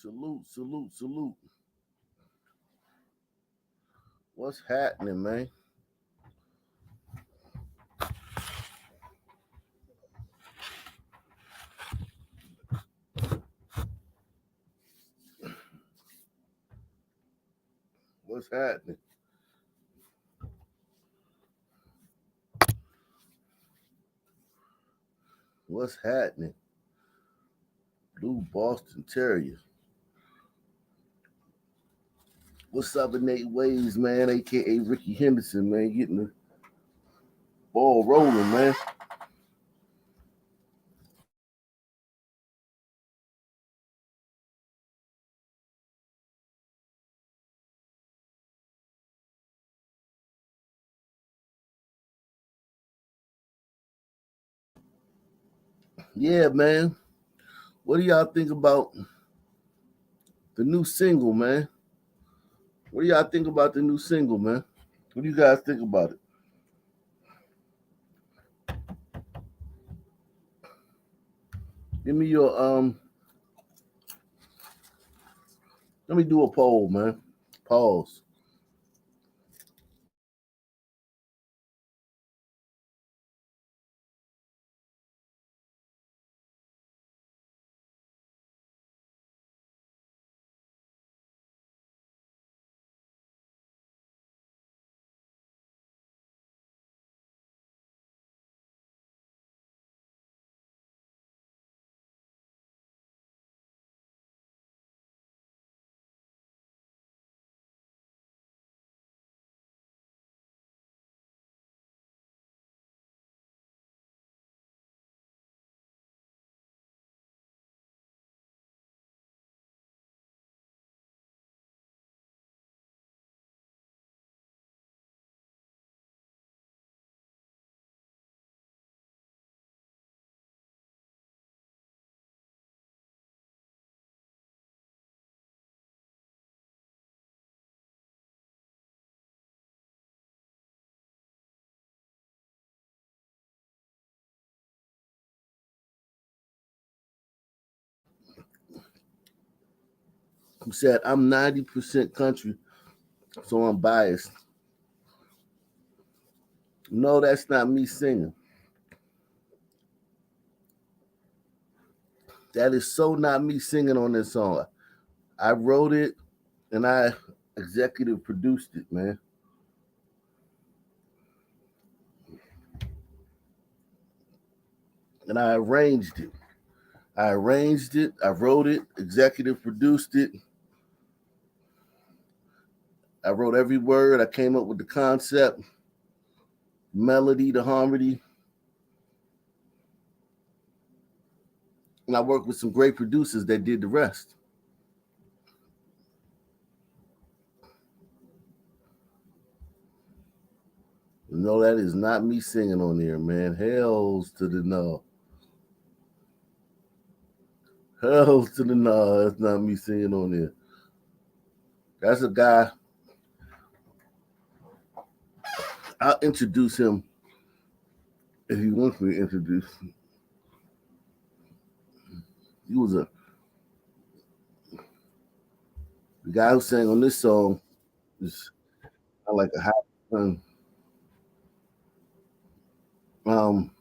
Salute, salute, salute. What's happening, man? What's happening? What's happening? Blue Boston Terrier. What's up in 8 ways, man? AKA Ricky Henderson, man. Getting the ball rolling, man. Yeah, man. What do y'all think about the new single, man? What do y'all think about the new single, man? What do you guys think about it? Give me your let me do a poll, man. Pause. Who said I'm 90% country, so I'm biased. No, that's not me singing. That is so not me singing on this song. I wrote it and I executive produced it, man. And I arranged it. I arranged it, I wrote it, executive produced it. I wrote every word. I came up with the concept, melody, the harmony, and I worked with some great producers that did the rest. No, that is not me singing on there, man. Hells to the no. Hells to the no. That's not me singing on there. That's a guy. I'll introduce him if he wants me to introduce. He was the guy who sang on this song is I like a hot son. Um,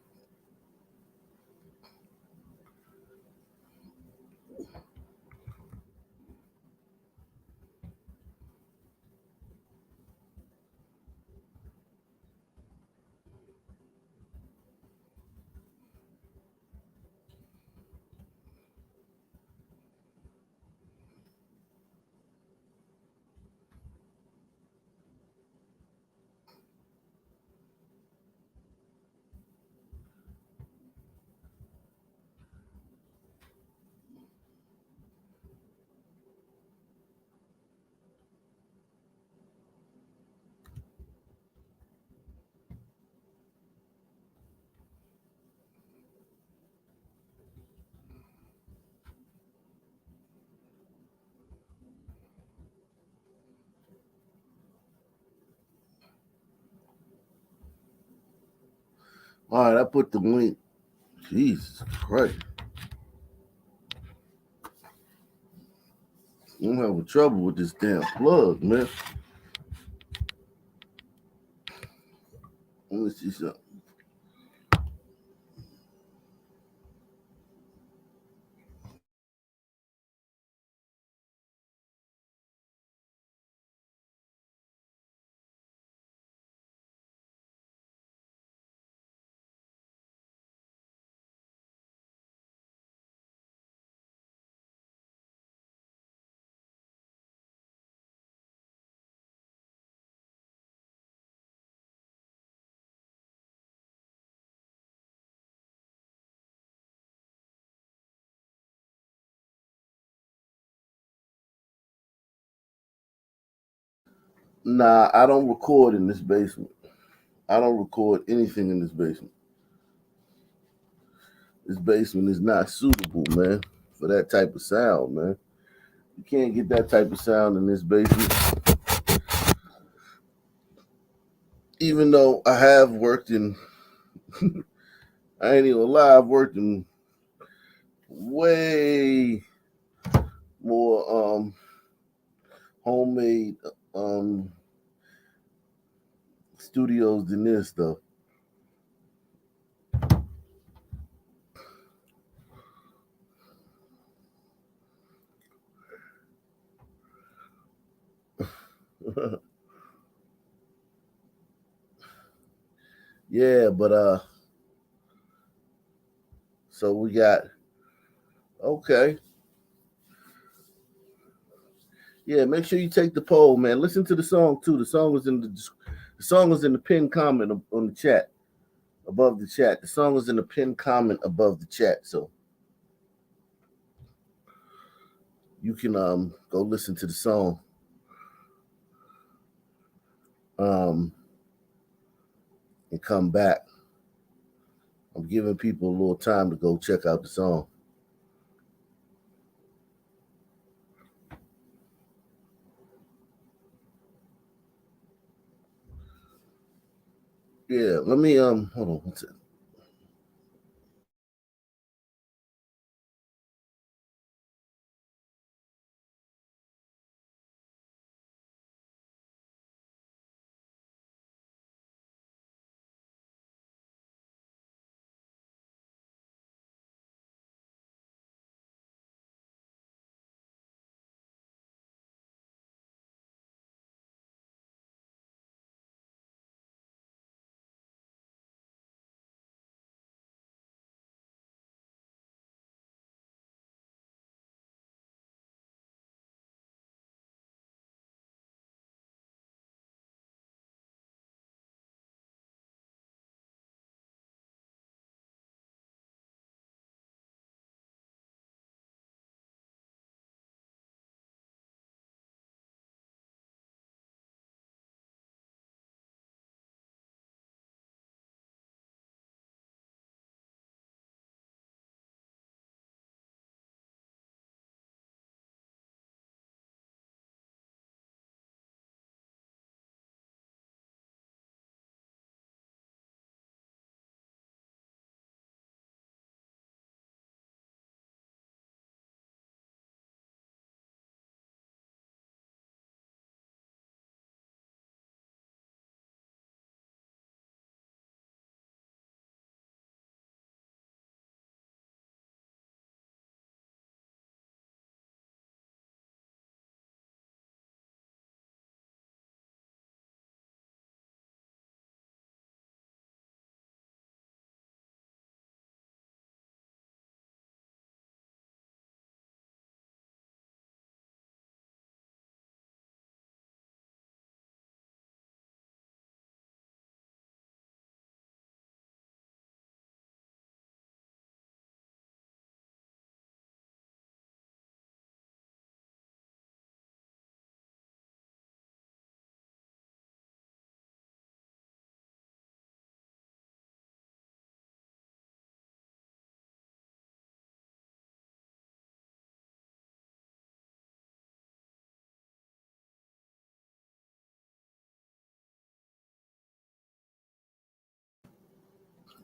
all right, I put the link. Jesus Christ. I'm having trouble with this damn plug, man. Let me see something. Nah, I don't record in this basement. I don't record anything in this basement. This basement is not suitable, man, for that type of sound, man. You can't get that type of sound in this basement. Even though I have worked in, I ain't even lie, I've worked in way more homemade um studios than this though. Yeah, but so we got okay. Yeah, make sure you take the poll, man. Listen to the song too. The song is in the pinned comment on the chat above the chat. The song is in the pinned comment above the chat, so you can go listen to the song um and come back. I'm giving people a little time to go check out the song. Yeah, let me hold on one second.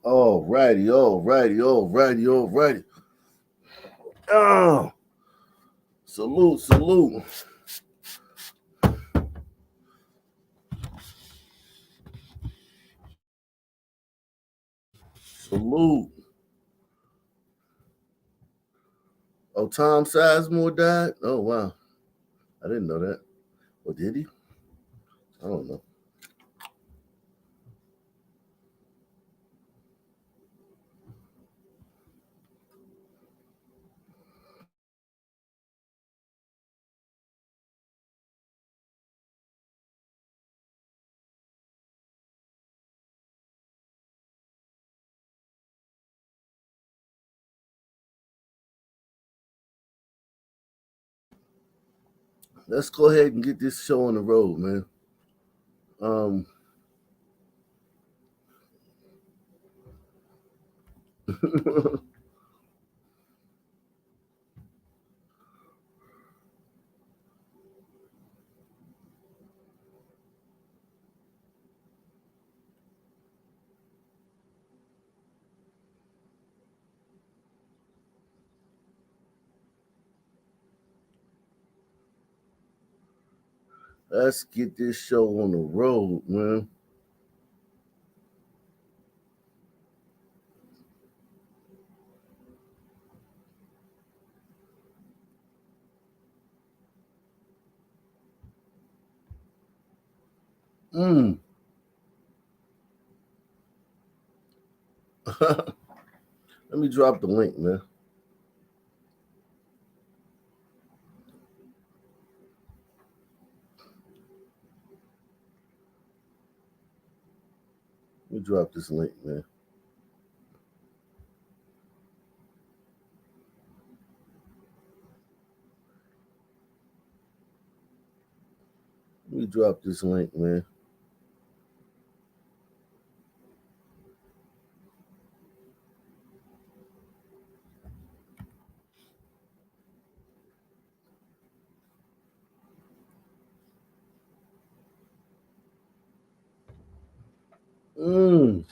All righty. Oh, Salute, salute. Salute. Oh, Tom Sizemore died? Oh, wow. I didn't know that. Or did he? I don't know. Let's go ahead and get this show on the road, man. Um, let's get this show on the road, man. Mm. Let me drop the link, man. Let me drop this link, man. Let me drop this link, man. Mm.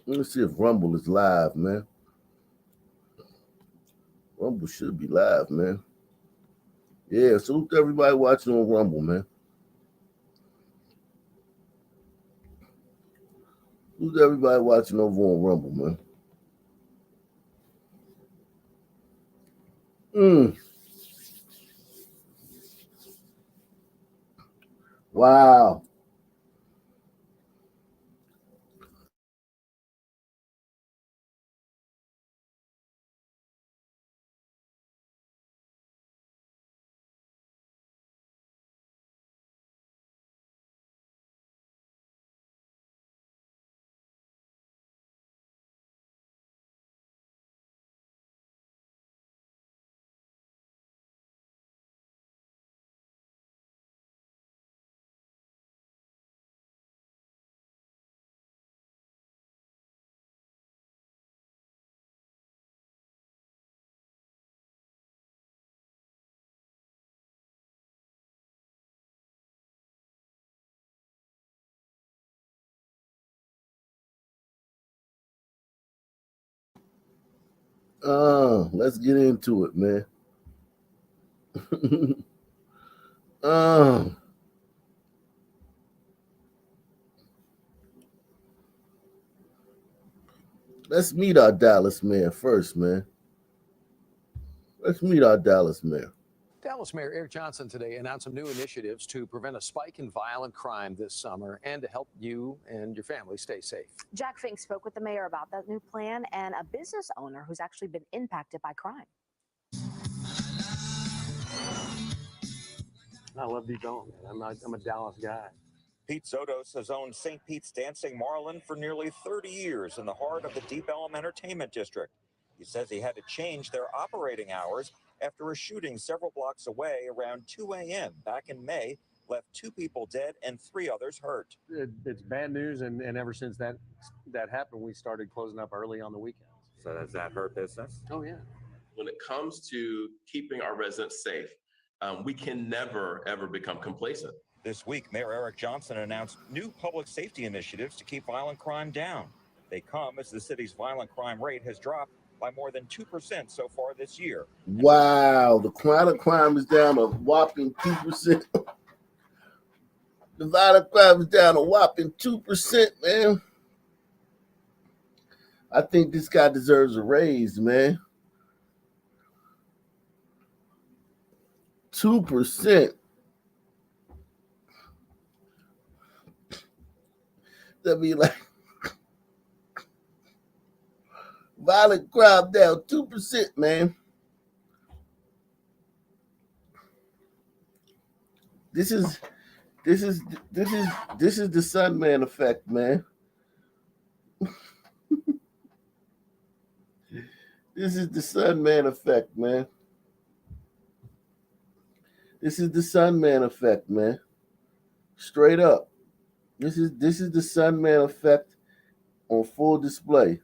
Let's see if Rumble is live, man. Rumble should be live, man. Yeah, salute to everybody watching on Rumble, man. Salute to everybody watching over on Rumble, man. Mm. Wow. Let's get into it, man. uh, let's meet our Dallas mayor first, man. Let's meet our Dallas mayor. Dallas Mayor Eric Johnson today announced some new initiatives to prevent a spike in violent crime this summer and to help you and your family stay safe. Jack Fink spoke with the mayor about that new plan and a business owner who's actually been impacted by crime. I love development. I'm a Dallas guy. Pete Zotos has owned St. Pete's Dancing Marlin for nearly 30 years in the heart of the Deep Ellum Entertainment District. He says he had to change their operating hours after a shooting several blocks away around 2 a.m. back in May left 2 people dead and 3 others hurt. It's bad news, and ever since that happened, we started closing up early on the weekends. So does that hurt business? Oh yeah. When it comes to keeping our residents safe, we can never, ever become complacent. This week, Mayor Eric Johnson announced new public safety initiatives to keep violent crime down. They come as the city's violent crime rate has dropped by more than 2% so far this year. Wow, the violent crime is down a whopping 2%. The violent crime is down a whopping 2%, man. I think this guy deserves a raise, man. 2%. That mean like violent crime down 2%, man. This is the Sunman effect, man. This is the Sunman effect, man. This is the Sunman effect, man. Straight up. This is the Sunman effect on full display.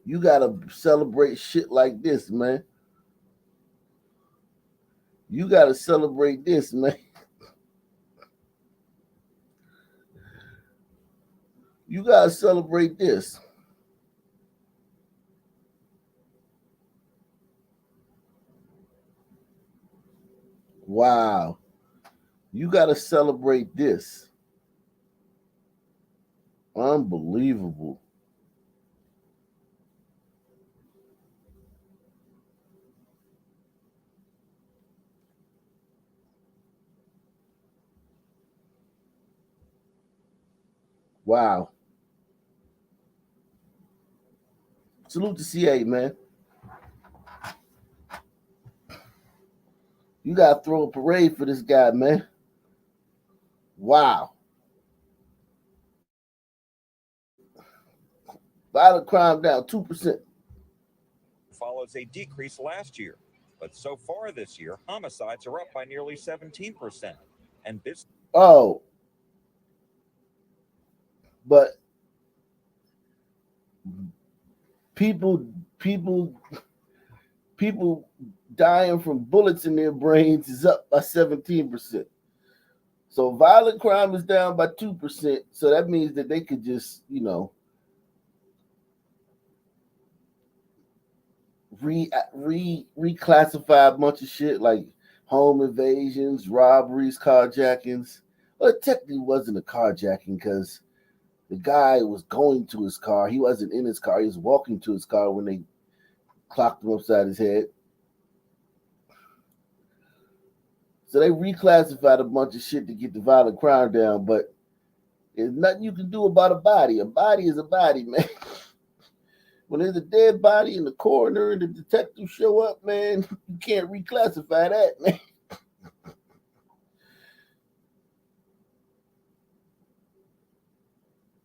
You gotta celebrate shit like this, man. You gotta celebrate this, man. You gotta celebrate this. Wow. You gotta celebrate this. Unbelievable. Wow. Salute to CA, man. You gotta throw a parade for this guy, man. Wow. Violent crime down 2%. Follows a decrease last year. But so far this year, homicides are up by nearly 17%. And business. Oh. But people dying from bullets in their brains is up by 17%. So violent crime is down by 2%. So that means that they could just, reclassify a bunch of shit like home invasions, robberies, carjackings. Well, it technically wasn't a carjacking because the guy was going to his car. He wasn't in his car. He was walking to his car when they clocked him upside his head. So they reclassified a bunch of shit to get the violent crime down, but there's nothing you can do about a body. A body is a body, man. When there's a dead body and the coroner and the detective show up, man, you can't reclassify that, man.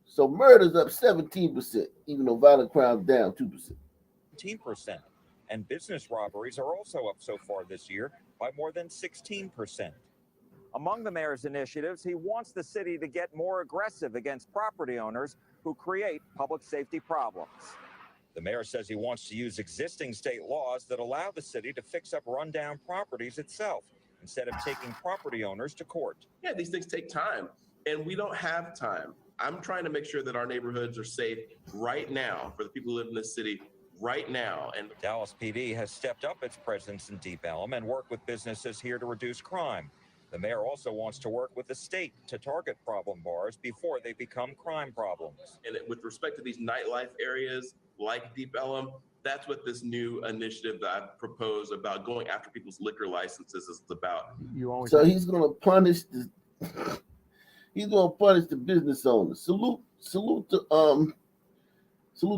So murder's up 17%, even though violent crime's down 2%. 17%. And business robberies are also up so far this year by more than 16%. Among the mayor's initiatives, he wants the city to get more aggressive against property owners who create public safety problems. The mayor says he wants to use existing state laws that allow the city to fix up rundown properties itself instead of taking property owners to court. Yeah, these things take time, and we don't have time. I'm trying to make sure that our neighborhoods are safe right now for the people who live in this city right now. And Dallas PD has stepped up its presence in Deep Ellum and worked with businesses here to reduce crime. The mayor also wants to work with the state to target problem bars before they become crime problems. And with respect to these nightlife areas like Deep Ellum, that's what this new initiative that I've proposed about going after people's liquor licenses is about. So he's gonna punish the business owners. Salute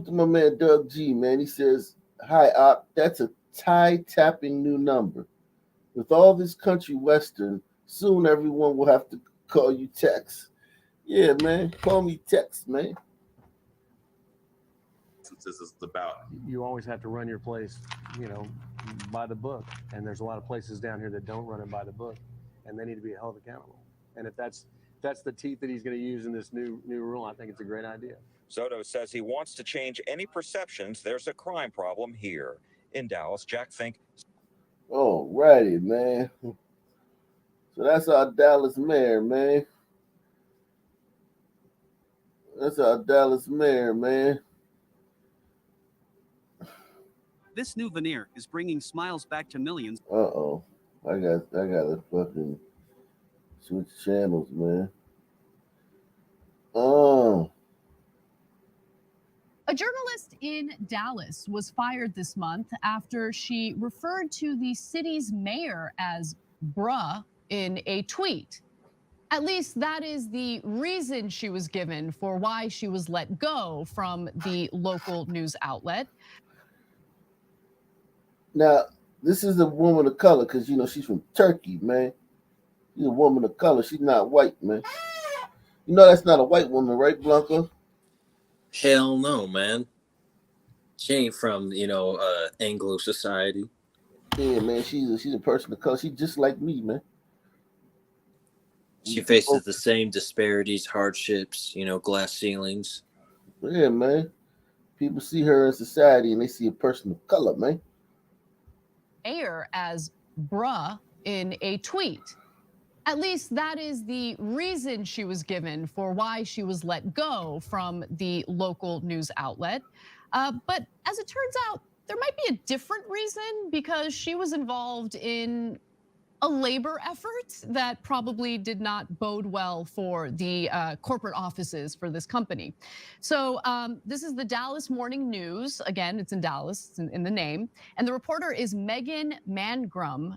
to my man Doug G, man. He says, "Hi, Op. That's a tie-tapping new number. With all this country western, soon everyone will have to call you Tex." Yeah, man. Call me Tex, man. licenses is about. You always have to run your place, by the book. And there's a lot of places down here that don't run it by the book, and they need to be held accountable. And if that's the teeth that he's going to use in this new rule, I think it's a great idea. Soto says he wants to change any perceptions there's a crime problem here. In Dallas, Jack Fink. All righty, man. So that's our Dallas mayor, man. That's our Dallas mayor, man. This new veneer is bringing smiles back to millions. Uh-oh. I gotta fucking switch channels, man. A journalist in Dallas was fired this month after she referred to the city's mayor as bruh in a tweet. At least that is the reason she was given for why she was let go from the local news outlet. Now, this is a woman of color because, she's from Turkey, man. She's a woman of color. She's not white, man. You know that's not a white woman, right, Blanca? Hell no, man. She ain't from, Anglo society. Yeah, man, she's a person of color. She's just like me, man. She faces the same disparities, hardships, glass ceilings. Yeah, man. People see her in society and they see a person of color, man. Mayor as bruh in a tweet. At least that is the reason she was given for why she was let go from the local news outlet. But as it turns out, there might be a different reason because she was involved in a labor effort that probably did not bode well for the corporate offices for this company. So this is the Dallas Morning News. Again, it's in Dallas, it's in the name. And the reporter is Megan Mangrum.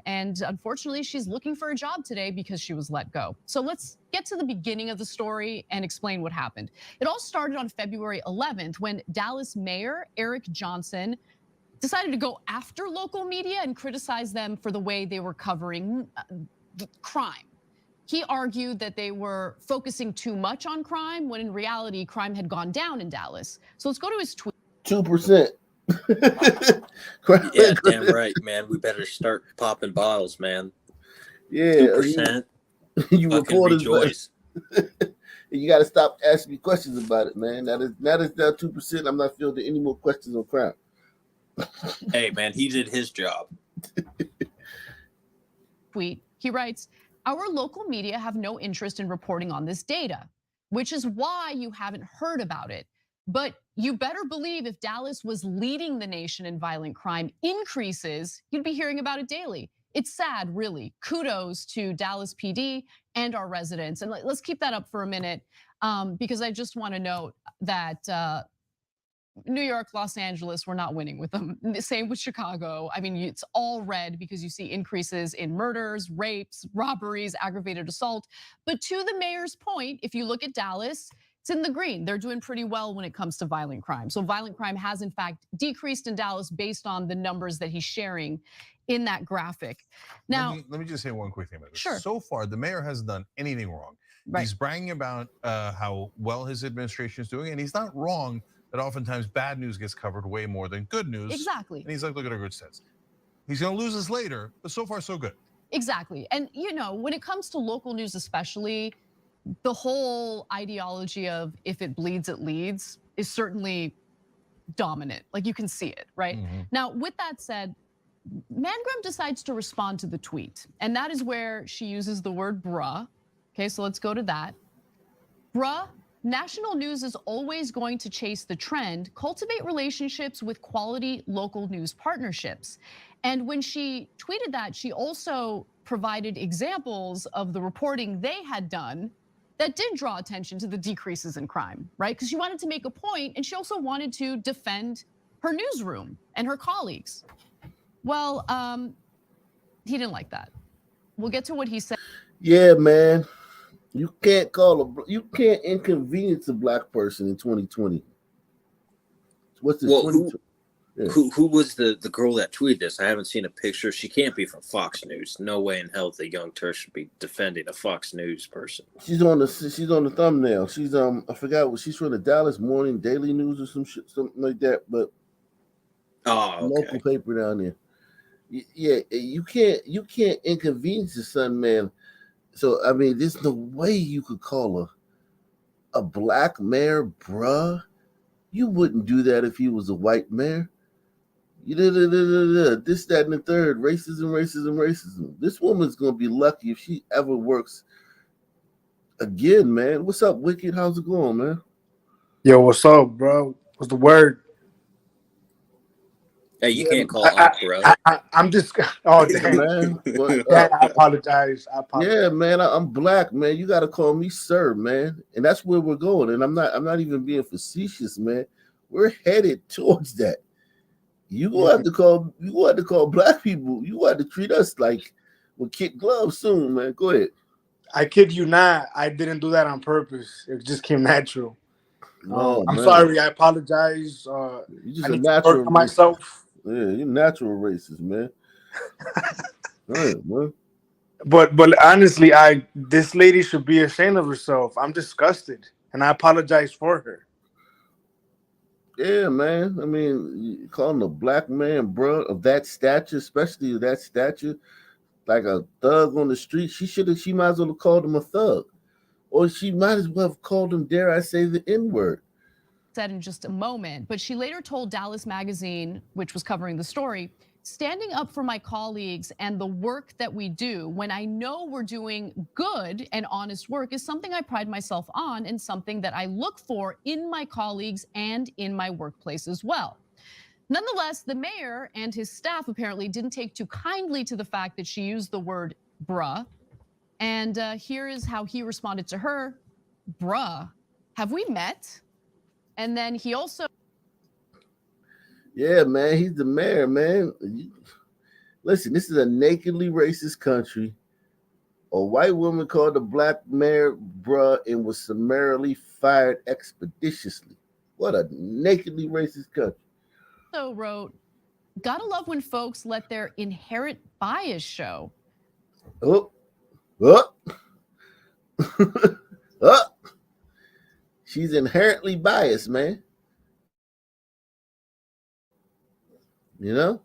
And unfortunately, she's looking for a job today because she was let go. So let's get to the beginning of the story and explain what happened. It all started on February 11th when Dallas Mayor Eric Johnson decided to go after local media and criticize them for the way they were covering crime. He argued that they were focusing too much on crime when in reality, crime had gone down in Dallas. So let's go to his tweet. 2%. Yeah, damn right, man. We better start popping bottles, man. Yeah. 2%. You fucking rejoice. You got to stop asking me questions about it, man. Now that 2%, I'm not fielding any more questions on crime. Hey, man, he did his job. Tweet. He writes, our local media have no interest in reporting on this data, which is why you haven't heard about it. But you better believe if Dallas was leading the nation in violent crime increases, you'd be hearing about it daily. It's sad, really. Kudos to Dallas PD and our residents. And let's keep that up for a minute because I just want to note that New York, Los Angeles, we're not winning with them. Same with Chicago. I mean, it's all red because you see increases in murders, rapes, robberies, aggravated assault. But to the mayor's point, if you look at Dallas, it's in the green. They're doing pretty well when it comes to violent crime. So violent crime has in fact decreased in Dallas based on the numbers that he's sharing in that graphic. Now, let me just say one quick thing about this. Sure. So far, the mayor hasn't done anything wrong. Right. He's bragging about how well his administration is doing, and he's not wrong that oftentimes bad news gets covered way more than good news. Exactly. And he's like, look at our good stats. He's gonna lose this later, but so far so good. Exactly. And when it comes to local news especially, the whole ideology of if it bleeds, it leads is certainly dominant. Like you can see it, right? Mm-hmm. Now, with that said, Mangrum decides to respond to the tweet. And that is where she uses the word bruh. Okay, so let's go to that. Bruh, national news is always going to chase the trend, cultivate relationships with quality local news partnerships. And when she tweeted that, she also provided examples of the reporting they had done that did draw attention to the decreases in crime, right? Because she wanted to make a point and she also wanted to defend her newsroom and her colleagues. Well, he didn't like that. We'll get to what he said. Yeah, man. You can't inconvenience a black person in 2020. What's this? Well, Yeah. Who was the girl that tweeted this? I haven't seen a picture. She can't be from Fox News. No way in hell the Young Turks should be defending a Fox News person. She's on the thumbnail. She's I forgot what she's from, the Dallas Morning Daily News or some shit, something like that. But local paper down there. Yeah, you can't inconvenience the son, man. So I mean, there's no way you could call a black mayor bruh. You wouldn't do that if he was a white mayor. This, that, and the third. Racism. This woman's gonna be lucky if she ever works again, man. What's up, Wicked? How's it going, man? Yo, what's up, bro? What's the word? Hey, you can't call up, bro. I'm just. Oh, Yeah, damn. man. Dad, I apologize. Yeah, man. I'm black, man. You gotta call me sir, man. And that's where we're going. And I'm not even being facetious, man. We're headed towards that. You gonna have to call black people. You gonna have to treat us like with kid gloves soon, man. Go ahead. I kid you not. I didn't do that on purpose. It just came natural. Oh, I'm man. sorry. I apologize. You're just I a need to natural work on myself. Yeah, you're natural racist, man. Right, man. But honestly, this lady should be ashamed of herself. I'm disgusted, and I apologize for her. Yeah, man. I mean, you calling a black man, bro, of that stature, especially of that stature, like a thug on the street, she might as well have called him a thug. Or she might as well have called him, dare I say, the N-word. Said in just a moment, but she later told Dallas Magazine, which was covering the story, standing up for my colleagues and the work that we do when I know we're doing good and honest work is something I pride myself on and something that I look for in my colleagues and in my workplace as well. Nonetheless, the mayor and his staff apparently didn't take too kindly to the fact that she used the word bruh. And here is how he responded to her. Bruh, have we met? And then he also. Yeah, man, he's the mayor, man. Listen, this is a nakedly racist country. A white woman called the black mayor bruh and was summarily fired expeditiously. What a nakedly racist country. Also wrote, gotta love when folks let their inherent bias show. Oh. She's inherently biased, man. You know?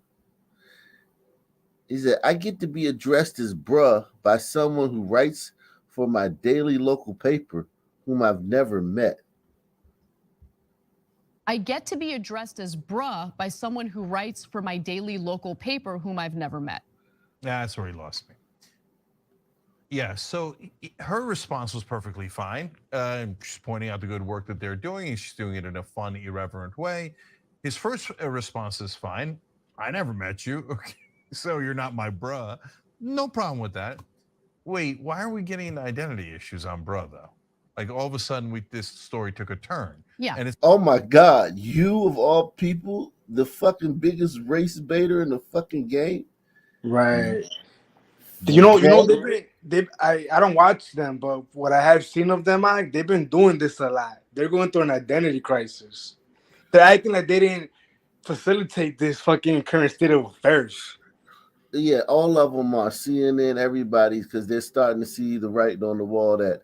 He said, I get to be addressed as bruh by someone who writes for my daily local paper, whom I've never met. I get to be addressed as bruh by someone who writes for my daily local paper, whom I've never met. That's where he lost me. Yeah, so her response was perfectly fine. She's pointing out the good work that they're doing, and she's doing it in a fun, irreverent way. His first response is fine. I never met you, okay, so you're not my bruh. No problem with that. Wait, why are we getting identity issues on bruh, though? Like, all of a sudden, this story took a turn. Yeah. And it's, oh my God, you of all people, the fucking biggest race baiter in the fucking game. Right. You know, I don't watch them, but what I have seen of them, they've been doing this a lot. They're going through an identity crisis. They're acting like they didn't facilitate this fucking current state of affairs. Yeah, all of them are CNN, everybody's, because they're starting to see the writing on the wall that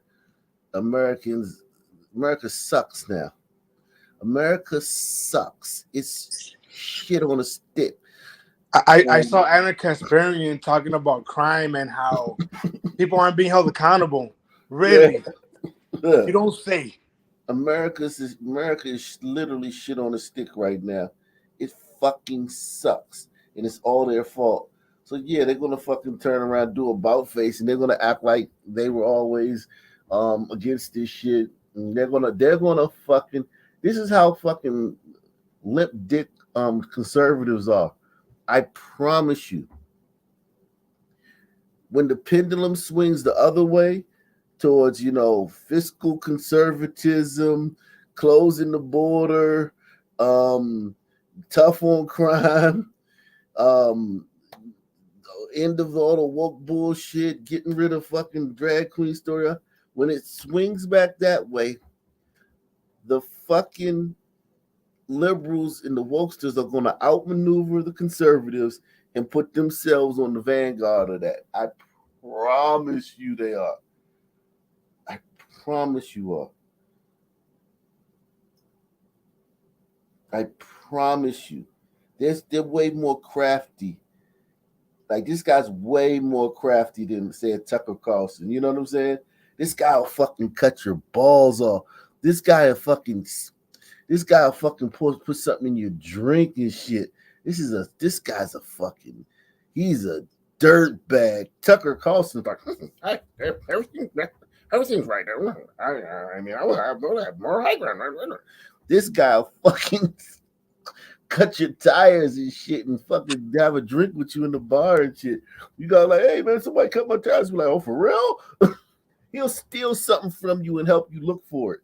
America sucks now. America sucks. It's shit on a stick. I saw Anna Kasparian talking about crime and how people aren't being held accountable. Really? Yeah. You don't say. America is literally shit on a stick right now. It fucking sucks, and it's all their fault. So yeah, they're gonna fucking turn around, do about face, and they're gonna act like they were always against this shit. And they're gonna fucking. This is how fucking limp dick conservatives are. I promise you. When the pendulum swings the other way towards, fiscal conservatism, closing the border, tough on crime, end of all the woke bullshit, getting rid of fucking drag queen story. When it swings back that way, the fucking liberals and the wokesters are going to outmaneuver the conservatives and put themselves on the vanguard of that. I promise you they are. I promise you are. I promise you. They're way more crafty. Like, this guy's way more crafty than, say, Tucker Carlson. You know what I'm saying? This guy will fucking cut your balls off. This guy will fucking put something in your drink and shit. This guy's a fucking, he's a dirt bag. Tucker Carlson's like, everything's right. I mean, I will have more high ground. This guy will fucking cut your tires and shit and fucking have a drink with you in the bar and shit. You go like, hey man, somebody cut my tires. You're like, oh, for real? He'll steal something from you and help you look for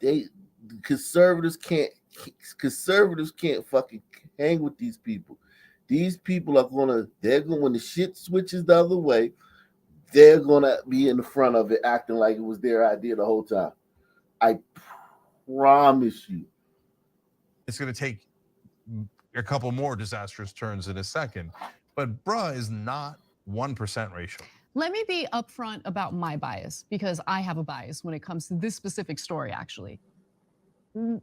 it. Conservatives can't fucking hang with these people. These people are when the shit switches the other way, they're gonna be in the front of it acting like it was their idea the whole time. I promise you. It's going to take a couple more disastrous turns in a second, but bruh is not 1% racial. Let me be upfront about my bias, because I have a bias when it comes to this specific story, actually. For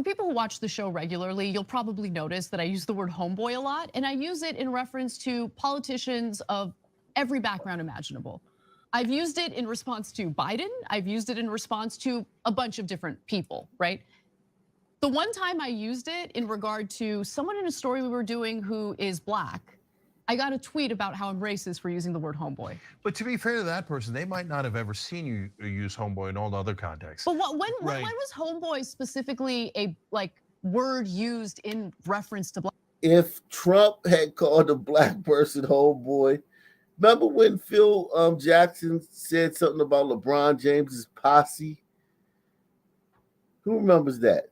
people who watch the show regularly, you'll probably notice that I use the word homeboy a lot, and I use it in reference to politicians of every background imaginable. I've used it in response to Biden. I've used it in response to a bunch of different people, right? The one time I used it in regard to someone in a story we were doing who is Black, I got a tweet about how I'm racist for using the word homeboy. But to be fair to that person, they might not have ever seen you use homeboy in all the other contexts. But when was homeboy specifically a word used in reference to Black? If Trump had called a Black person homeboy, remember when Phil Jackson said something about LeBron James's posse? Who remembers that?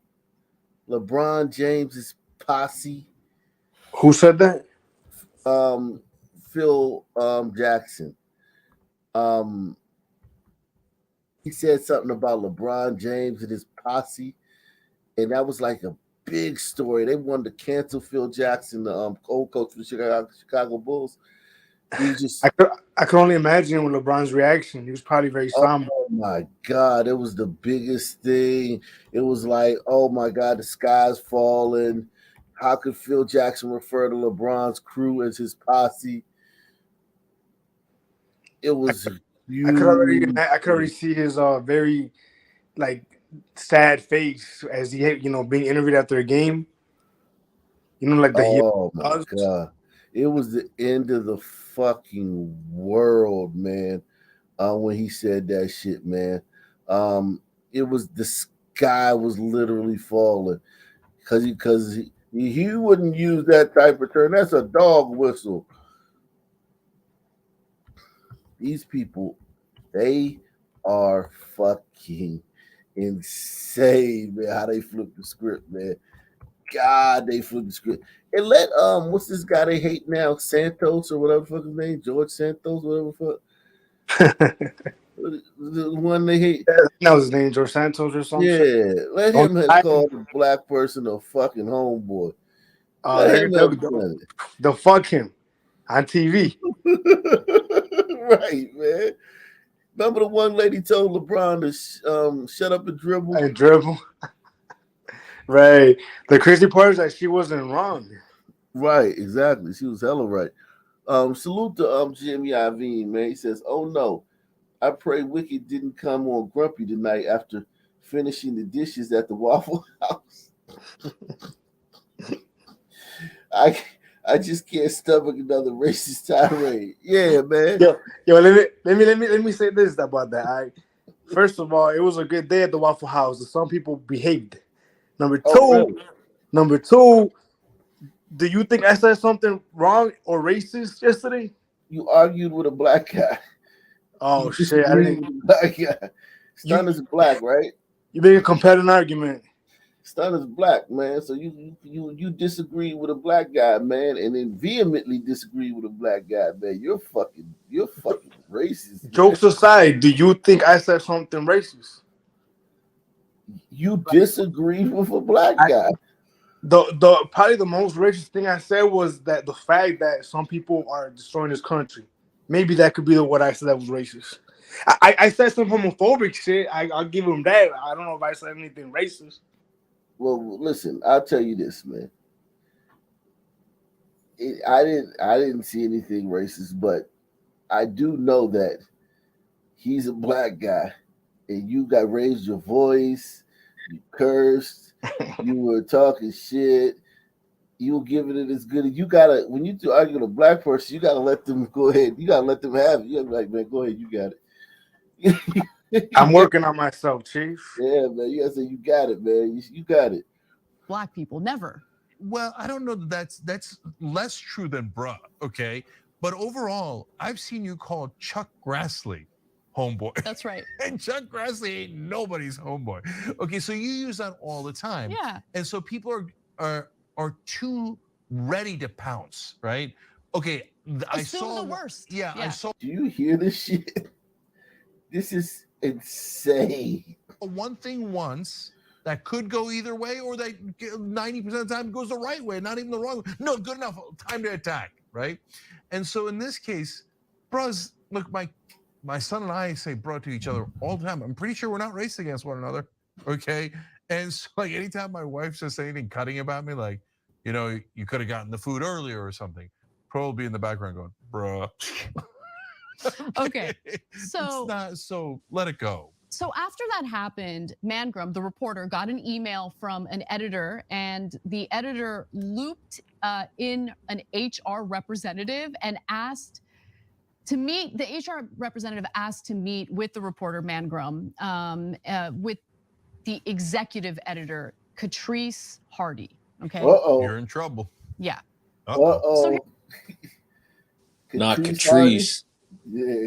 LeBron James's posse. Who said that? Phil Jackson. He said something about LeBron James and his posse, and that was like a big story. They wanted to cancel Phil Jackson, the old coach for the Chicago Bulls. He just, I could only imagine with LeBron's reaction. He was probably very somber. Oh my God, it was the biggest thing. It was like, oh my God, the sky's falling. How could Phil Jackson refer to LeBron's crew as his posse? It was huge. I could already see his very sad face as he being interviewed after a game. Like the oh my God. It was the end of the fucking world, man. When he said that shit, man. It was, the sky was literally falling because he wouldn't use that type of term. That's a dog whistle. These people, they are fucking insane, man. How they flip the script, man. God, they flipped the script. And let what's this guy they hate now? Santos or whatever the fuck his name, George Santos, whatever the fuck. The one they hate. That was his name, George Santos or something. Yeah, let him call the Black person a fucking homeboy. They'll fuck him on TV. Right, man. Remember the one lady told LeBron to shut up and dribble? And dribble. Right. The crazy part is that she wasn't wrong. Right, exactly. She was hella right. Salute to Jimmy Iovine, man. He says, oh no, I pray Wicked didn't come on grumpy tonight after finishing the dishes at the Waffle House. I just can't stomach another racist tirade. Yeah, man. Yo, let me say this about that. First of all, it was a good day at the Waffle House. Some people behaved. Number two, do you think I said something wrong or racist yesterday? You argued with a Black guy. Oh shit! I didn't. Black guy. Stun is Black, right? You made a competitive argument. Stun is Black, man. So you disagree with a Black guy, man, and then vehemently disagree with a Black guy, man. You're fucking racist. Jokes aside, do you think I said something racist? You disagree with a black guy. The probably the most racist thing I said was that the fact that some people are destroying this country. Maybe that could be what I said that was racist. I said some homophobic shit. I'll give him that. I don't know if I said anything racist. Well, listen, I'll tell you this, man. I didn't see anything racist, but I do know that he's a black guy, and you got raised your voice, you cursed, you were talking shit, you were giving it as good. You gotta when you argue with a black person, you gotta let them go ahead. You gotta let them have it. You gotta be like, man, go ahead, you got it. I'm working on myself, Chief. Yeah, man. You gotta say you got it, man. You got it. Black people never. Well, I don't know that that's less true than bruh, okay? But overall, I've seen you call Chuck Grassley homeboy. That's right. And Chuck Grassley ain't nobody's homeboy. Okay, so you use that all the time. Yeah. And so people are too ready to pounce, right? Okay, I saw the worst. Yeah, I saw. Do you hear this shit? This is insane. One thing once that could go either way, or that 90% of the time goes the right way, not even the wrong way. No, good enough. Time to attack, right? And so in this case, bros, look, my son and I say bro to each other all the time. I'm pretty sure we're not racist against one another, okay? And so like anytime my wife says anything cutting about me, like, you know, you could have gotten the food earlier or something, Pro will be in the background going, bruh. Okay, so let it go. So after that happened, Mangrum, the reporter, got an email from an editor, and the editor looped in an HR representative and asked to meet. The HR representative asked to meet with the reporter Mangrum, with the executive editor Catrice Hardy. Okay. You're in trouble. Yeah. So not Catrice. Yeah,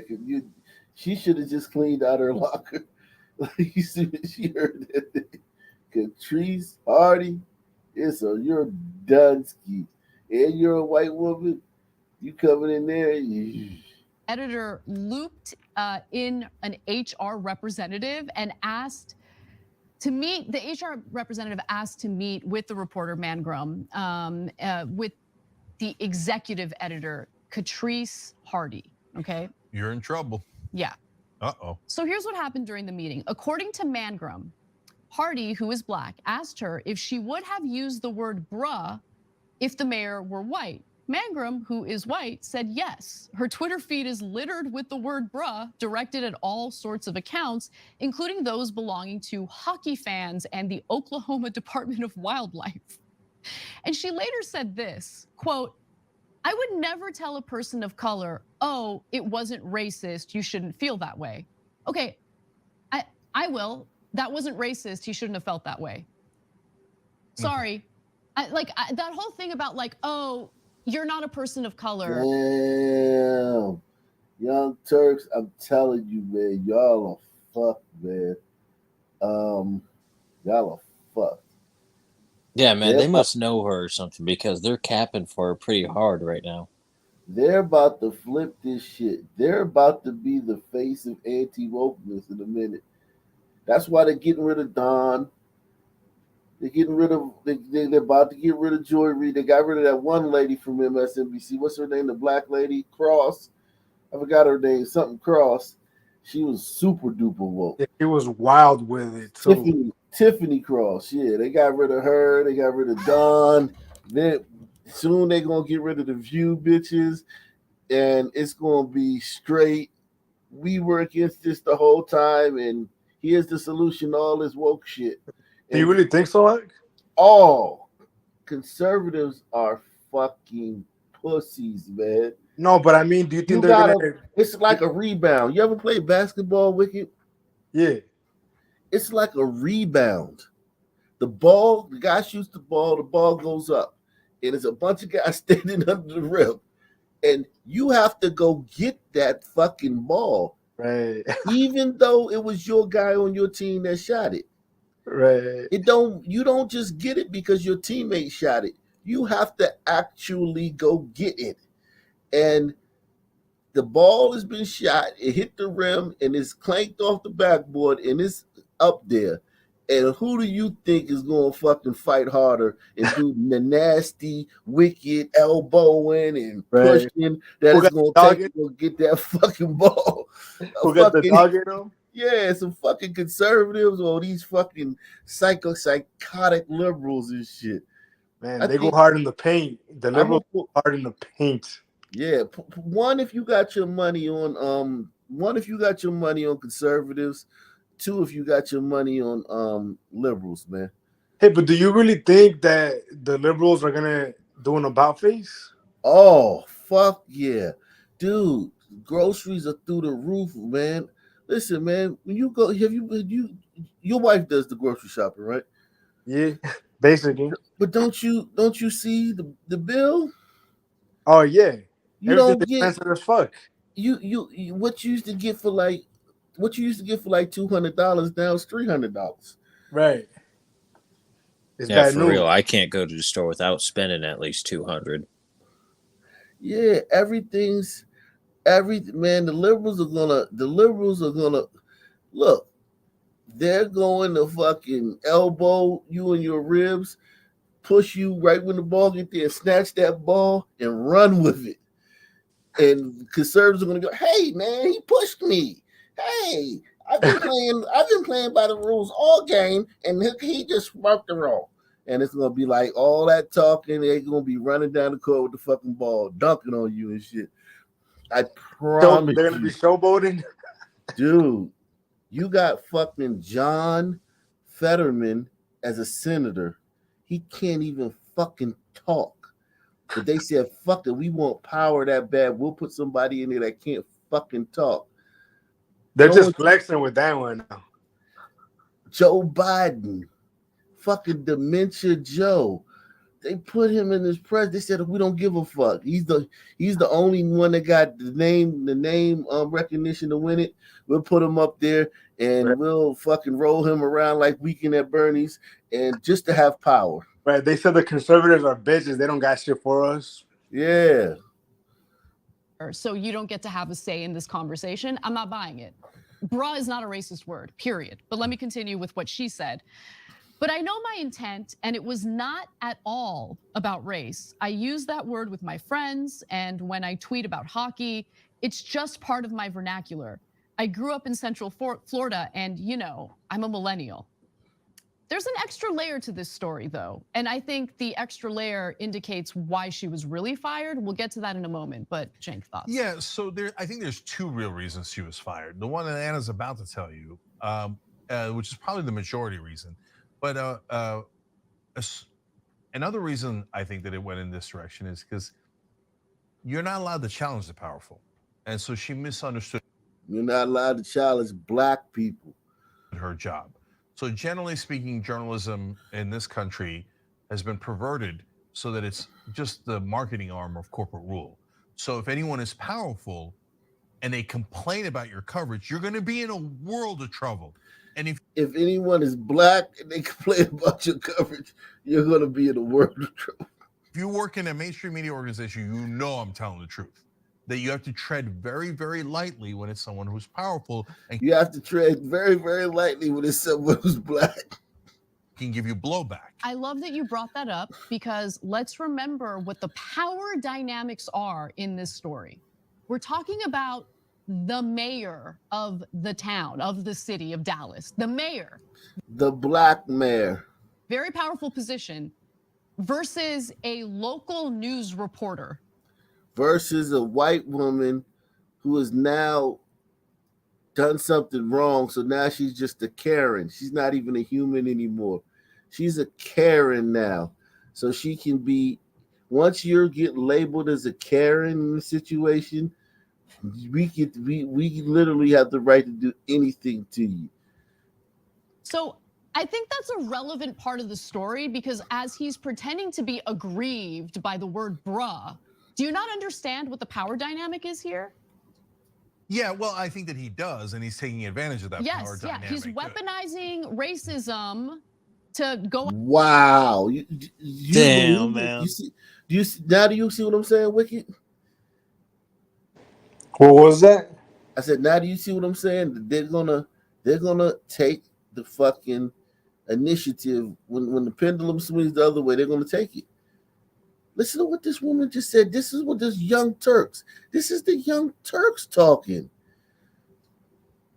she should have just cleaned out her locker. Like you see, she heard that. Catrice Hardy, you're Dunsky, and you're a white woman. You coming in there? Editor looped in an HR representative and asked to meet. The HR representative asked to meet with the reporter Mangrum, with the executive editor Catrice Hardy. Okay. You're in trouble. Yeah. Uh-oh. So here's what happened during the meeting. According to Mangrum, Hardy, who is black, asked her if she would have used the word bruh if the mayor were white. Mangrum, who is white, said yes. Her Twitter feed is littered with the word bruh directed at all sorts of accounts, including those belonging to hockey fans and the Oklahoma Department of Wildlife. And she later said this, quote, I would never tell a person of color, oh, it wasn't racist, you shouldn't feel that way. Okay, I will. That wasn't racist, he shouldn't have felt that way. Sorry. That whole thing about like, oh, you're not a person of color. Damn. Young Turks, I'm telling you, man, y'all are fucked, man. Y'all are fucked. Yeah, man, they must know her or something because they're capping for her pretty hard right now. They're about to flip this shit. They're about to be the face of anti-wokeness in a minute. That's why they're getting rid of Don. They're getting rid of. They're about to get rid of Joy Reid. They got rid of that one lady from MSNBC. What's her name? The black lady, Cross. I forgot her name. Something Cross. She was super duper woke. Yeah, she was wild with it too. Tiffany Cross, yeah, they got rid of her. They got rid of Dawn. Then soon they gonna get rid of the View bitches, and it's gonna be straight. We were against this the whole time, and here's the solution to all this woke shit. Do you really think so, Ike? All conservatives are fucking pussies, man. No, but I mean, do you think they're gonna? It's like a rebound. You ever play basketball, Wicked? Yeah. It's like a rebound. The guy shoots the ball goes up, and there's a bunch of guys standing under the rim, and you have to go get that fucking ball, right? Even though it was your guy on your team that shot it, right? You don't just get it because your teammate shot it. You have to actually go get it, and the ball has been shot. It hit the rim and it's clanked off the backboard and it's up there. And who do you think is going to fucking fight harder and do the nasty, wicked elbowing and Right. pushing that Who is got going the to dog take in? to go get that fucking ball? A Who got the fucking, dog in them? yeah, some fucking conservatives or these fucking psychotic liberals and shit. Man, I they go think hard in the paint. The I'm liberals gonna go hard in the paint. yeah, one if you got your money on one if you got your money on conservatives, two if you got your money on liberals, man. Hey, but do you really think that the liberals are gonna do an about face? Oh, fuck yeah. Dude, groceries are through the roof, man. Listen, man, when you go your wife does the grocery shopping, right? Yeah, basically. But don't you see the bill? Oh yeah, You everything's don't get expensive as fuck. what you used to get for like $200 now it's $300. Right. It's Yeah, bad for news. real. I can't go to the store without spending at least 200. Yeah, man. The liberals are gonna look. They're going to fucking elbow you in your ribs, push you right when the ball get there, snatch that ball and run with it. And conservatives are gonna go, "Hey man, he pushed me. Hey, I've been playing by the rules all game, and he just sparked the roll." And it's gonna be like all that talking. They're gonna be running down the court with the fucking ball, dunking on you and shit. I So promise they're gonna be you, showboating. dude. You got fucking John Fetterman as a senator. He can't even fucking talk. But they said, "Fuck it, we want power that bad. We'll put somebody in there that can't fucking talk." They're Go just and flexing with that one now. Joe Biden, fucking dementia Joe. They put him in his press. They said we don't give a fuck. He's the only one that got the name recognition to win it. We'll put him up there and we'll fucking roll him around like Weekend at Bernie's and just to have power. Right. They said the conservatives are bitches. They don't got shit for us. Yeah. So you don't get to have a say in this conversation. I'm not buying it. Bruh is not a racist word, period. But let me continue with what she said. But I know my intent, and it was not at all about race. I use that word with my friends, and when I tweet about hockey, it's just part of my vernacular. I grew up in Central Florida, and I'm a millennial. There's an extra layer to this story, though, and I think the extra layer indicates why she was really fired. We'll get to that in a moment, but Cenk, thoughts? Yeah, so I think there's two real reasons she was fired. The one that Anna's about to tell you, which is probably the majority reason, but another reason I think that it went in this direction is because you're not allowed to challenge the powerful, and so she misunderstood. You're not allowed to challenge black people. Her job. So generally speaking, journalism in this country has been perverted so that it's just the marketing arm of corporate rule. So if anyone is powerful and they complain about your coverage, you're going to be in a world of trouble. And if anyone is black and they complain about your coverage, you're going to be in a world of trouble. If you work in a mainstream media organization, you know I'm telling the truth. That you have to tread very, very lightly when it's someone who's powerful. And you have to tread very, very lightly when it's someone who's black. Can give you blowback. I love that you brought that up because let's remember what the power dynamics are in this story. We're talking about the mayor of the town, of the city of Dallas, the mayor. The black mayor. Very powerful position versus a local news reporter. Versus a white woman who has now done something wrong. So now she's just a Karen. She's not even a human anymore. She's a Karen now. So she can be, once you're getting labeled as a Karen in the situation, we literally have the right to do anything to you. So I think that's a relevant part of the story because as he's pretending to be aggrieved by the word bruh, do you not understand what the power dynamic is here? Yeah, well, I think that he does, and he's taking advantage of that power dynamic. Yes, he's weaponizing racism to go. Wow, Damn, man. Do you see what I'm saying, Wicked? What was that? I said, now do you see what I'm saying? They're gonna take the fucking initiative, when the pendulum swings the other way, they're going to take it. Listen to what this woman just said. This is what this Young Turks. This is the Young Turks talking.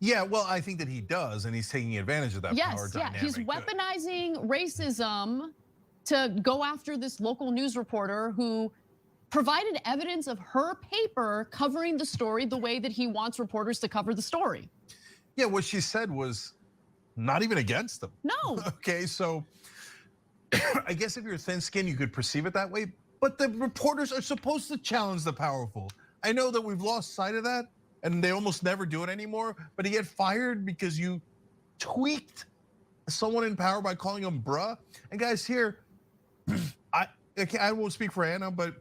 Yeah, well, I think that he does, and he's taking advantage of that power Yes, dynamic. he's weaponizing racism to go after this local news reporter who provided evidence of her paper covering the story the way that he wants reporters to cover the story. Yeah, what she said was not even against them. No. Okay, so I guess if you're thin-skinned, you could perceive it that way, but the reporters are supposed to challenge the powerful. I know that we've lost sight of that, and they almost never do it anymore, but to get fired because you tweaked someone in power by calling him bruh. And guys, here, I won't speak for Anna, but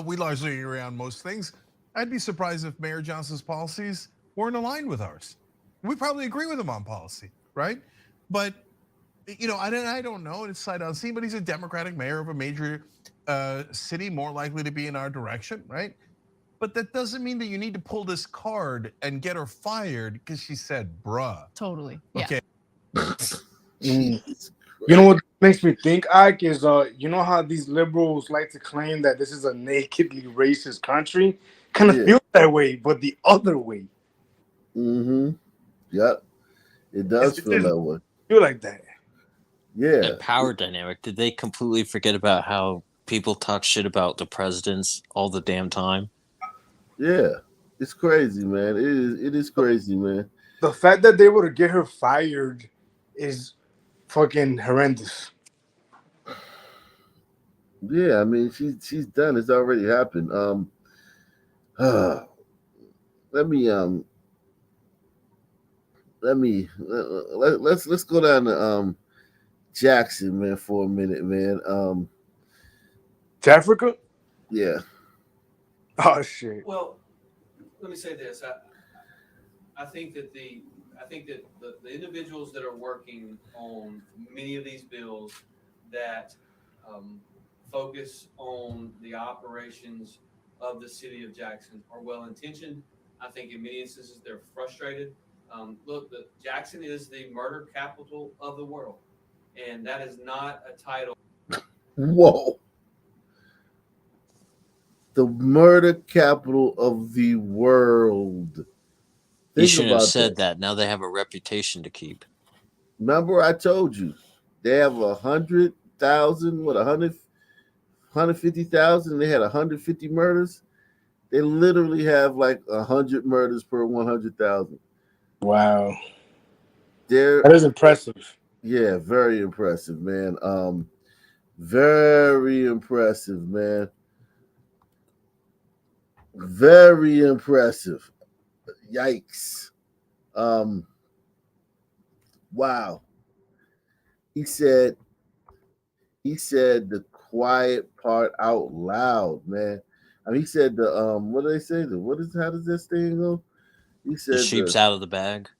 we largely agree on most things. I'd be surprised if Mayor Johnson's policies weren't aligned with ours. We probably agree with him on policy, right? But I don't know, it's sight unseen, but he's a Democratic mayor of a major city, more likely to be in our direction, right? But that doesn't mean that you need to pull this card and get her fired because she said bruh. Totally. Yeah. Okay. You know what makes me think, Ike, is you know how these liberals like to claim that this is a nakedly racist country? Kind of feels that way, but the other way. Yep. It does feel that way. Feel like that. Yeah. That power dynamic. Did they completely forget about how people talk shit about the presidents all the damn time? Yeah. It's crazy, man. It is crazy, man. The fact that they were to get her fired is fucking horrendous. Yeah, I mean she's done. It's already happened. Let's go down to Jackson, man, for a minute, man. To Africa? Yeah. Oh shit. Well, let me say this. I think that the individuals that are working on many of these bills that focus on the operations of the city of Jackson are well intentioned. I think in many instances they're frustrated. Look, Jackson is the murder capital of the world, and that is not a title. Whoa. The murder capital of the world. You shouldn't have said that. Now they have a reputation to keep. Remember, I told you they have 100,000, 150,000. They had 150 murders. They literally have like 100 murders per 100,000. Wow. That is impressive. Yeah, very impressive, man. Very impressive, man. Very impressive. Yikes. Wow. He said the quiet part out loud, man. I mean, he said the what do they say? How does this thing go? He said the sheep's out of the bag.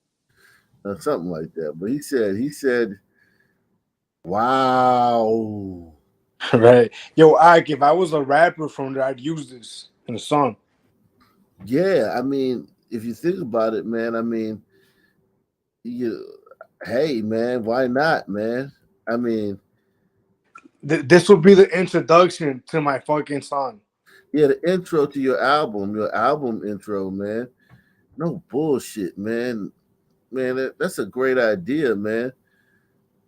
Something like that. But he said, wow. Right. Yo, Ike, if I was a rapper from there, I'd use this in a song. Yeah, I mean, if you think about it, man, I mean, hey, man, why not, man? I mean, this would be the introduction to my fucking song. Yeah, the intro to your album intro, man. No bullshit, man. Man, that's a great idea, man.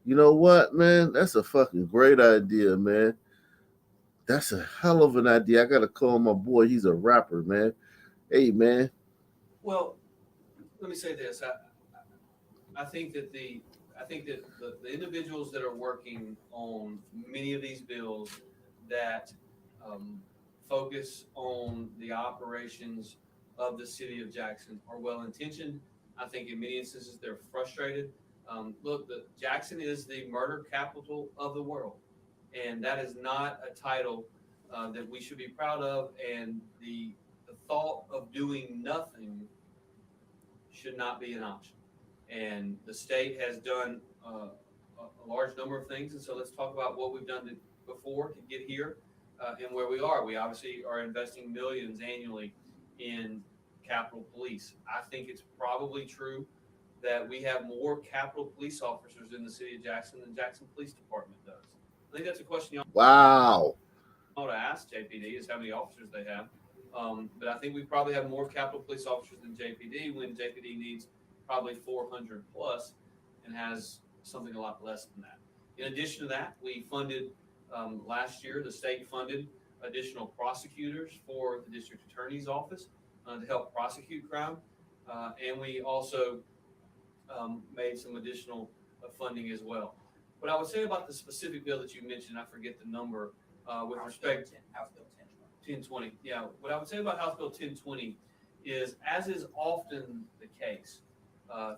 You know what, man? That's a fucking great idea, man. That's a hell of an idea. I gotta call my boy. He's a rapper, man. Hey, man. Well, let me say this. I think that the individuals that are working on many of these bills that focus on the operations of the city of Jackson are well intentioned. I think in many instances they're frustrated. Look, Jackson is the murder capital of the world, and that is not a title that we should be proud of. And the thought of doing nothing should not be an option. And the state has done a large number of things, and so let's talk about what we've done before to get here and where we are. We obviously are investing millions annually in Capitol Police. I think it's probably true that we have more Capitol police officers in the city of Jackson than Jackson Police Department does. I think that's a question y'all Wow. to ask JPD is how many officers they have. But I think we probably have more Capitol Police officers than JPD when JPD needs probably 400 plus and has something a lot less than that. In addition to that, we funded last year, the state funded additional prosecutors for the district attorney's office to help prosecute crime. And we also made some additional funding as well. What I would say about the specific bill that you mentioned, I forget the number with respect to House Bill 1020. Yeah, what I would say about House Bill 1020 is, as is often the case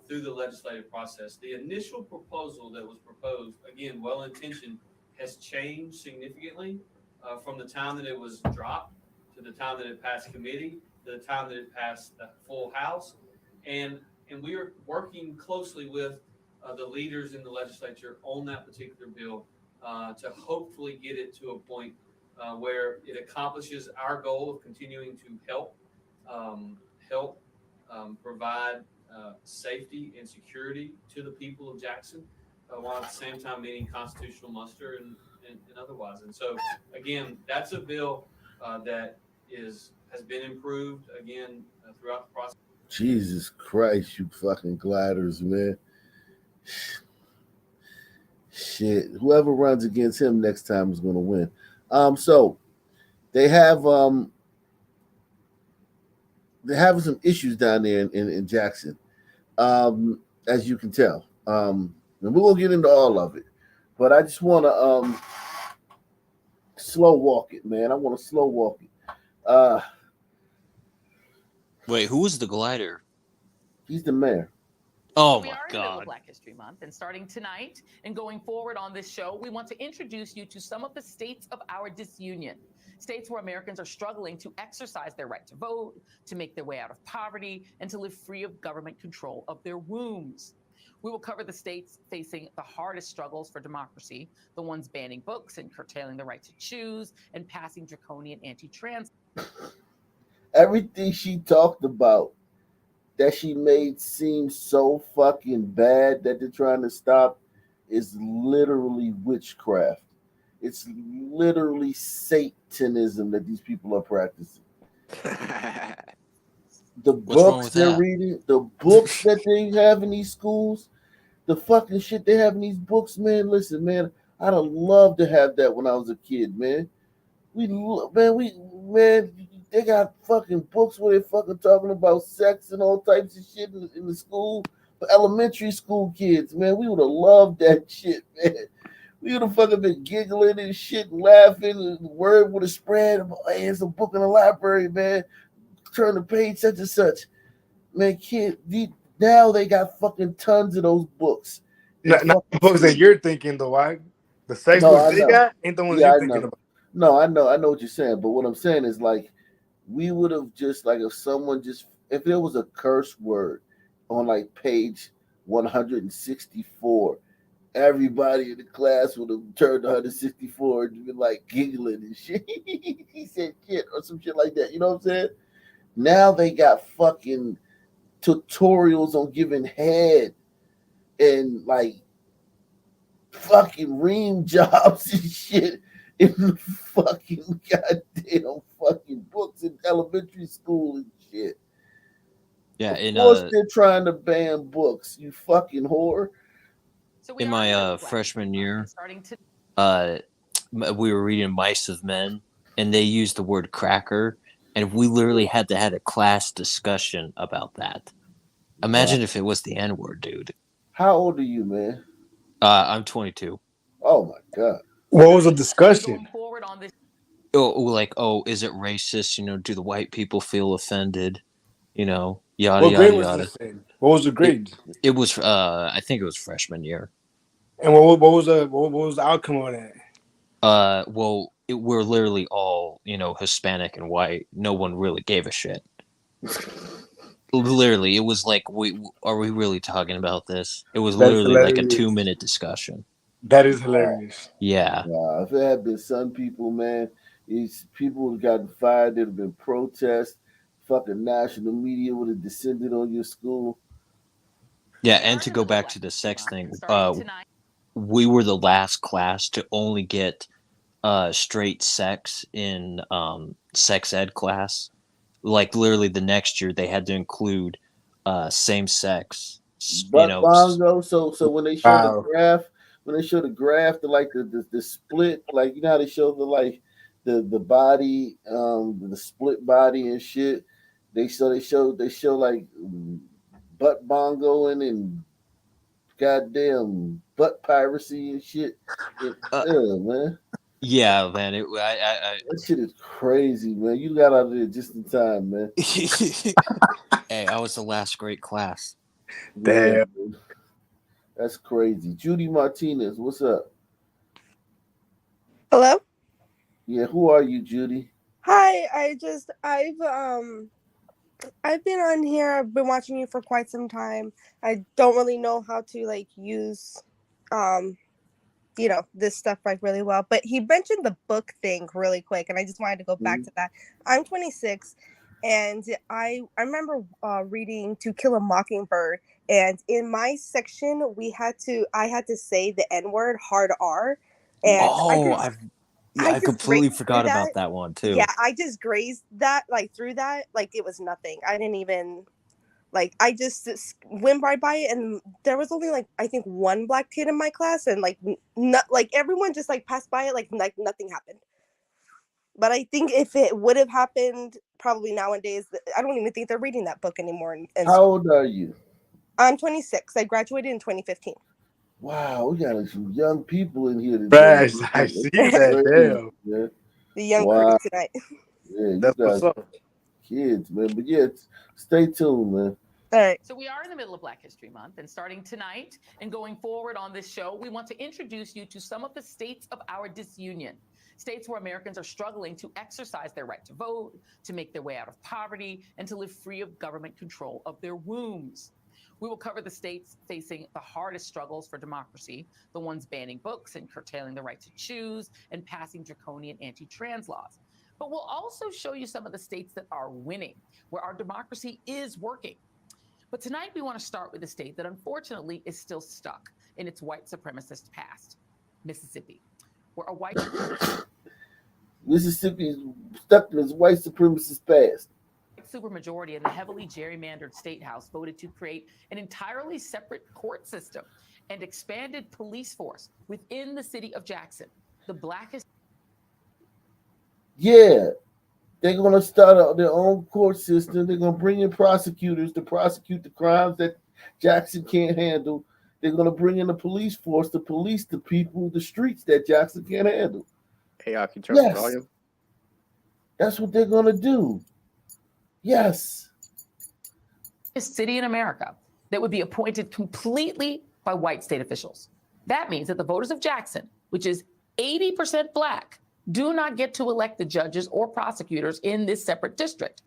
through the legislative process, the initial proposal that was proposed, again, well-intentioned, has changed significantly from the time that it was dropped to the time that it passed committee to the time that it passed the full House. And we are working closely with the leaders in the legislature on that particular bill to hopefully get it to a point where it accomplishes our goal of continuing to help provide safety and security to the people of Jackson, while at the same time meeting constitutional muster and otherwise. And so, again, that's a bill that has been improved again throughout the process. Jesus Christ, you fucking gliders, man. Shit. Whoever runs against him next time is gonna win. So they have they're having some issues down there in Jackson. As you can tell. And we're gonna get into all of it. But I just wanna slow walk it, man. I wanna slow walk it. Wait, who was the glider? He's the mayor. Oh We my are in the middle of God. Black History Month, and starting tonight and going forward on this show, we want to introduce you to some of the states of our disunion. States where Americans are struggling to exercise their right to vote, to make their way out of poverty, and to live free of government control of their wombs. We will cover the states facing the hardest struggles for democracy, the ones banning books and curtailing the right to choose and passing draconian anti-trans. Everything she talked about that she made seem so fucking bad that they're trying to stop is literally witchcraft. It's literally Satanism that these people are practicing. The What's wrong books with they're that? reading, the books that they have in these schools, the fucking shit they have in these books, man. Listen, man, I'd have loved to have that when I was a kid, man. Man, they got fucking books where they fucking talking about sex and all types of shit in the school. For elementary school kids, man, we would have loved that shit, man. We would have fucking been giggling and shit and laughing, and the word would have spread. Hey, there's a book in the library, man. Turn the page, such and such. Man, now they got fucking tons of those books. Not the books that you're thinking though. Why? The sex No, books I they know. got ain't the ones Yeah, you're I thinking know. about. No, I know what you're saying. But what I'm saying is, like, we would have just, like, if there was a curse word on, like, page 164, everybody in the class would have turned to 164 and been, like, giggling and shit. He said shit or some shit like that. You know what I'm saying? Now they got fucking tutorials on giving head and, like, fucking ream jobs and shit in the fucking goddamn fucking books in elementary school and shit. Yeah, Of in course they're trying to ban books, you fucking whore. So we in are in the middle my of Black freshman History Month, year, and starting to we were reading Mice of Men, and they used the word cracker, and we literally had to have a class discussion about that. Imagine if it was the N word, dude. How old are you, man? I'm 22. Oh my god. What was the discussion? going forward on this. Oh, is it racist? Do the white people feel offended? Yada What yada grade was yada. this in? What was the grade? It was I think it was freshman year. And what was the outcome of that? Well, we're literally all Hispanic and white. No one really gave a shit. Literally, it was like, are we really talking about this? It was That's literally like a hilarious. 2-minute discussion. That is hilarious. Yeah. If it had been some people, man, these people would have gotten fired. There'd have been protests. Fucking national media would have descended on your school. Yeah, and to go back to the sex thing, Starting tonight. we were the last class to only get straight sex in sex ed class. Like literally the next year they had to include same sex. Butt bongo. So when they show the Wow. graph, the split, like you know how they show the body, the split body and shit. They show like butt bongoing and goddamn butt piracy and shit. Man. Yeah, man. That shit is crazy, man. You got out of there just in time, man. Hey, I was the last great class. Yeah, Damn. man. That's crazy. Judy Martinez, what's up? Hello? Yeah, who are you, Judy? Hi, I've been on here. I've been watching you for quite some time. I don't really know how to like use this stuff like really well. But he mentioned the book thing really quick, and I just wanted to go back to that. I'm 26, and I remember reading To Kill a Mockingbird, and in my section I had to say the N-word, hard R, and I completely forgot about that one too. Yeah, I just grazed that like through that like it was nothing. I didn't even I just went right by it, and there was only like I think one black kid in my class, and like not like everyone just like passed by it like nothing happened. But I think if it would have happened, probably nowadays, I don't even think they're reading that book anymore. And How old are you? I'm 26. I graduated in 2015. Wow, we got some young people in here today. Best, I see that. Damn. Man. The young crew tonight. Yeah, you That's guys, what's up. kids, man. But yeah, stay tuned, man. All right. So we are in the middle of Black History Month, and starting tonight and going forward on this show, we want to introduce you to some of the states of our disunion. States where Americans are struggling to exercise their right to vote, to make their way out of poverty, and to live free of government control of their wombs. We will cover the states facing the hardest struggles for democracy, the ones banning books and curtailing the right to choose and passing draconian anti-trans laws. But we'll also show you some of the states that are winning, where our democracy is working. But tonight we want to start with a state that unfortunately is still stuck in its white supremacist past, Mississippi, where a white Mississippi is stuck in its white supremacist past. Supermajority in the heavily gerrymandered state house voted to create an entirely separate court system and expanded police force within the city of Jackson, the blackest. Yeah, they're gonna start their own court system. They're gonna bring in prosecutors to prosecute the crimes that Jackson can't handle. They're gonna bring in the police force to police the people, the streets that Jackson can't handle. Hey, can you turn the volume? That's what they're gonna do. Yes. City in America that would be appointed completely by white state officials. That means that the voters of Jackson, which is 80% black, do not get to elect the judges or prosecutors in this separate district.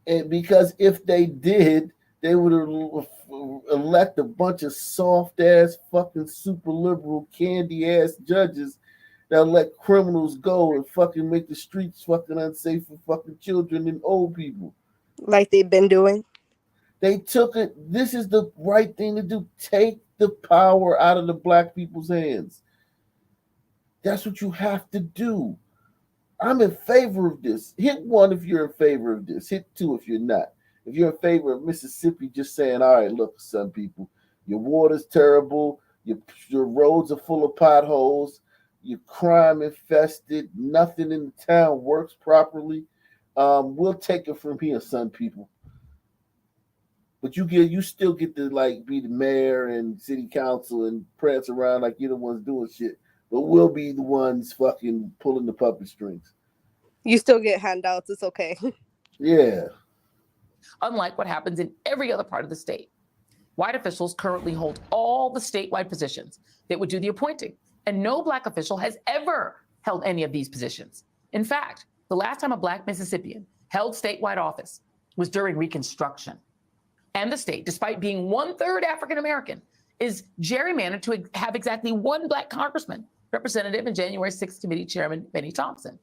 And because if they did, they would elect a bunch of soft ass, fucking super liberal, candy ass judges that let criminals go and fucking make the streets fucking unsafe for fucking children and old people. Like they've been doing. They took it. This is the right thing to do. Take the power out of the black people's hands. That's what you have to do. I'm in favor of this. Hit 1 if you're in favor of this. Hit 2 if you're not. If you're in favor of Mississippi, just saying, all right, look, some people, your water's terrible. Your roads are full of potholes. You're crime infested. Nothing in the town works properly. We'll take it from here, son, people. But you still get to like be the mayor and city council and prance around like you're the ones doing shit. But we'll be the ones fucking pulling the puppet strings. You still get handouts. It's okay. Yeah. Unlike what happens in every other part of the state, white officials currently hold all the statewide positions that would do the appointing, and no black official has ever held any of these positions. In fact, the last time a black Mississippian held statewide office was during Reconstruction. And the state, despite being 1/3 African American, is gerrymandered to have exactly 1 black congressman, representative and January 6th committee chairman Benny Thompson.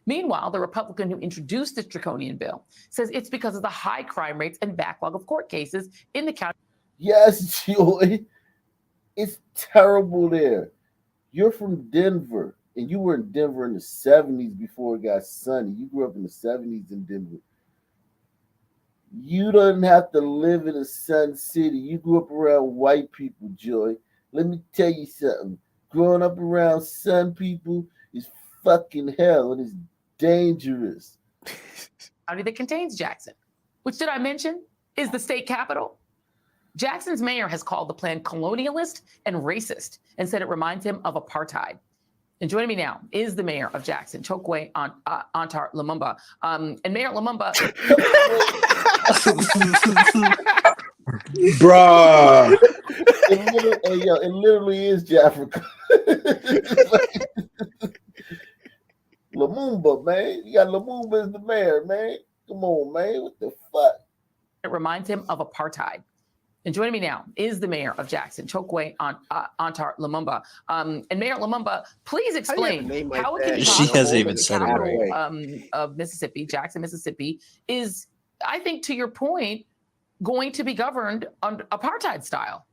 Meanwhile, the Republican who introduced this draconian bill says it's because of the high crime rates and backlog of court cases in the county. Yes, Joy. It's terrible there. You're from Denver, and you were in Denver in the 70s before it got sunny. You grew up in the 70s in Denver. You don't have to live in a sun city. You grew up around white people, Joy. Let me tell you something. Growing up around sun people is fucking hell, and it's dangerous. County that contains Jackson, which, did I mention, is the state capital. Jackson's mayor has called the plan colonialist and racist and said it reminds him of apartheid. And joining me now is the mayor of Jackson, Chokwe Antar Lumumba. And Mayor Lumumba. Bruh. It literally is Jafrica. Lumumba, man. You got Lumumba as the mayor, man. Come on, man. What the fuck? It reminds him of apartheid. And joining me now is the mayor of Jackson, Chokwe Antar Lumumba. And Mayor Lumumba, please explain how it can be She possible hasn't even that the said it capital right. of Mississippi, Jackson, Mississippi, is, I think, to your point, going to be governed under apartheid style.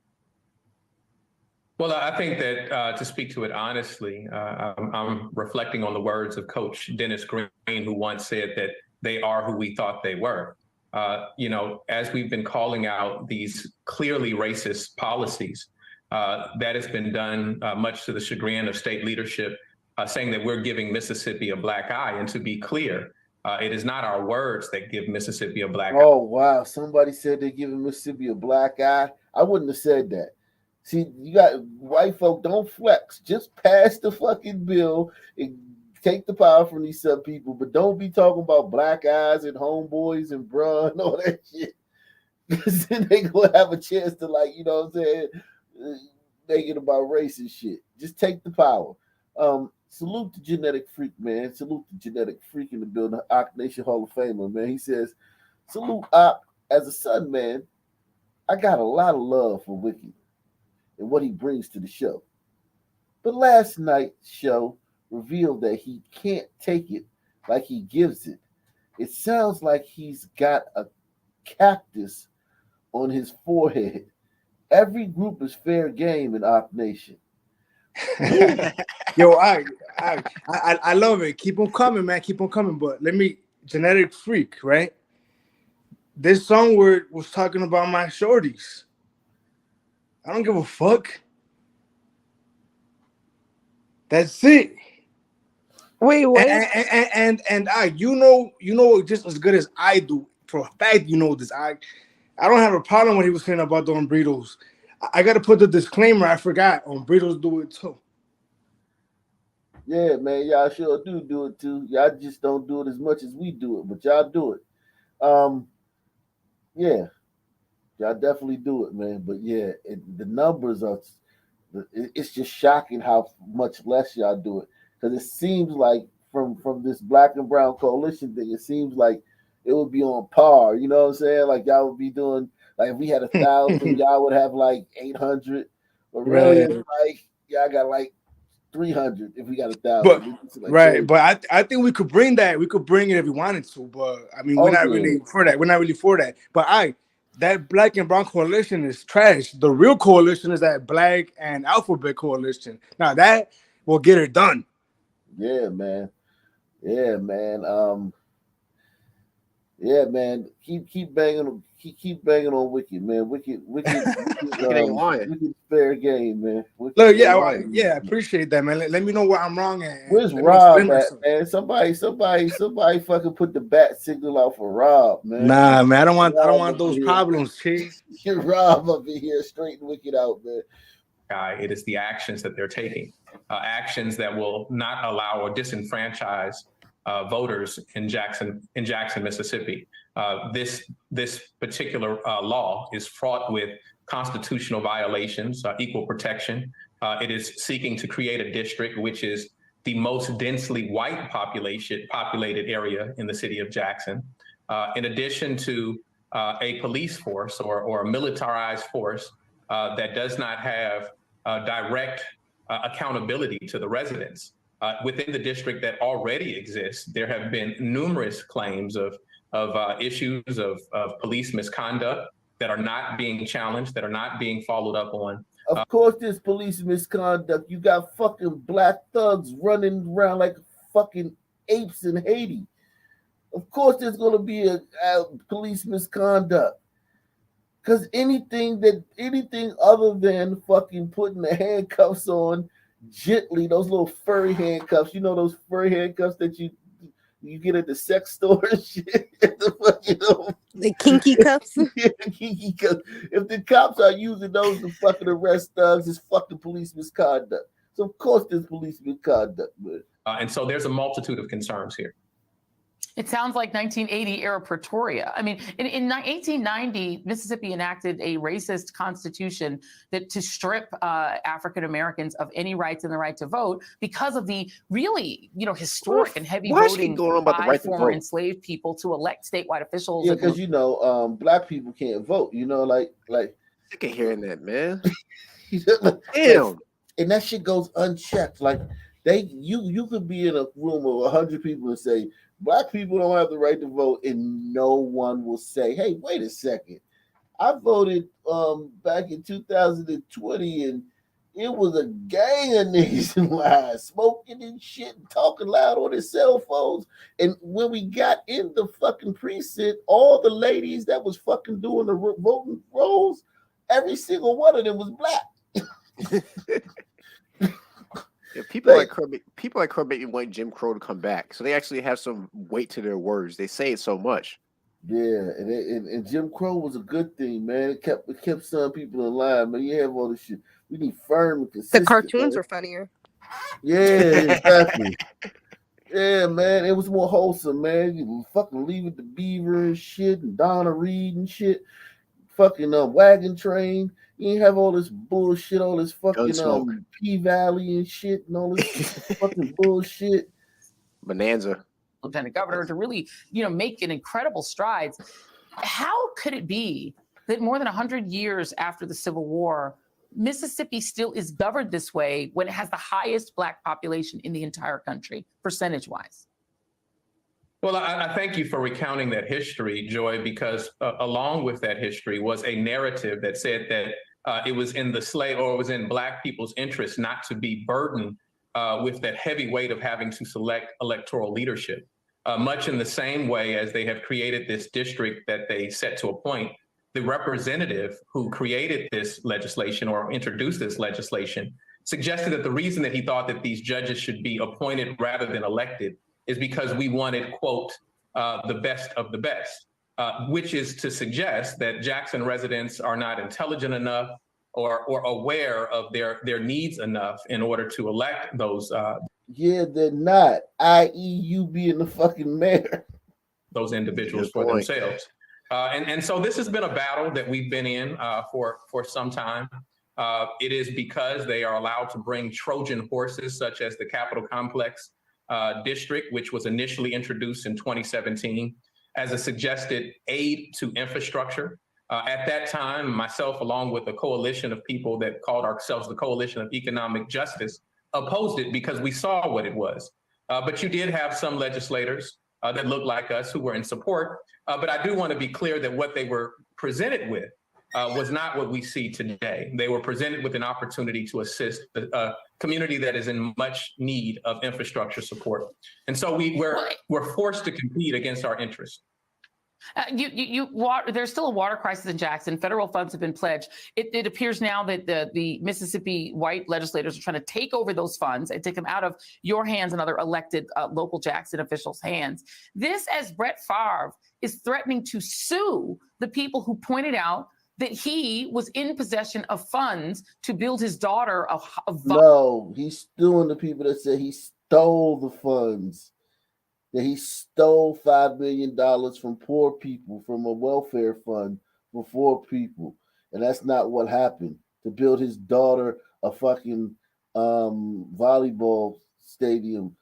Well, I think that to speak to it honestly, I'm reflecting on the words of Coach Dennis Green, who once said that they are who we thought they were. As we've been calling out these clearly racist policies, that has been done much to the chagrin of state leadership, saying that we're giving Mississippi a black eye. And to be clear, it is not our words that give Mississippi a black eye. Oh, wow. Somebody said they're giving Mississippi a black eye. I wouldn't have said that. See, you got white folk, don't flex. Just pass the fucking bill and take the power from these sub people, but don't be talking about black eyes and homeboys and bruh and all that shit. Because then they gonna have a chance to, like, you know what I'm saying, make it about race and shit. Just take the power. Salute the Genetic Freak, man. Salute the Genetic Freak in the building, Ock Nation Hall of Famer, man. He says, salute Ock. As a son, man, I got a lot of love for Wiki and what he brings to the show. But last night's show revealed that he can't take it like he gives it. It sounds like he's got a cactus on his forehead. Every group is fair game in Ock Nation. Yo, I love it. Keep on coming, man. Keep on coming. But let me, Genetic Freak, right? This song word was talking about my shorties. I don't give a fuck. That's it. Wait, what? And you know just as good as I do. For a fact, you know this. I don't have a problem with what he was saying about the Umbritos. I got to put the disclaimer. I forgot. Umbritos do it too. Yeah, man, y'all sure do it too. Y'all just don't do it as much as we do it, but y'all do it. Yeah, y'all definitely do it, man. But yeah, the numbers are. It's just shocking how much less y'all do it, because it seems like from this black and brown coalition thing, it seems like it would be on par. You know what I'm saying? Like y'all would be doing, like if we had 1,000, y'all would have like 800. But really, Right. it's like y'all got like 300 if we got 1,000. But Like right, crazy. but I think we could bring that. We could bring it if we wanted to. But I mean, we're not really for that. We're not really for that. But that black and brown coalition is trash. The real coalition is that black and alphabet coalition. Now that will get it done. Yeah, man. Yeah, man. Yeah, man. Keep banging. Keep banging on Wicked, man. Wicked ain't lying. Wicked fair game, man. Wicked Look, fair I appreciate that, man. Let me know where I'm wrong. Where's let me Rob explain at, myself. man? Somebody fucking put the bat signal out for Rob, man. Nah, man. I don't want Rob those up problems, Chief. here. Rob up in here, straighten Wicked out, man. It is the actions that they're taking, actions that will not allow or disenfranchise voters in Jackson, Mississippi. This particular law is fraught with constitutional violations, equal protection. It is seeking to create a district which is the most densely white populated area in the city of Jackson. In addition to a police force or a militarized force that does not have direct accountability to the residents. Within the district that already exists, there have been numerous claims of issues of police misconduct, that are not being challenged, that are not being followed up on. Of course, there's police misconduct. You got fucking black thugs running around like fucking apes in Haiti. Of course, there's going to be a police misconduct. Because anything other than fucking putting the handcuffs on gently, those little furry handcuffs, you know, those furry handcuffs that you get at the sex store and shit. The kinky cuffs. Yeah, kinky cuffs. If the cops are using those to fucking arrest thugs, it's fucking police misconduct. So of course there's police misconduct, man. And so there's a multitude of concerns here. It sounds like 1980 era Pretoria. I mean, in 1890, Mississippi enacted a racist constitution that to strip African Americans of any rights and the right to vote because of the really, historic and heavy voting by former enslaved people to elect statewide officials. Yeah, because black people can't vote. Like sick of hearing that, man. Damn, and that shit goes unchecked. Like you could be in a room of 100 people and say, black people don't have the right to vote, and no one will say, hey, wait a second. I voted back in 2020, and it was a gang of niggas in line, smoking and shit, and talking loud on their cell phones. And when we got in the fucking precinct, all the ladies that was fucking doing the voting rolls, every single one of them was black. Yeah, people like Kermit want Jim Crow to come back, so they actually have some weight to their words. They say it so much. Yeah, and Jim Crow was a good thing, man. It kept some people in line, man. You have all this shit. We need firm and consistent. The cartoons man. were funnier. Yeah, exactly. Yeah, man. It was more wholesome, man. You fucking Leave It to Beaver and shit, and Donna Reed and shit. Fucking Wagon Train. You ain't have all this bullshit, all this fucking P-Valley and shit, and all this fucking bullshit. Bonanza. Lieutenant Governor to really, make an incredible strides. How could it be that more than 100 years after the Civil War, Mississippi still is governed this way when it has the highest black population in the entire country, percentage-wise? Well, I thank you for recounting that history, Joy, because along with that history was a narrative that said that it was in it was in black people's interest not to be burdened with that heavy weight of having to select electoral leadership. Much in the same way as they have created this district that they set to appoint, the representative who created this legislation or introduced this legislation suggested that the reason that he thought that these judges should be appointed rather than elected is because we wanted, quote, the best of the best, which is to suggest that Jackson residents are not intelligent enough or aware of their needs enough in order to elect those. Yeah, they're not, i.e. you being the fucking mayor. Those individuals for themselves. And so this has been a battle that we've been in for some time. It is because they are allowed to bring Trojan horses such as the Capitol Complex district, which was initially introduced in 2017 as a suggested aid to infrastructure. At that time, myself, along with a coalition of people that called ourselves the Coalition of Economic Justice, opposed it because we saw what it was. But you did have some legislators that looked like us who were in support. But I do want to be clear that what they were presented with was not what we see today. They were presented with an opportunity to assist a community that is in much need of infrastructure support. And so we're forced to compete against our interests. There's still a water crisis in Jackson. Federal funds have been pledged. It appears now that the Mississippi white legislators are trying to take over those funds and take them out of your hands and other elected local Jackson officials' hands. This, as Brett Favre is threatening to sue the people who pointed out that he was in possession of funds to build his daughter a No, he's suing the people that said he stole the funds. That he stole $5 million from poor people from a welfare fund for poor people. And that's not what happened. To build his daughter a fucking volleyball stadium.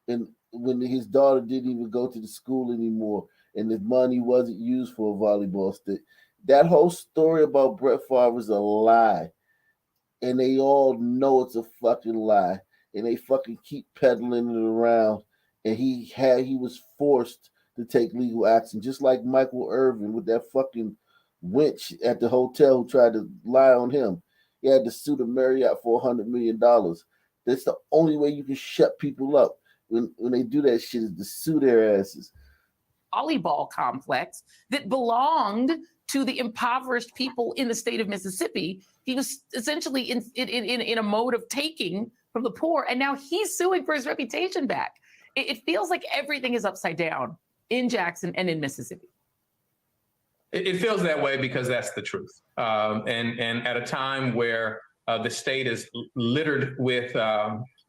And when his daughter didn't even go to the school anymore and the money wasn't used for a volleyball stadium. That whole story about Brett Favre is a lie. And they all know it's a fucking lie. And they fucking keep peddling it around. And he was forced to take legal action, just like Michael Irvin with that fucking wench at the hotel who tried to lie on him. He had to sue the Marriott for $100 million. That's the only way you can shut people up when they do that shit is to sue their asses. Volleyball complex that belonged to the impoverished people in the state of Mississippi. He was essentially in a mode of taking from the poor, and now he's suing for his reputation back. It feels like everything is upside down in Jackson and in Mississippi. It feels that way because that's the truth. And at a time where the state is littered with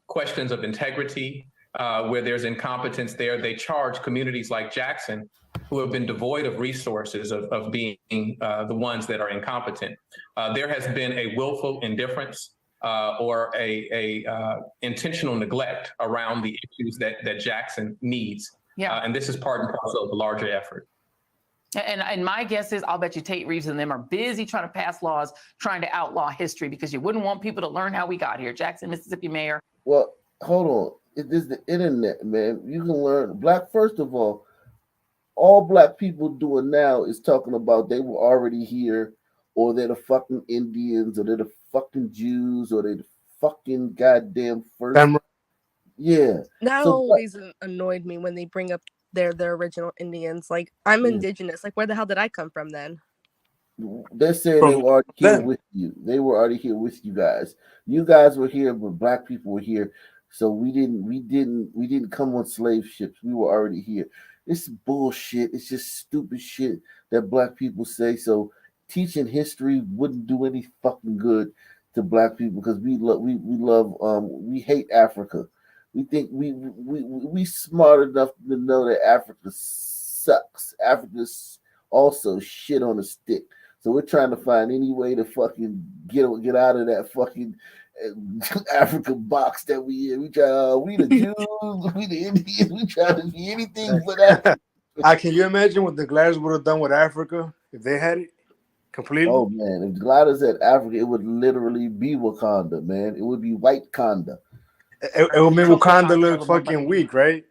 questions of integrity, where there's incompetence there, they charge communities like Jackson, who have been devoid of resources, of being the ones that are incompetent. There has been a willful indifference or a intentional neglect around the issues that Jackson needs. Yeah. And this is part and parcel of the larger effort. And my guess is I'll bet you Tate Reeves and them are busy trying to pass laws, trying to outlaw history, because you wouldn't want people to learn how we got here. Jackson, Mississippi mayor. Well, hold on. It is the internet, man. You can learn. First of all Black people doing now is talking about they were already here, or they're the fucking Indians, or they're the fucking Jews, or they're the fucking goddamn first. Yeah. That So, always annoyed me when they bring up their original Indians. Like, I'm indigenous. Like, where the hell did I come from then? they're saying they were already here with you. They were already here with you guys. You guys were here, but Black people were here. So we didn't come on slave ships. We were already here. It's bullshit. It's just stupid shit that Black people say. So teaching history wouldn't do any fucking good to Black people, because we hate Africa. We think we smart enough to know that Africa sucks. Africa's also shit on a stick. So we're trying to find any way to fucking get out of that fucking African box that we in. We the Jews, we the Indians. We try to be anything but that. Can you imagine what the Gliders would have done with Africa if they had it completely? Oh man, if the Gliders had Africa, it would literally be Wakanda, man. It would be White Conda. It would make Wakanda look fucking weak, right?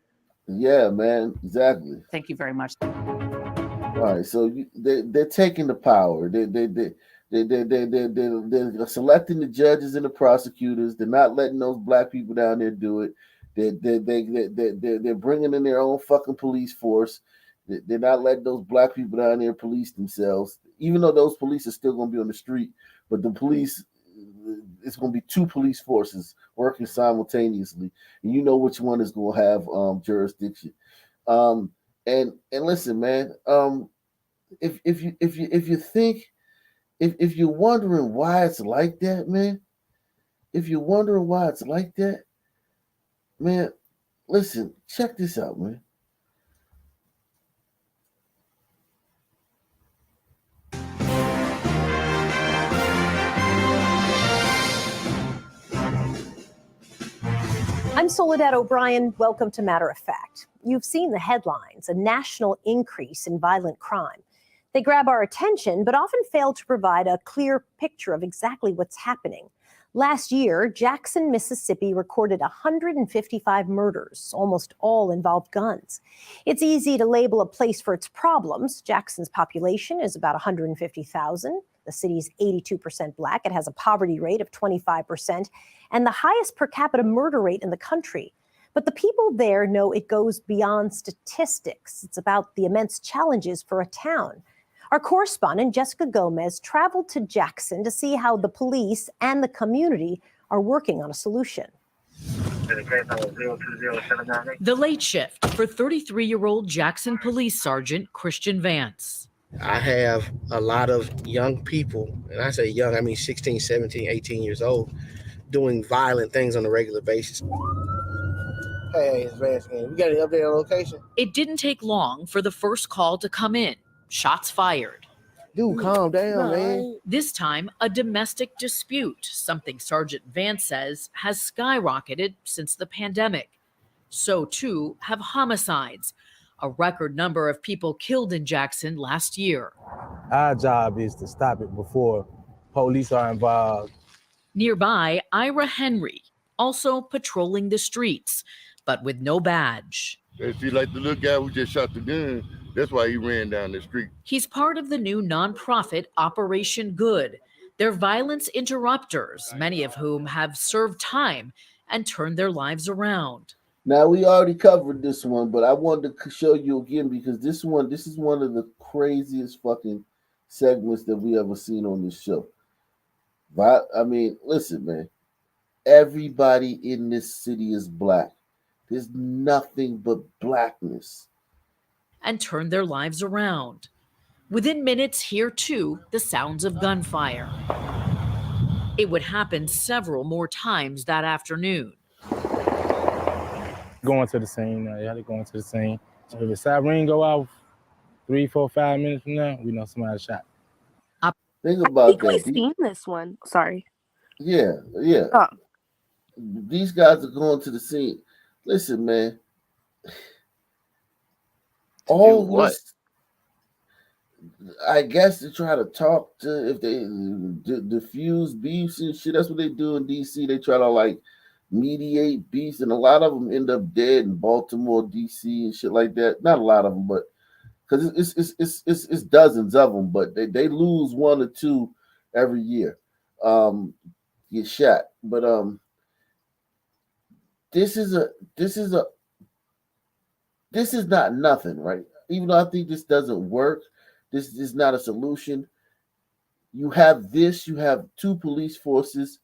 Yeah, man, exactly. Thank you very much. All right, so they're taking the power. They're selecting the judges and the prosecutors. They're not letting those Black people down there do it. They're bringing in their own fucking police force. They're not letting those Black people down there police themselves, even though those police are still going to be on the street. But the police, it's going to be two police forces working simultaneously, and you know which one is going to have jurisdiction. And listen, man. If you're wondering why it's like that, man. If you're wondering why it's like that, man, listen. Check this out, man. I'm Soledad O'Brien. Welcome to Matter of Fact. You've seen the headlines, a national increase in violent crime. They grab our attention, but often fail to provide a clear picture of exactly what's happening. Last year, Jackson, Mississippi recorded 155 murders, almost all involved guns. It's easy to label a place for its problems. Jackson's population is about 150,000. The city's 82% Black. It has a poverty rate of 25% and the highest per capita murder rate in the country. But the people there know it goes beyond statistics. It's about the immense challenges for a town. Our correspondent, Jessica Gomez, traveled to Jackson to see how the police and the community are working on a solution. The late shift for 33-year-old Jackson Police Sergeant Christian Vance. I have a lot of young people, and I say young, I mean 16, 17, 18 years old, doing violent things on a regular basis. Hey, it's Vance again. We got an update on location? It didn't take long for the first call to come in. Shots fired. Dude, calm down, man. This time, a domestic dispute, something Sergeant Vance says has skyrocketed since the pandemic. So too have homicides, a record number of people killed in Jackson last year. Our job is to stop it before police are involved. Nearby, Ira Henry, also patrolling the streets, but with no badge. If you like the little guy who just shot the gun, That's why he ran down the street. He's part of the new nonprofit Operation Good. They're violence interrupters, many of whom have served time and turned their lives around. Now we already covered this one, but I wanted to show you again because this is one of the craziest fucking segments that we ever seen on this show. I mean, listen, man. Everybody in this city is black. There's nothing but blackness. And turned their lives around. Within minutes, here too, the sounds of gunfire. It would happen several more times that afternoon. Going to the scene, you had to go into the scene. So if the siren go off 3, 4, 5 minutes from now, we know somebody shot. Think about that. We've seen this one. Sorry. Yeah. Oh. These guys are going to the scene. Listen, man. All this, I guess, to try to talk to, if they diffuse beefs and shit. That's what they do in DC. They try to like mediate beefs, and a lot of them end up dead in Baltimore, DC, and shit like that. Not a lot of them, but because it's dozens of them, but they lose 1 or 2 every year. Get shot, but this is not nothing, right? Even though I think this doesn't work, this is not a solution. You have 2 police forces,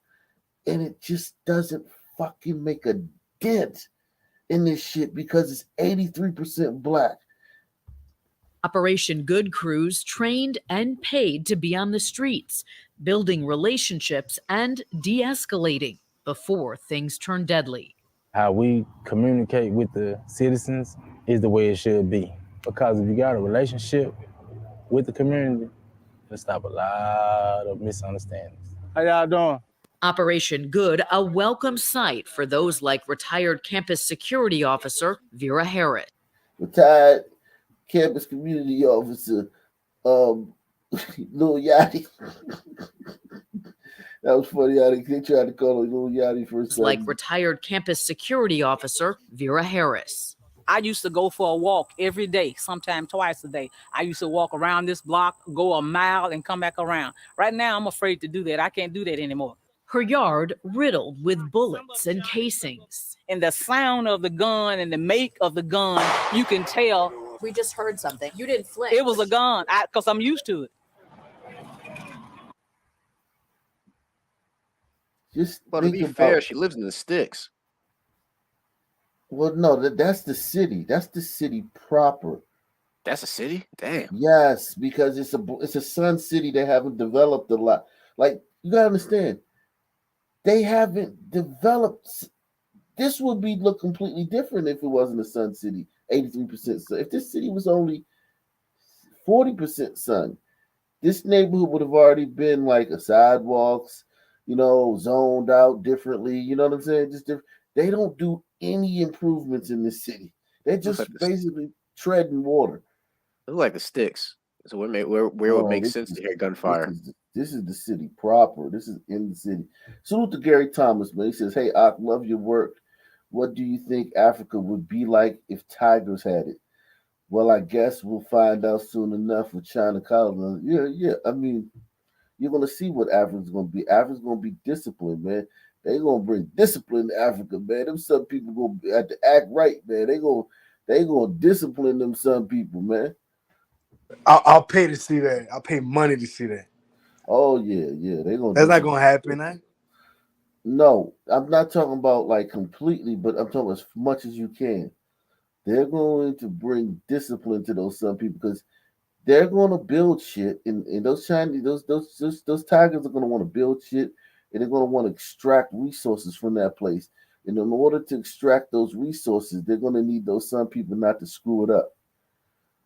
and it just doesn't fucking make a dent in this shit because it's 83% black. Operation Good crews trained and paid to be on the streets, building relationships and de-escalating before things turn deadly. How we communicate with the citizens is the way it should be. Because if you got a relationship with the community, it'll stop a lot of misunderstandings. How y'all doing? Operation Good, a welcome sight for those like retired campus security officer Vera Harris. Retired campus community officer, Lil Yachty. That was funny how they tried to call him Lil Yachty first. Like retired campus security officer Vera Harris. I used to go for a walk every day, sometimes twice a day. I used to walk around this block, go a mile, and come back around. Right now, I'm afraid to do that. I can't do that anymore. Her yard riddled with bullets and casings. And the sound of the gun and the make of the gun, you can tell. We just heard something. You didn't flinch. It was a gun, because I'm used to it. But to be fair, she lives in the sticks. Well, no, that's the city. That's the city proper. That's a city? Damn. Yes, because it's a sun city. They haven't developed a lot. Like, you gotta understand, they haven't developed. This would look completely different if it wasn't a sun city. 83% sun. If this city was only 40% sun, this neighborhood would have already been like a sidewalks, zoned out differently. You know what I'm saying? Just different. They don't do any improvements in this city. They're just basically treading water. They look like the sticks. So where it would make sense to hear gunfire. This is the city proper. This is in the city. Salute to Gary Thomas, man. He says, "Hey, I love your work. What do you think Africa would be like if tigers had it?" Well, I guess we'll find out soon enough with China colonizing. Yeah. I mean, you're gonna see what Africa's gonna be. Africa's gonna be disciplined, man. They gonna bring discipline to Africa, man. Them some people gonna have to act right, man. They gonna discipline them some people, man. I'll pay to see that. I'll pay money to see that. Oh yeah. They gonna. That's not gonna happen, eh? No, I'm not talking about like completely, but I'm talking as much as you can. They're going to bring discipline to those some people because they're going to build shit, and those Chinese, those tigers are going to want to build shit, and they're going to want to extract resources from that place. And in order to extract those resources, they're going to need those some people not to screw it up.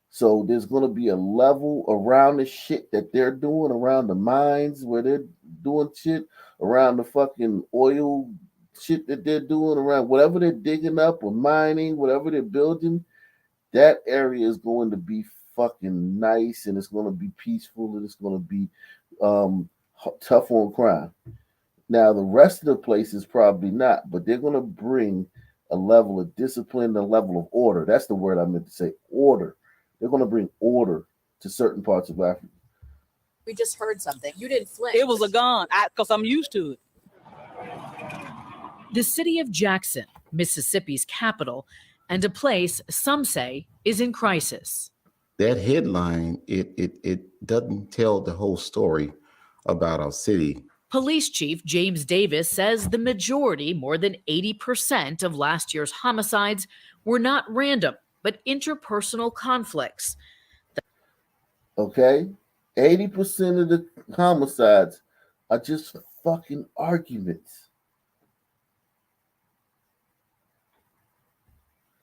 So there's going to be a level around the shit that they're doing, around the mines where they're doing shit, around the fucking oil shit that they're doing, around whatever they're digging up or mining, whatever they're building. That area is going to be fucking nice, and it's going to be peaceful, and it's going to be tough on crime. Now, the rest of the place is probably not, but they're going to bring a level of discipline, a level of order. That's the word I meant to say, order. They're going to bring order to certain parts of Africa. We just heard something. You didn't flinch. It was a gun because I'm used to it. The city of Jackson, Mississippi's capital, and a place some say is in crisis. That headline, it doesn't tell the whole story about our city. Police Chief James Davis says the majority, more than 80% of last year's homicides, were not random, but interpersonal conflicts. Okay? 80% of the homicides are just fucking arguments.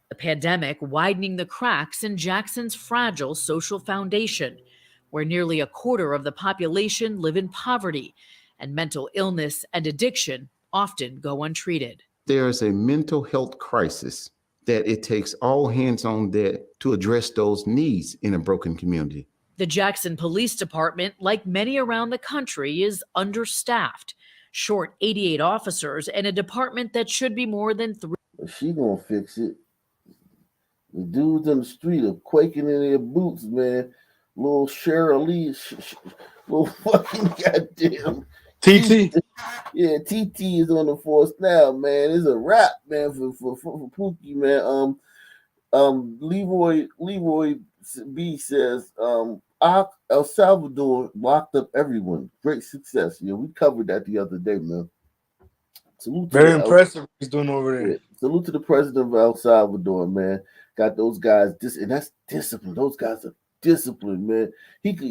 The pandemic widening the cracks in Jackson's fragile social foundation, where nearly a quarter of the population live in poverty, and mental illness and addiction often go untreated. There's a mental health crisis that it takes all hands on deck to address those needs in a broken community. The Jackson Police Department, like many around the country, is understaffed, short 88 officers in a department that should be more than 3. She gonna fix it. The dudes on the street are quaking in their boots, man. Little Cheryl Lee, little fucking goddamn TT. Yeah, TT is on the force now, man. It's a wrap, man, for Pookie, man. Leroy B says, El Salvador locked up everyone. Great success. Yeah, we covered that the other day, man. Salute Very impressive what he's doing over there. Yeah, salute to the president of El Salvador, man. Got those guys, and that's discipline. Those guys are disciplined, man. He could,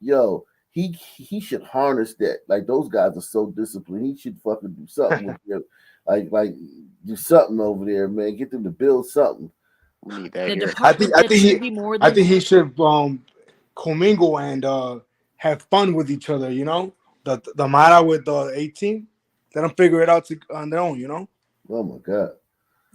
he should harness that. Like, those guys are so disciplined. He should fucking do something with them. Like do something over there, man. Get them to build something. We need that The here. department that should be more I than think he should commingle and have fun with each other. You know, the Mara with the 18. Let them figure it out on their own. You know. Oh my God.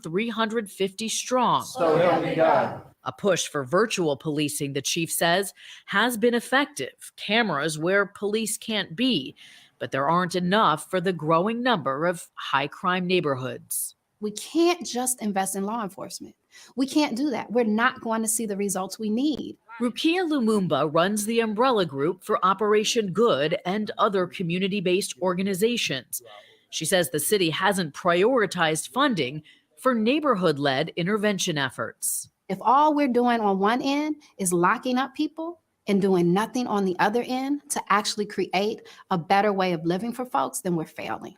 350 strong. So help me God. A push for virtual policing, the chief says, has been effective. Cameras where police can't be, but there aren't enough for the growing number of high crime neighborhoods. We can't just invest in law enforcement. We can't do that. We're not going to see the results we need. Rukia Lumumba runs the umbrella group for Operation Good and other community-based organizations. She says the city hasn't prioritized funding for neighborhood-led intervention efforts. If all we're doing on one end is locking up people and doing nothing on the other end to actually create a better way of living for folks, then we're failing.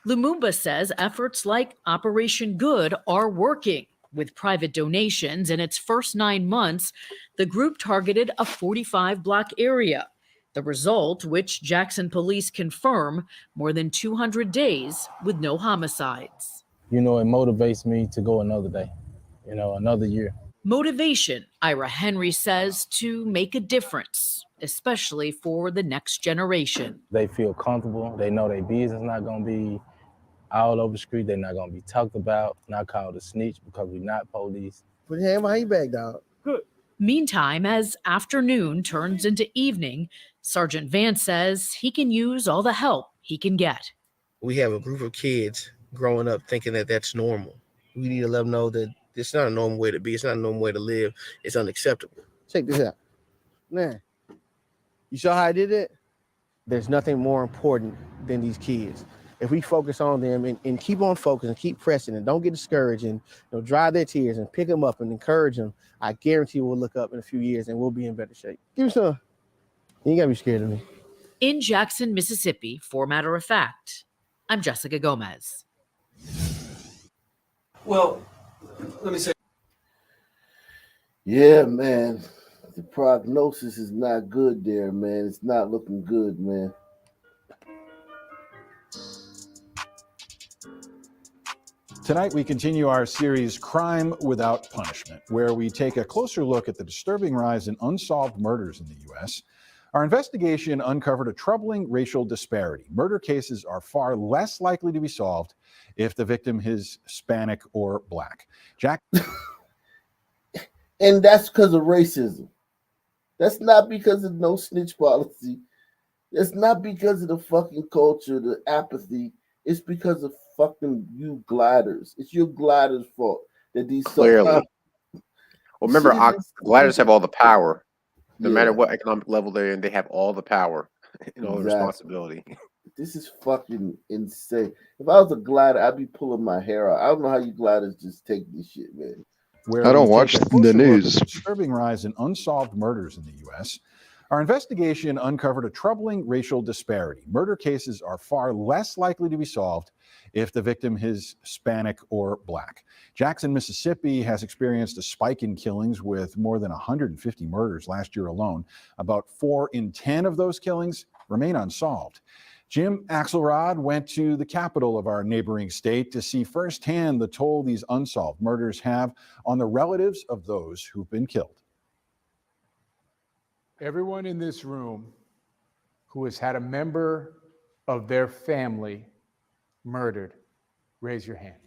Lumumba says efforts like Operation Good are working. With private donations in its first 9 months, the group targeted a 45-block area. The result, which Jackson police confirm, more than 200 days with no homicides. You know, it motivates me to go another day, another year. Motivation, Ira Henry says, to make a difference, especially for the next generation. They feel comfortable. They know their business not going to be all over the street. They're not going to be talked about, not called a snitch because we're not police. Put your hand behind your back, dog. Good. Meantime, as afternoon turns into evening, Sergeant Vance says he can use all the help he can get. We have a group of kids growing up thinking that that's normal. We need to let them know that it's not a normal way to be. It's not a normal way to live. It's unacceptable. Check this out. Man, you saw how I did it? There's nothing more important than these kids. If we focus on them and keep on focusing and keep pressing and don't get discouraged and dry their tears and pick them up and encourage them, I guarantee we'll look up in a few years and we'll be in better shape. Give me some. You ain't got to be scared of me. In Jackson, Mississippi, for matter of fact, I'm Jessica Gomez. Well, let me say. Yeah, man. The prognosis is not good there, man. It's not looking good, man. Tonight, we continue our series, Crime Without Punishment, where we take a closer look at the disturbing rise in unsolved murders in the U.S. Our investigation uncovered a troubling racial disparity. Murder cases are far less likely to be solved if the victim is Hispanic or Black. Jack. And that's because of racism. That's not because of no snitch policy. That's not because of the fucking culture, the apathy. It's because of fucking you gliders. It's your gliders' fault that these Clearly. Well, remember, gliders have all the power. No matter Yeah. what economic level they're in, they have all the power and all the Exactly. responsibility. This is fucking insane. If I was a glider, I'd be pulling my hair out. I don't know how you gliders just take this shit, man. Where I don't we watch take a the closer look news. at the disturbing rise in unsolved murders in the U.S. Our investigation uncovered a troubling racial disparity. Murder cases are far less likely to be solved if the victim is Hispanic or Black. Jackson, Mississippi has experienced a spike in killings with more than 150 murders last year alone. About 4 in 10 of those killings remain unsolved. Jim Axelrod went to the capital of our neighboring state to see firsthand the toll these unsolved murders have on the relatives of those who've been killed. Everyone in this room who has had a member of their family murdered, raise your hand.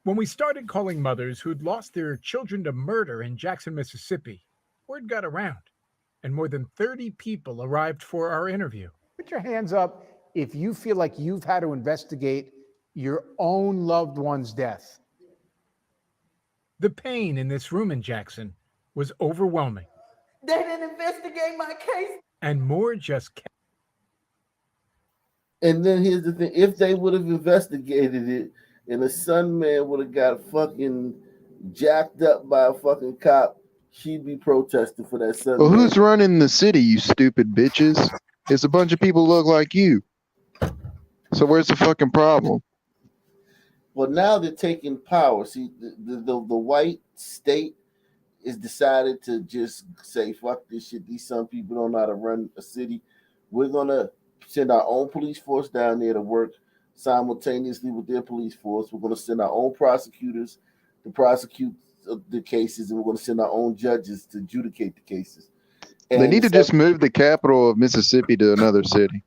When we started calling mothers who'd lost their children to murder in Jackson, Mississippi, word got around, and more than 30 people arrived for our interview. Put your hands up if you feel like you've had to investigate your own loved one's death. The pain in this room in Jackson was overwhelming, They didn't investigate my case. and more just kept. And then here's the thing: if they would have investigated it, and the son man would have got fucking jacked up by a fucking cop, she'd be protesting for that son. Well, man. who's running the city, you stupid bitches? It's a bunch of people who look like you. So where's the fucking problem? Well, now they're taking power. See, the white state is decided to just say, fuck this shit. These some people don't know how to run a city. We're going to send our own police force down there to work simultaneously with their police force. We're going to send our own prosecutors to prosecute the cases, and we're going to send our own judges to adjudicate the cases. They need to just move the capital of Mississippi to another city.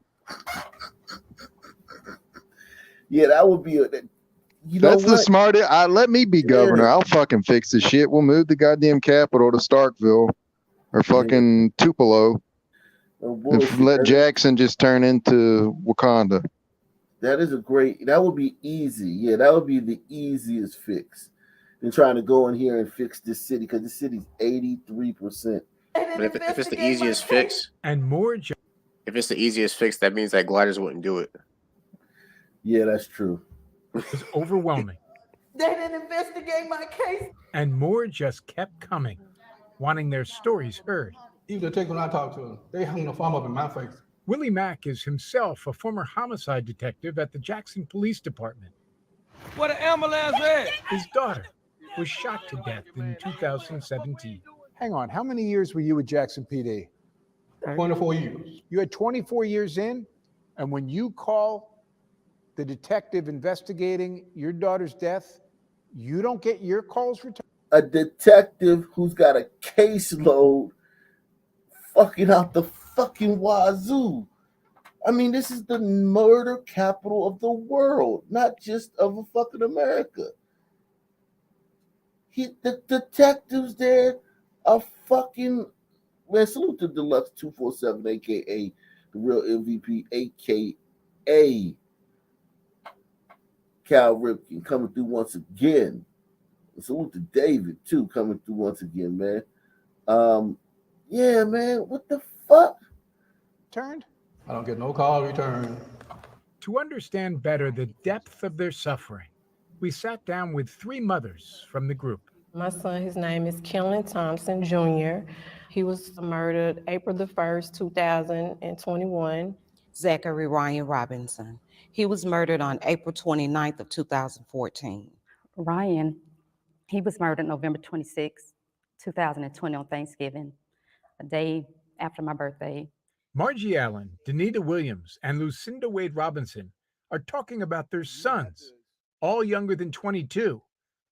Yeah, that would be That's the smartest. Let me be governor. I'll fucking fix this shit. We'll move the goddamn capital to Starkville or fucking Tupelo and let Jackson just turn into Wakanda. That would be easy. Yeah, that would be the easiest fix than trying to go in here and fix this city, because the city's 83%. But if it's the easiest fix, and more. If it's the easiest fix, that means that gliders wouldn't do it. Yeah, that's true. Was overwhelming, They didn't investigate my case. and more just kept coming, wanting their stories heard. Even the detective when I talked to him, they hung the phone up in my face. Willie Mack is himself a former homicide detective at the Jackson Police Department. Where the ambulance at? His daughter was shot to death in 2017. Hang on, how many years were you with Jackson PD? 24 years. You had 24 years in, and when you call the detective investigating your daughter's death, you don't get your calls returned? A detective who's got a caseload fucking out the fucking wazoo. I mean, this is the murder capital of the world, not just of a fucking America. The detectives there are fucking, man, salute to Deluxe 247, aka the real MVP, aka Cal Ripken, coming through once again. And salute to David too, coming through once again, man. Yeah, man, what the fuck? Turned? I don't get no call returned. To understand better the depth of their suffering, we sat down with 3 mothers from the group. My son, his name is Kenlon Thompson Jr. He was murdered April the 1st, 2021. Zachary Ryan Robinson. He was murdered on April 29th of 2014. Ryan, he was murdered November 26, 2020 on Thanksgiving, a day after my birthday. Margie Allen, Danita Williams, and Lucinda Wade Robinson are talking about their sons, all younger than 22,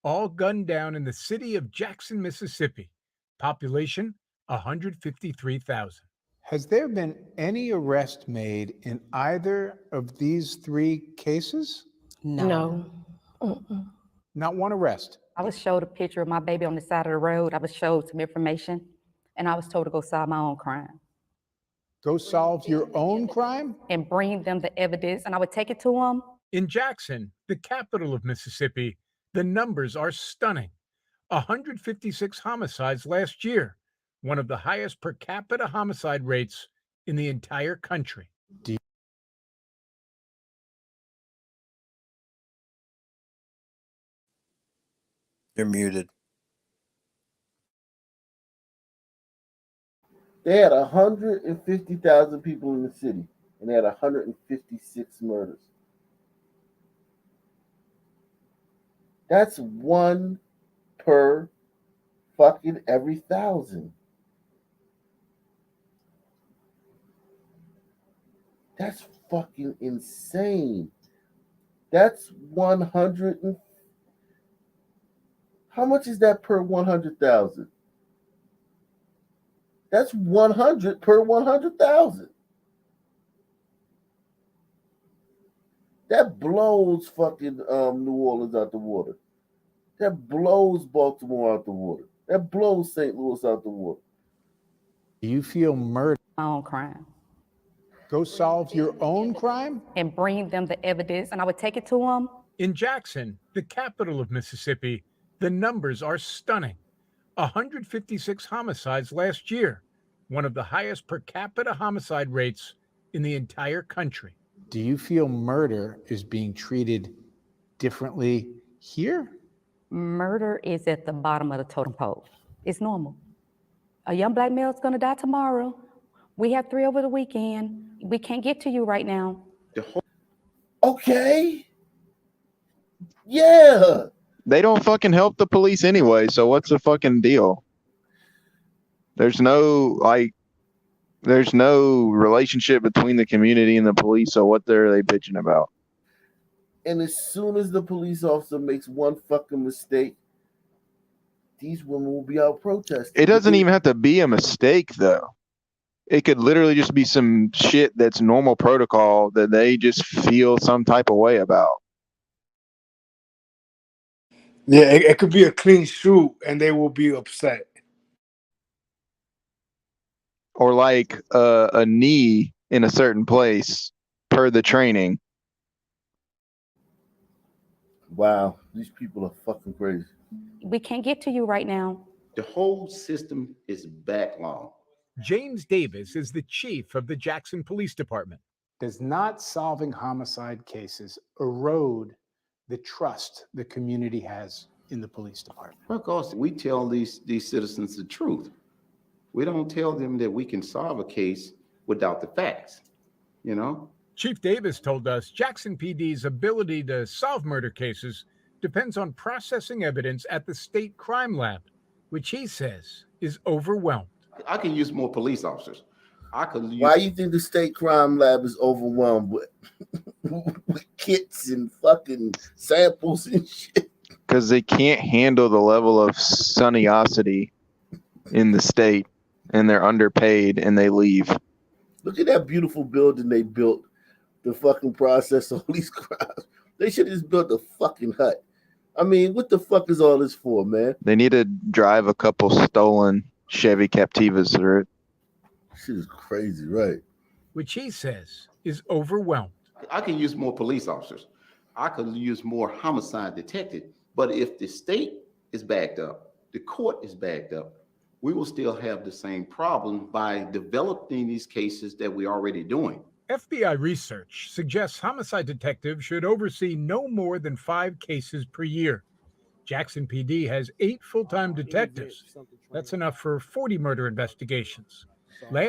all gunned down in the city of Jackson, Mississippi. Population, 153,000. Has there been any arrest made in either of these 3 cases? No. Not one arrest? I was showed a picture of my baby on the side of the road. I was showed some information, and I was told to go solve my own crime. Go solve your own crime? And bring them the evidence, and I would take it to them. In Jackson, the capital of Mississippi, the numbers are stunning. 156 homicides last year, one of the highest per capita homicide rates in the entire country. You're muted. They had 150,000 people in the city, and they had 156 murders. That's one per fucking every 1,000. That's fucking insane. That's 100. How much is that per 100,000? That's 100 per 100,000. That blows fucking New Orleans out the water. That blows Baltimore out the water. That blows St. Louis out the water. Do you feel murder? My own crime. Go solve your own crime? And bring them the evidence, and I would take it to them. In Jackson, the capital of Mississippi, the numbers are stunning. 156 homicides last year, one of the highest per capita homicide rates in the entire country. Do you feel murder is being treated differently here? Murder is at the bottom of the totem pole. It's normal. A young black male is going to die tomorrow. We have 3 over the weekend. We can't get to you right now. Okay. Yeah. They don't fucking help the police anyway, so what's the fucking deal? There's no relationship between the community and the police, so what are they bitching about? And as soon as the police officer makes one fucking mistake, these women will be out protesting. It doesn't even have to be a mistake, though. It could literally just be some shit that's normal protocol that they just feel some type of way about. Yeah, it could be a clean shoot and they will be upset. Or like a knee in a certain place per the training. Wow, these people are fucking crazy. We can't get to you right now. The whole system is backlogged. James Davis is the chief of the Jackson Police Department. Does not solving homicide cases erode the trust the community has in the police department? Because we tell these citizens the truth. We don't tell them that we can solve a case without the facts, you know? Chief Davis told us Jackson PD's ability to solve murder cases depends on processing evidence at the state crime lab, which he says is overwhelmed. I can use more police officers. Why do you think the state crime lab is overwhelmed with kits and fucking samples and shit? Because they can't handle the level of sunniosity in the state, and they're underpaid, and they leave. Look at that beautiful building they built to fucking process all these crimes. They should have just built a fucking hut. I mean, what the fuck is all this for, man? They need to drive a couple stolen Chevy Captivas through it. Shit is crazy, right? Which he says is overwhelmed. I can use more police officers. I could use more homicide detectives. But if the state is backed up, the court is backed up, we will still have the same problem by developing these cases that we're already doing. FBI research suggests homicide detectives should oversee no more than 5 cases per year. Jackson PD has 8 full-time detectives. That's enough for 40 murder investigations.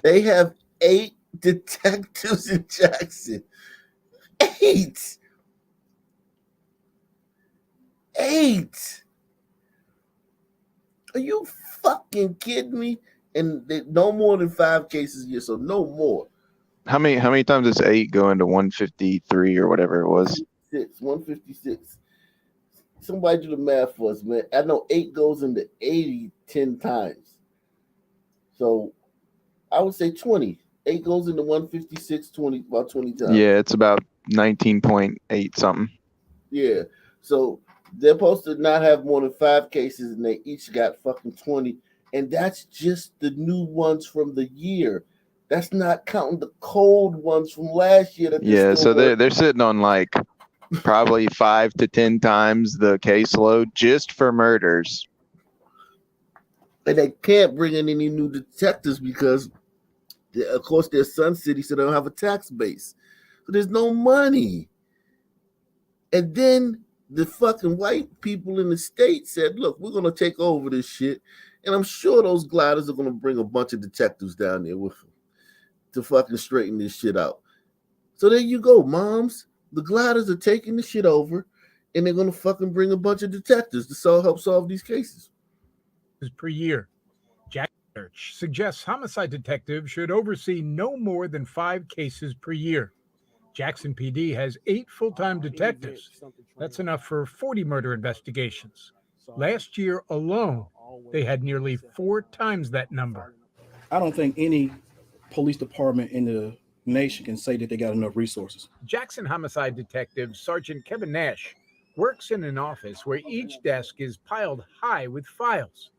They have 8 detectives in Jackson. 8. 8. Are you fucking kidding me? And no more than 5 cases a year, so no more. How many times does 8 go into 153 or whatever it was? 156. Somebody do the math for us, man. I know 8 goes into 80 10 times. So I would say 20. 8 goes into 156 about 20 times. Yeah, it's about 19.8 something. Yeah. So they're supposed to not have more than 5 cases, and they each got fucking 20. And that's just the new ones from the year. That's not counting the cold ones from last year. Yeah, so they're sitting on like probably 5 to 10 times the caseload just for murders. And they can't bring in any new detectives because, of course, they're Sun City, so they don't have a tax base. So there's no money. And then the fucking white people in the state said, look, we're going to take over this shit. And I'm sure those gliders are going to bring a bunch of detectives down there with them to fucking straighten this shit out. So there you go, moms. The gliders are taking the shit over, and they're going to fucking bring a bunch of detectives to help solve these cases. Per year. Jack Research suggests homicide detectives should oversee no more than 5 cases per year. Jackson PD has 8 full-time detectives. That's enough for 40 murder investigations. Last year alone, they had nearly 4 times that number. I don't think any police department in the nation can say that they got enough resources. Jackson homicide detective Sergeant Kevin Nash works in an office where each desk is piled high with files.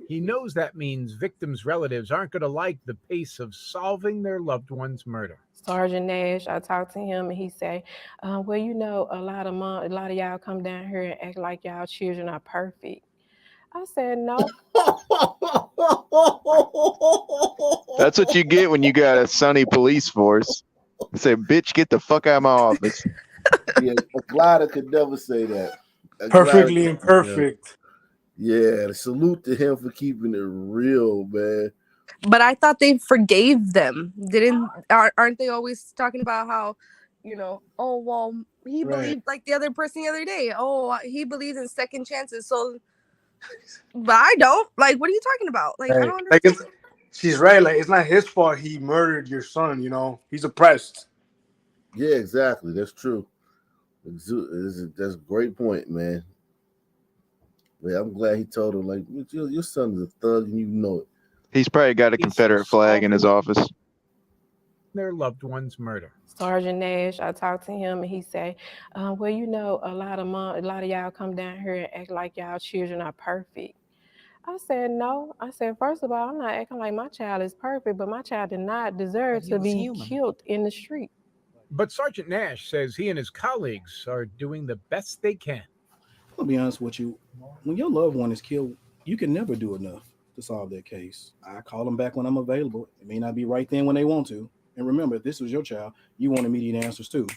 He knows that means victims' relatives aren't going to like the pace of solving their loved one's murder. Sergeant Nash, I talked to him and he said, well, you know, a lot of y'all come down here and act like y'all children are perfect. I said, no. That's what you get when you got a sunny police force. I say, bitch, get the fuck out of my office. Yeah, a glider could never say that. Perfectly imperfect. Yeah, salute to him for keeping it real, man. But I thought they forgave them. Aren't they always talking about how, you know, oh, well, he believed like the other person the other day. Oh, he believes in second chances. So, but I don't. Like, what are you talking about? Like, I don't understand. She's right. Like, it's not his fault he murdered your son, you know. He's oppressed. Yeah, exactly. That's true. That's a great point, man. Yeah, I'm glad he told her, like, your son's a thug and you know it. He's probably got a Confederate flag in his office. Their loved one's murder. Sergeant Nash, I talked to him and he said, well, you know, a lot of y'all come down here and act like y'all children are perfect. I said, no. I said, first of all, I'm not acting like my child is perfect, but my child did not deserve to be killed in the street. But Sergeant Nash says he and his colleagues are doing the best they can. I'll be honest with you. When your loved one is killed, you can never do enough to solve that case. I call them back when I'm available. It may not be right then when they want to. And remember, if this was your child, you want immediate answers too.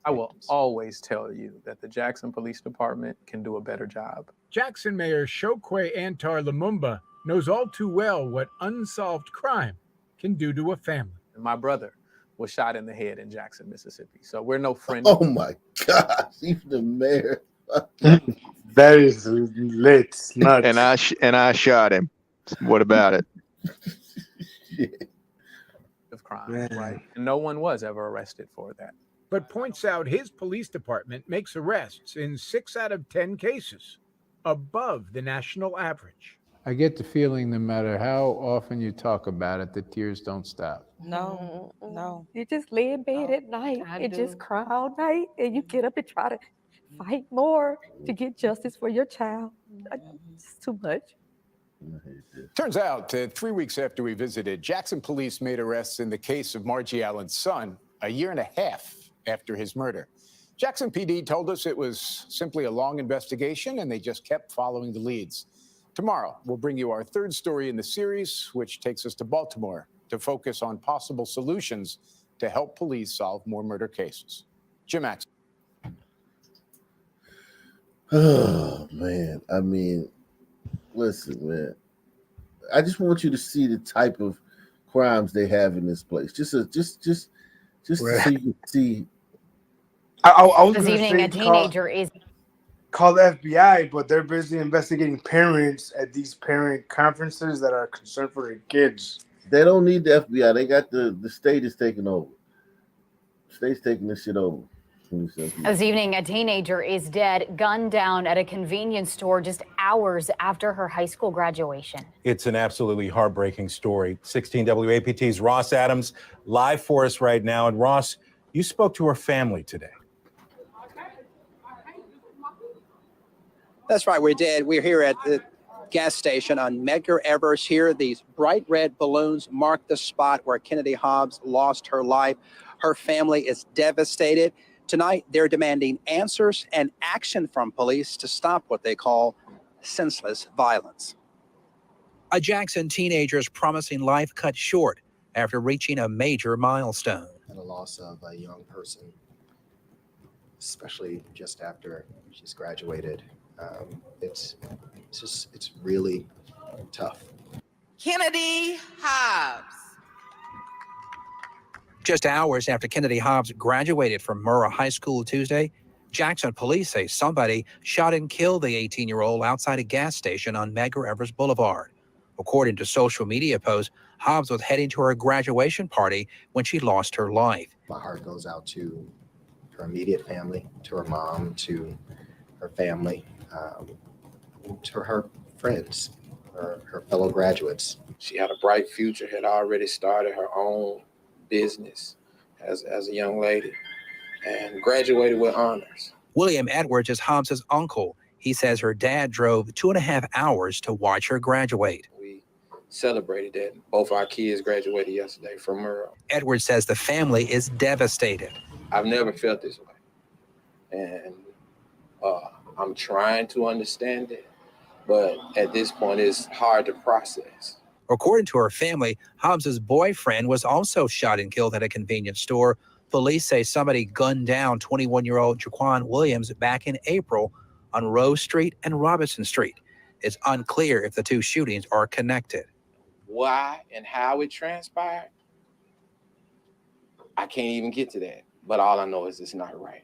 I will always tell you that the Jackson Police Department can do a better job. Jackson Mayor Chokwe Antar Lumumba knows all too well what unsolved crime can do to a family. My brother was shot in the head in Jackson, Mississippi. So we're no friends. Oh my gosh, even the mayor. That is lit. Nuts. And I shot him. What about it? Of crime, right? And no one was ever arrested for that. But points out his police department makes arrests in 6 out of 10 cases, above the national average. I get the feeling no matter how often you talk about it, the tears don't stop. No. You just lay in bed at night and just cry all night, and you get up and try to fight more to get justice for your child. It's too much. Turns out, 3 weeks after we visited, Jackson police made arrests in the case of Margie Allen's son a year and a half after his murder. Jackson PD told us it was simply a long investigation and they just kept following the leads. Tomorrow, we'll bring you our 3rd story in the series, which takes us to Baltimore to focus on possible solutions to help police solve more murder cases. Jim Axel. Oh, man. I mean, listen, man. I just want you to see the type of crimes they have in this place. Just so you can see. I was This going to evening, say a teenager is call the FBI, but they're busy investigating parents at these parent conferences that are concerned for their kids. They don't need the FBI. They got the state is taking over. The state's taking this shit over. This evening, a teenager is dead, gunned down at a convenience store just hours after her high school graduation. It's an absolutely heartbreaking story. 16 WAPT's Ross Adams live for us right now. And Ross, you spoke to her family today. That's right, we did. We're here at the gas station on Medgar Evers here. These bright red balloons mark the spot where Kennedy Hobbs lost her life. Her family is devastated. Tonight, they're demanding answers and action from police to stop what they call senseless violence. A Jackson teenager's promising life cut short after reaching a major milestone. And the loss of a young person, especially just after she's graduated. It's really tough. Kennedy Hobbs. Just hours after Kennedy Hobbs graduated from Murrah High School Tuesday, Jackson police say somebody shot and killed the 18-year-old outside a gas station on Medgar Evers Boulevard. According to social media posts, Hobbs was heading to her graduation party when she lost her life. My heart goes out to her immediate family, to her mom, to her family, to her friends, her fellow graduates. She had a bright future, had already started her own business as a young lady, and graduated with honors. William Edwards is Hobbs' uncle. He says her dad drove 2.5 hours to watch her graduate. We celebrated that both our kids graduated yesterday from Murrah. Edwards says the family is devastated. I've never felt this way, and I'm trying to understand it, but at this point it's hard to process. According to her family, Hobbs' boyfriend was also shot and killed at a convenience store. Police say somebody gunned down 21-year-old Jaquan Williams back in April on Rose Street and Robinson Street. It's unclear if the two shootings are connected. Why and how it transpired, I can't even get to that. But all I know is it's not right.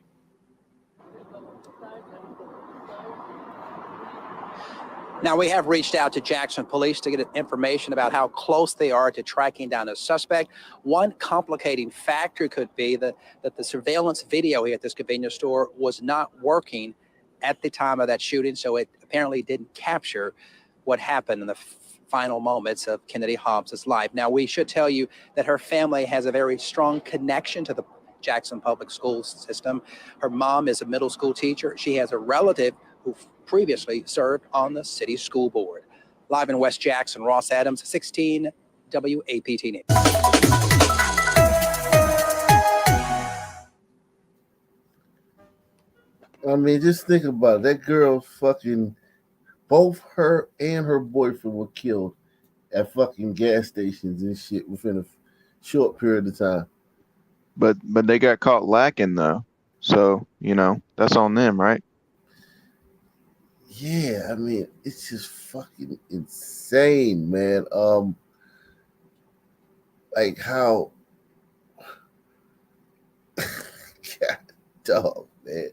Now, we have reached out to Jackson Police to get information about how close they are to tracking down a suspect. One complicating factor could be that the surveillance video here at this convenience store was not working at the time of that shooting, so it apparently didn't capture what happened in the final moments of Kennedy Hobbs' life. Now, we should tell you that her family has a very strong connection to the Jackson public school system. Her mom is a middle school teacher. She has a relative who previously served on the city school board. Live in West Jackson, Ross Adams, 16 WAPT News. I mean, just think about it. That girl fucking, both her and her boyfriend were killed at fucking gas stations and shit within a short period of time. But they got caught lacking though. So, that's on them, right? Yeah, I mean, it's just fucking insane, man. Like how God dog, man.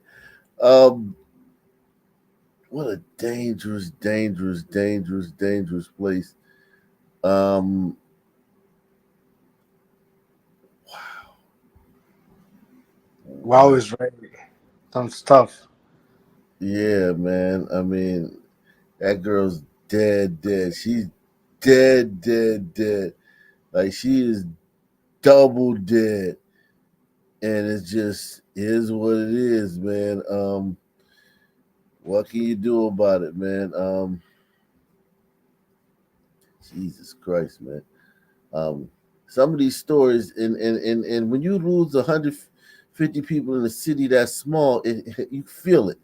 What a dangerous place. Wow is right. Some stuff. Yeah, man. I mean, that girl's dead. She's dead. Like, she is double dead. And it just is what it is, man. What can you do about it, man? Jesus Christ, man. Some of these stories, and when you lose 150 people in a city that small, you feel it.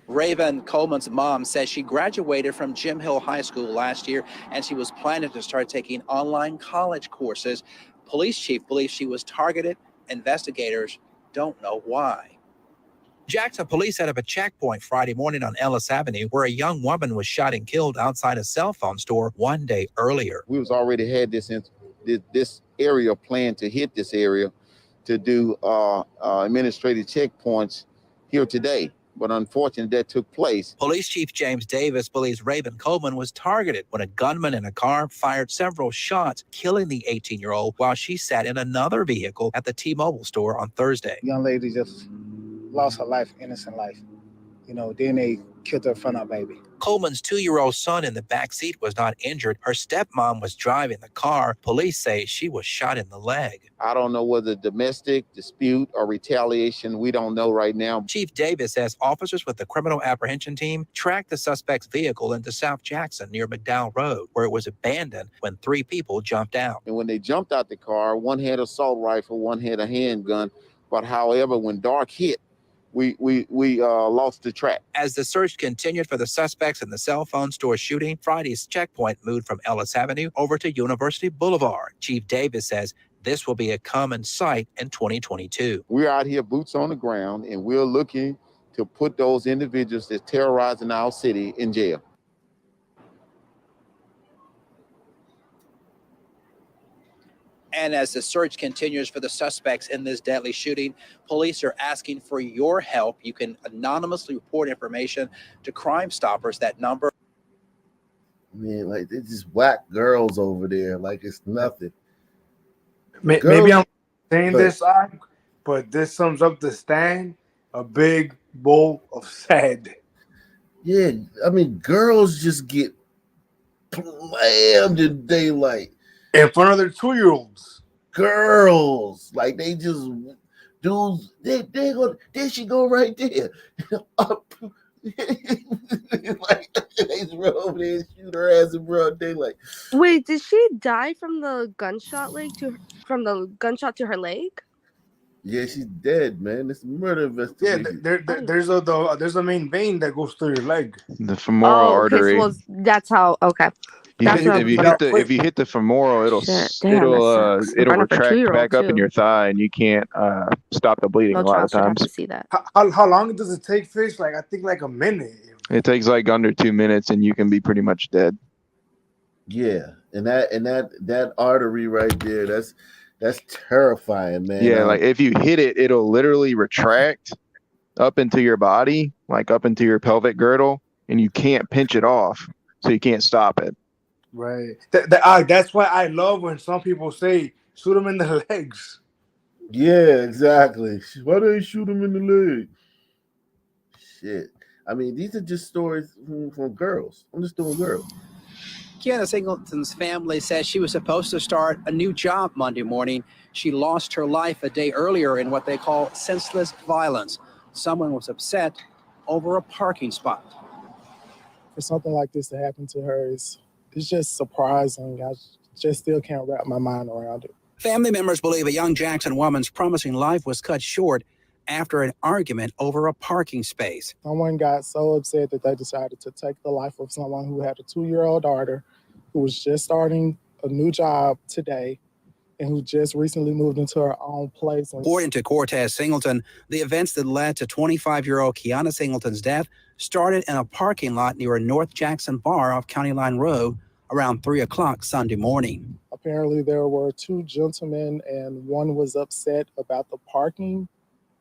Raven Coleman's mom says she graduated from Jim Hill High School last year, and she was planning to start taking online college courses. Police chief believes she was targeted. Investigators don't know why. Jackson police set up a checkpoint Friday morning on Ellis Avenue where a young woman was shot and killed outside a cell phone store one day earlier. We was already had this area planned to hit this area to do administrative checkpoints here today. But unfortunately, that took place. Police Chief James Davis believes Raven Coleman was targeted when a gunman in a car fired several shots, killing the 18-year-old while she sat in another vehicle at the T-Mobile store on Thursday. Young lady just lost her life, innocent life. Then they killed her in front of her baby. Coleman's 2-year-old son in the back seat was not injured. Her stepmom was driving the car. Police say she was shot in the leg. I don't know whether domestic dispute or retaliation. We don't know right now. Chief Davis says officers with the criminal apprehension team tracked the suspect's vehicle into South Jackson near McDowell Road, where it was abandoned when 3 people jumped out. And when they jumped out the car, one had an assault rifle, one had a handgun. But however, when dark hit, we lost the track. As the search continued for the suspects in the cell phone store shooting, Friday's checkpoint moved from Ellis Avenue over to University Boulevard. Chief Davis says this will be a common sight in 2022. We're out here boots on the ground, and we're looking to put those individuals that's terrorizing our city in jail. And as the search continues for the suspects in this deadly shooting, police are asking for your help. You can anonymously report information to Crime Stoppers. That number. Man, like they just whack girls over there like it's nothing. Maybe I'm saying this, but this sums up the stand: a big bowl of sad. Yeah, I mean, girls just get slammed in daylight in front of their 2-year-olds. Girls, like they just dudes. They go. There she go right there. Like they run over there and shoot her ass in broad daylight. Wait, did she die from the gunshot to her leg? Yeah, she's dead, man. It's a murder investigation. Yeah, there's a main vein that goes through your leg. The femoral artery. Well, that's how. Okay. If you hit the femoral, it'll retract back up in your thigh, and you can't stop the bleeding a lot of times. See that. How long does it take, Fish? Like I think like a minute. It takes like under 2 minutes, and you can be pretty much dead. Yeah, and that artery right there, that's terrifying, man. Yeah, like if you hit it, it'll literally retract up into your body, like up into your pelvic girdle, and you can't pinch it off, so you can't stop it. Right. That's why I love when some people say shoot them in the legs. Yeah, exactly. Why do they shoot him in the leg? Shit. I mean, these are just stories from girls. I'm just doing girls. Kiana Singleton's family says she was supposed to start a new job Monday morning. She lost her life a day earlier in what they call senseless violence. Someone was upset over a parking spot. For something like this to happen to her it's just surprising. I just still can't wrap my mind around it. Family members believe a young Jackson woman's promising life was cut short after an argument over a parking space. Someone got so upset that they decided to take the life of someone who had a 2-year-old daughter who was just starting a new job today and who just recently moved into her own place. According to Cortez Singleton, the events that led to 25-year-old Kiana Singleton's death started in a parking lot near a North Jackson bar off County Line Road around 3 o'clock Sunday morning. Apparently there were 2 gentlemen and one was upset about the parking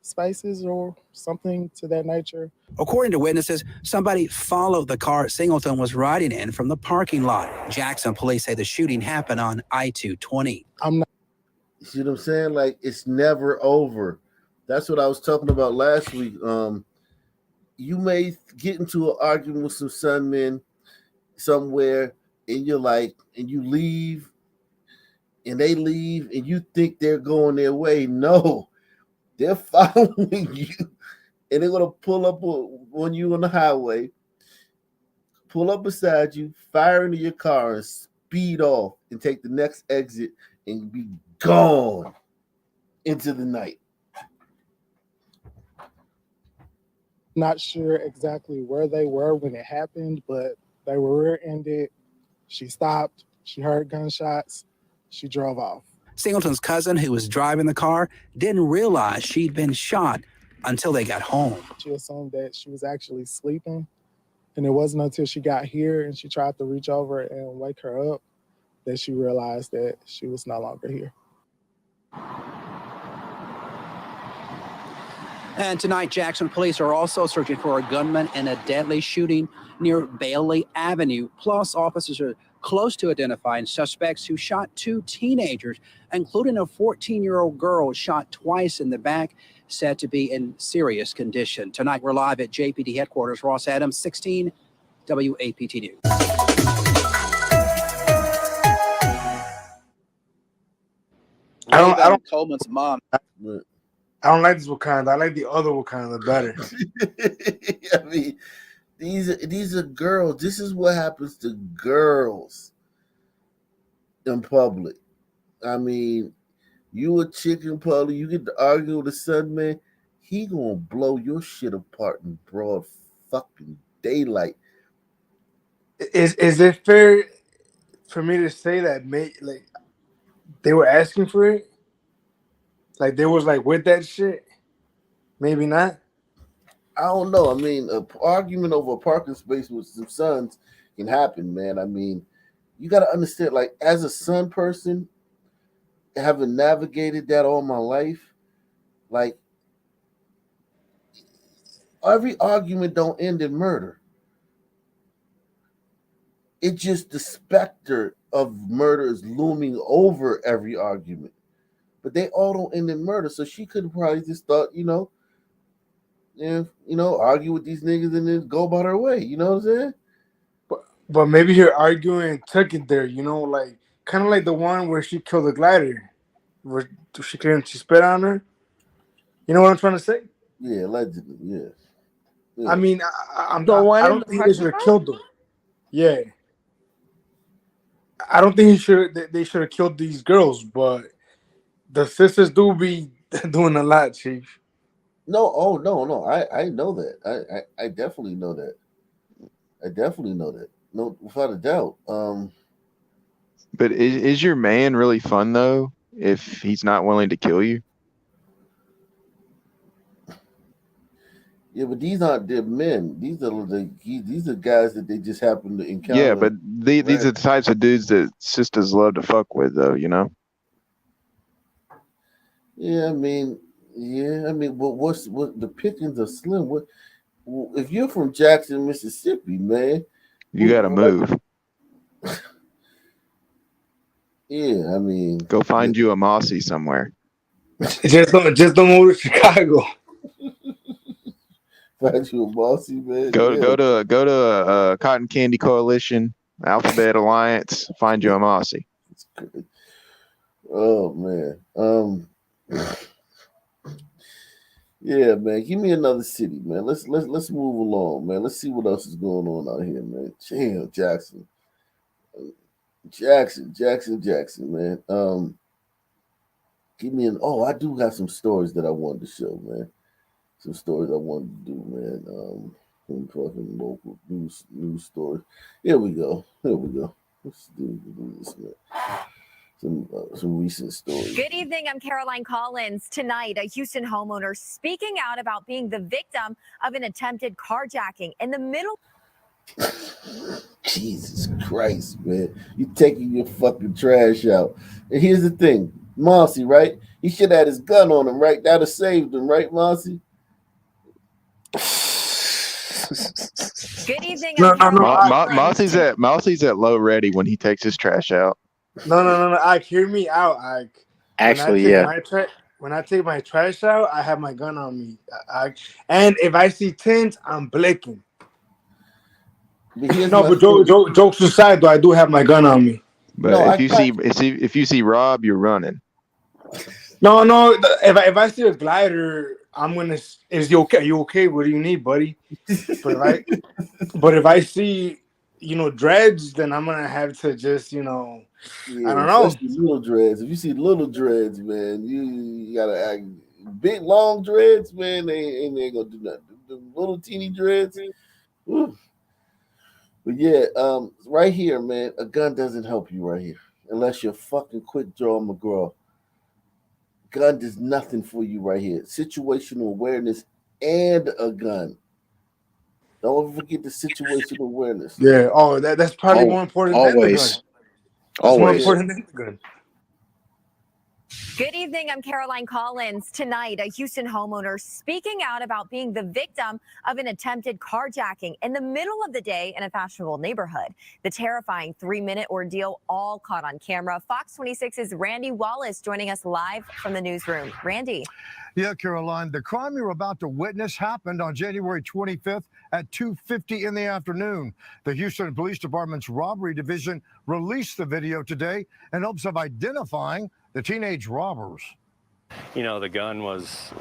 spaces or something to that nature. According to witnesses, somebody followed the car Singleton was riding in from the parking lot. Jackson police say the shooting happened on I-220. You see what I'm saying? Like, it's never over. That's what I was talking about last week. You may get into an argument with some sunmen somewhere, and you're like, and you leave, and they leave, and you think they're going their way. No, they're following you, and they're gonna pull up on you on the highway, pull up beside you, fire into your car, and speed off, and take the next exit, and be gone into the night. Not sure exactly where they were when it happened, but they were rear-ended. She stopped. She heard gunshots. She drove off. Singleton's cousin, who was driving the car, didn't realize she'd been shot until they got home. She assumed that she was actually sleeping, and it wasn't until she got here and she tried to reach over and wake her up that she realized that she was no longer here. And tonight, Jackson police are also searching for a gunman in a deadly shooting near Bailey Avenue. Plus, officers are close to identifying suspects who shot 2 teenagers, including a 14-year-old girl shot twice in the back, said to be in serious condition. Tonight, we're live at JPD headquarters. Ross Adams, 16 WAPT News. I don't. Coleman's mom. I don't like this Wakanda. I like the other Wakanda better. I mean, these are girls. This is what happens to girls in public. I mean, you a chicken puddle, you get to argue with a son, man. he gonna blow your shit apart in broad fucking daylight. Is it fair for me to say that like they were asking for it? Like they was like with that shit? Maybe not. I don't know. I mean, an argument over a parking space with some sons can happen, man. I mean, you got to understand, like, as a son person, having navigated that all my life, like, every argument don't end in murder. It just the specter of murder is looming over every argument, but they all don't end in murder. So she could have probably just thought, argue with these niggas and then go about her way. You know what I'm saying? But maybe her arguing took it there, like kind of like the one where she killed the glider, where she spit on her. You know what I'm trying to say? Yeah, allegedly, yeah. I mean, I don't think they should have killed her. Yeah, I don't think they should have killed these girls, but the sisters do be doing a lot, Chief. No, no. I know that. I definitely know that. No, without a doubt. But is your man really fun though? If he's not willing to kill you? Yeah, but these aren't their men. These are guys that they just happen to encounter. Yeah, but these are the types of dudes that sisters love to fuck with, though. Yeah, I mean, but what the pickings are slim. What if you're from Jackson, Mississippi, man? You got to move. Yeah, I mean, go find you a Mossy somewhere. just don't move to Chicago. Find you a Mossy, man. Go to Cotton Candy Coalition, Alphabet Alliance. Find you a Mossy. Oh man. Yeah, man. Give me another city, man. Let's move along, man. Let's see what else is going on out here, man. Damn, Jackson, man. Give me I do have some stories that I wanted to show, man. Some stories I wanted to do, man. Some fucking local news stories. Here we go. Let's do this, man. Some recent stories. Good evening. I'm Caroline Collins. Tonight, a Houston homeowner speaking out about being the victim of an attempted carjacking in the middle. Jesus Christ, man. You taking your fucking trash out. And here's the thing. Mossy, right? He should have had his gun on him, right? That'd have saved him, right, Mossy? Good evening. Mossy's at low ready when he takes his trash out. No. Ike, hear me out, Ike. Actually, When I take my trash out, I have my gun on me. And if I see tints, I'm blinking. But jokes aside, though, I do have my gun on me. But if you see Rob, you're running. No. If I see a glider, I'm gonna. Is you okay? Are you okay? What do you need, buddy? But if I see, dreads, then I'm gonna have to just, I don't know. Little dreads. If you see little dreads, man, you gotta act. Big long dreads, man, they ain't gonna do nothing. The little teeny dreads. Whew. But yeah, right here, man, a gun doesn't help you right here unless you're fucking quick draw McGraw. Gun does nothing for you right here. Situational awareness and a gun. Don't ever forget the situational awareness. Yeah. Oh, that's probably more important than the gun. That's more important than the gun. Good evening. I'm Caroline Collins. Tonight, a Houston homeowner speaking out about being the victim of an attempted carjacking in the middle of the day in a fashionable neighborhood. The terrifying 3-minute ordeal all caught on camera. Fox 26's Randy Wallace joining us live from the newsroom. Randy. Yeah, Caroline, the crime you're about to witness happened on January 25th at 2:50 in the afternoon. The Houston Police Department's robbery division released the video today in hopes of identifying the teenage robbers. The gun was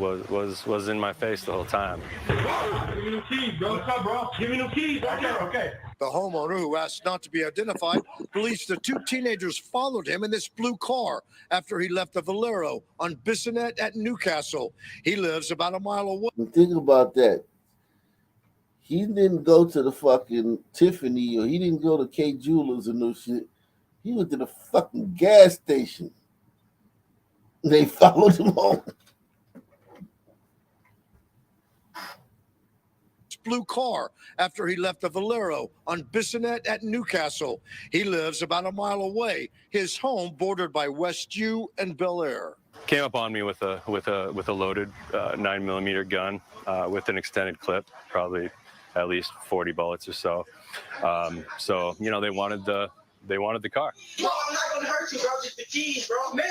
in my face the whole time. Give me no keys, bro. What's up, bro? Give me no keys. Okay. The homeowner, who asked not to be identified, believes the two teenagers followed him in this blue car after he left the Valero on Bissonnet at Newcastle. He lives about a mile away. Think about that. He didn't go to the fucking Tiffany, or he didn't go to K Jewelers or no shit. He went to the fucking gas station. They followed him home. Blue car after he left the Valero on Bissonnet at Newcastle. He lives about a mile away. His home bordered by Westview and Bel Air. Came up on me with a loaded 9mm gun with an extended clip, probably at least 40 bullets or so. So you know, they wanted the car. No, I'm not gonna hurt you, bro. Just the keys, bro. Man,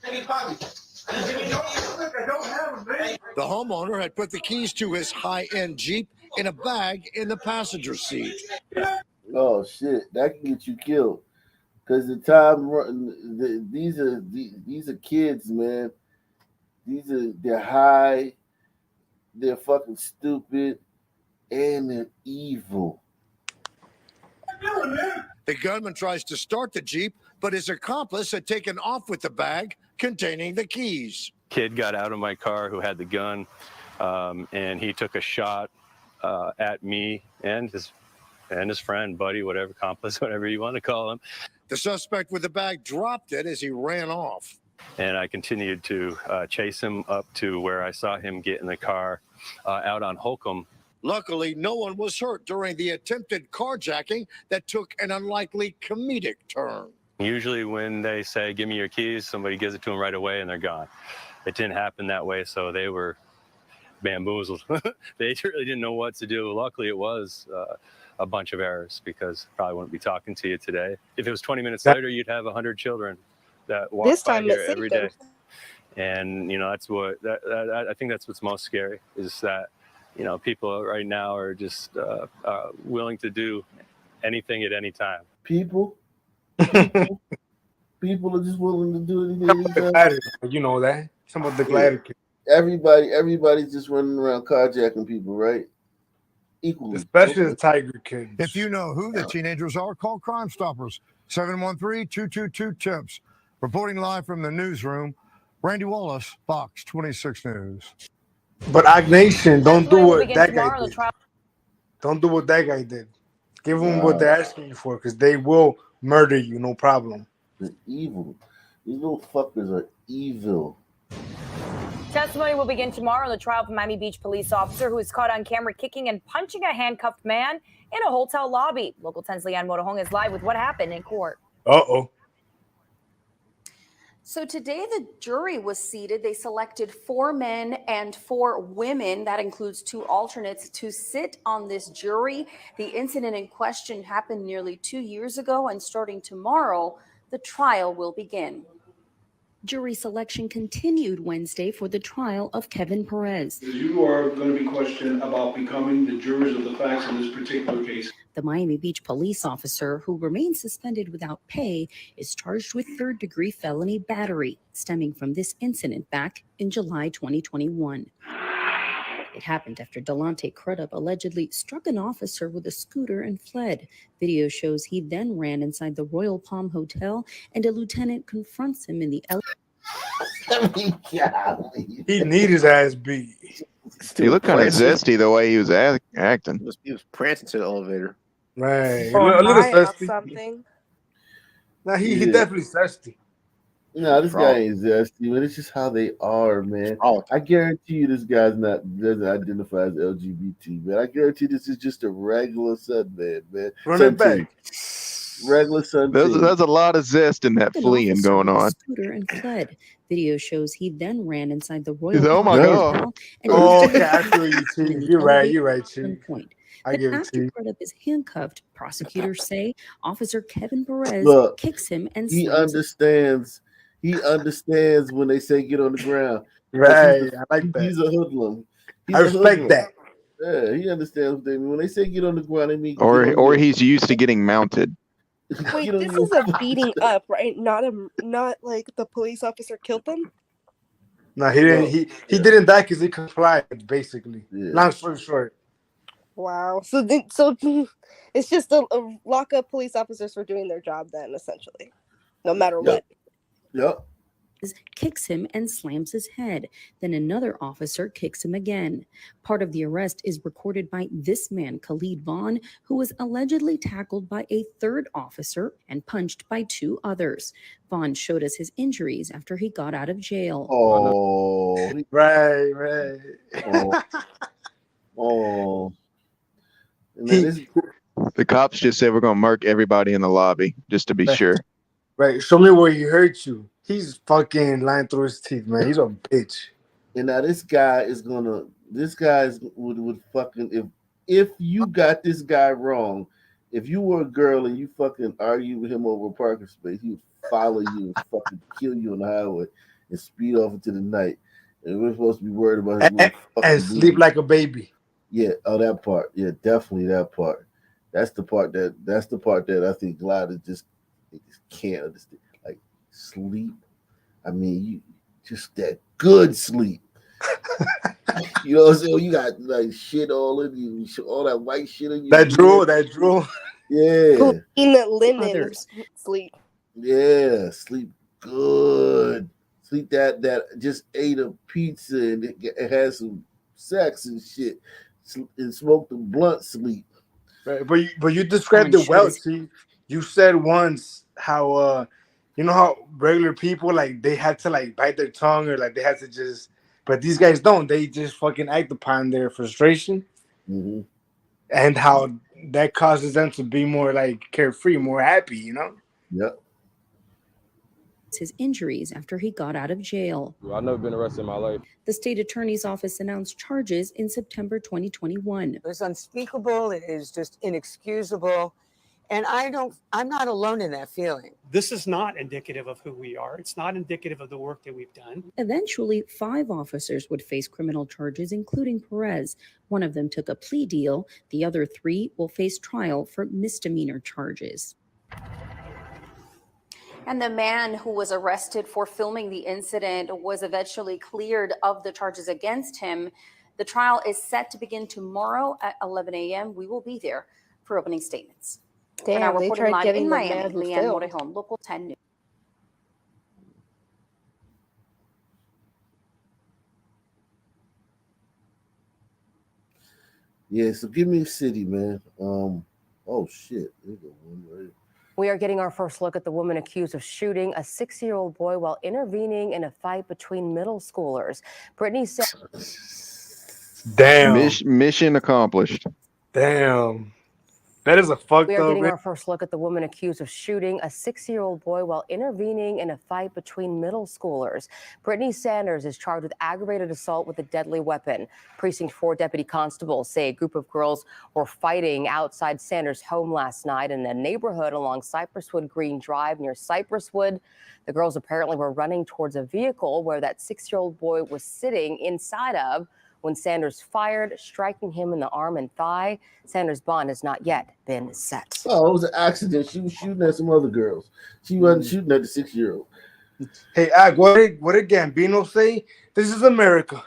take your pocket. The homeowner had put the keys to his high-end Jeep in a bag in the passenger seat. Oh shit, that can get you killed. Because these are kids, man. They're high, they're fucking stupid, and they're evil. The gunman tries to start the Jeep, but his accomplice had taken off with the bag containing the keys. Kid got out of my car who had the gun, and he took a shot at me and his friend, buddy, whatever, accomplice, whatever you want to call him. The suspect with the bag dropped it as he ran off. And I continued to chase him up to where I saw him get in the car out on Holcomb. Luckily, no one was hurt during the attempted carjacking that took an unlikely comedic turn. Usually when they say, give me your keys, somebody gives it to them right away and they're gone. It didn't happen that way, so they were bamboozled. They really didn't know what to do. Luckily, it was a bunch of errors, because I probably wouldn't be talking to you today. If it was 20 minutes later, you'd have 100 children that walk by here every day. And, you know, that's what I think that's what's most scary, is that, you know, people right now are just willing to do anything at any time. People are just willing to do anything. You know that. Some of the glider kids. Everybody's just running around carjacking people, right? Equally. Especially the Tiger kids. If you know who the teenagers are, call Crime Stoppers. 713-222-TIPS. Reporting live from the newsroom, Randy Wallace, Fox 26 News. But Nation, don't do what that guy did. Don't do what that guy did. Give them what they're asking you for, because they will murder you, no problem. They're evil. These little fuckers are evil. Testimony will begin tomorrow in the trial of a Miami Beach police officer who was caught on camera kicking and punching a handcuffed man in a hotel lobby. Local 10's Leanne Motohong is live with what happened in court. Uh-oh. So today the jury was seated. They selected 4 men and 4 women, that includes 2 alternates, to sit on this jury. The incident in question happened nearly 2 years ago, and starting tomorrow, the trial will begin. Jury selection continued Wednesday for the trial of Kevin Perez. You are going to be questioned about becoming the jurors of the facts in this particular case. The Miami Beach police officer, who remains suspended without pay, is charged with 3rd-degree felony battery stemming from this incident back in July 2021. It happened after Delonte Crudup allegedly struck an officer with a scooter and fled. Video shows he then ran inside the Royal Palm Hotel, and a lieutenant confronts him in the He need his ass beat. He looked kind of zesty the way he was acting. He was prancing to the elevator. Right. Or A little lying or zesty. something. Nah, he definitely zesty. No, this guy ain't zesty, man. It's just how they are, man. I guarantee you this guy's doesn't identify as LGBT, man. I guarantee this is just a regular Sunman, man. Running back. Regular Sunman. There's a lot of zest in that fleeing going on. scooter and fled. Video shows he then ran inside the Royal He's, oh my Palm God. Hotel and Okay, I feel you, Chief. You're right, Chief. I But give it to after you. Crudup is handcuffed, prosecutors say Officer Kevin Perez Look, kicks him and he slams him. understands. He understands when they say get on the ground. Right, I like that. He's a hoodlum. I respect that. Yeah, he understands what they mean. When they say get on the ground, they mean Or he's used to getting mounted. Wait, this is a beating up, right? Not like the police officer killed them. No, he didn't. He didn't die because he complied. Basically, long story short. Wow. So it's just a lock up police officers for doing their job then, essentially, no matter what. Yep. Kicks him and slams his head. Then another officer kicks him again. Part of the arrest is recorded by this man, Khalid Vaughn, who was allegedly tackled by a third officer and punched by 2 others. Vaughn showed us his injuries after he got out of jail. Oh, right. Oh. And then this, The cops just said we're gonna murk everybody in the lobby just to be sure. Right. Show me where he hurt you. He's fucking lying through his teeth, man. He's a bitch. and now this guy would fucking, if you got this guy wrong, if you were a girl and you fucking argued with him over a parking space, he would follow you and fucking kill you on the highway and speed off into the night. And we're supposed to be worried about his and sleep like a baby. Yeah, that part. Yeah, definitely that part. That's the part that I think a lot of just can't understand. Like sleep. I mean, you just that good sleep. You know what I'm saying? You got like shit all in you, all that white shit in you. That drool. Yeah. Linen sleep. Yeah, sleep good. Sleep that just ate a pizza and it had some sex and shit. And smoked a blunt sleep. Right, but you described it well. See, you said once how you know how regular people like they had to like bite their tongue or like they had to just, but these guys don't. They just fucking act upon their frustration, and how that causes them to be more like carefree, more happy. You know. Yep. His injuries after he got out of jail. I've never been arrested in my life. The state attorney's office announced charges in September 2021. It's unspeakable. It is just inexcusable. And I'm not alone in that feeling. This is not indicative of who we are. It's not indicative of the work that we've done. Eventually, 5 officers would face criminal charges, including Perez. One of them took a plea deal. The other 3 will face trial for misdemeanor charges. And the man who was arrested for filming the incident was eventually cleared of the charges against him. The trial is set to begin tomorrow at 11 a.m. We will be there for opening statements. Damn, they tried getting the man who Leanne filmed. Morejon, Local 10 News. Yeah, so give me a city, man. Oh shit. There's a one right. We are getting our first look at the woman accused of shooting a 6-year-old boy while intervening in a fight between middle schoolers. Brittany said, Damn. Mission accomplished. Damn. That is a fucked we are up. getting our first look at the woman accused of shooting a 6-year-old boy while intervening in a fight between middle schoolers. Brittany Sanders is charged with aggravated assault with a deadly weapon. Precinct 4 deputy constables say a group of girls were fighting outside Sanders' home last night in a neighborhood along Cypresswood Green Drive near Cypresswood. The girls apparently were running towards a vehicle where that 6-year-old boy was sitting inside of when Sanders fired, striking him in the arm and thigh. Sanders' bond has not yet been set. Oh, it was an accident. She was shooting at some other girls. She wasn't shooting at the 6-year-old. Hey, what did Gambino say? This is America.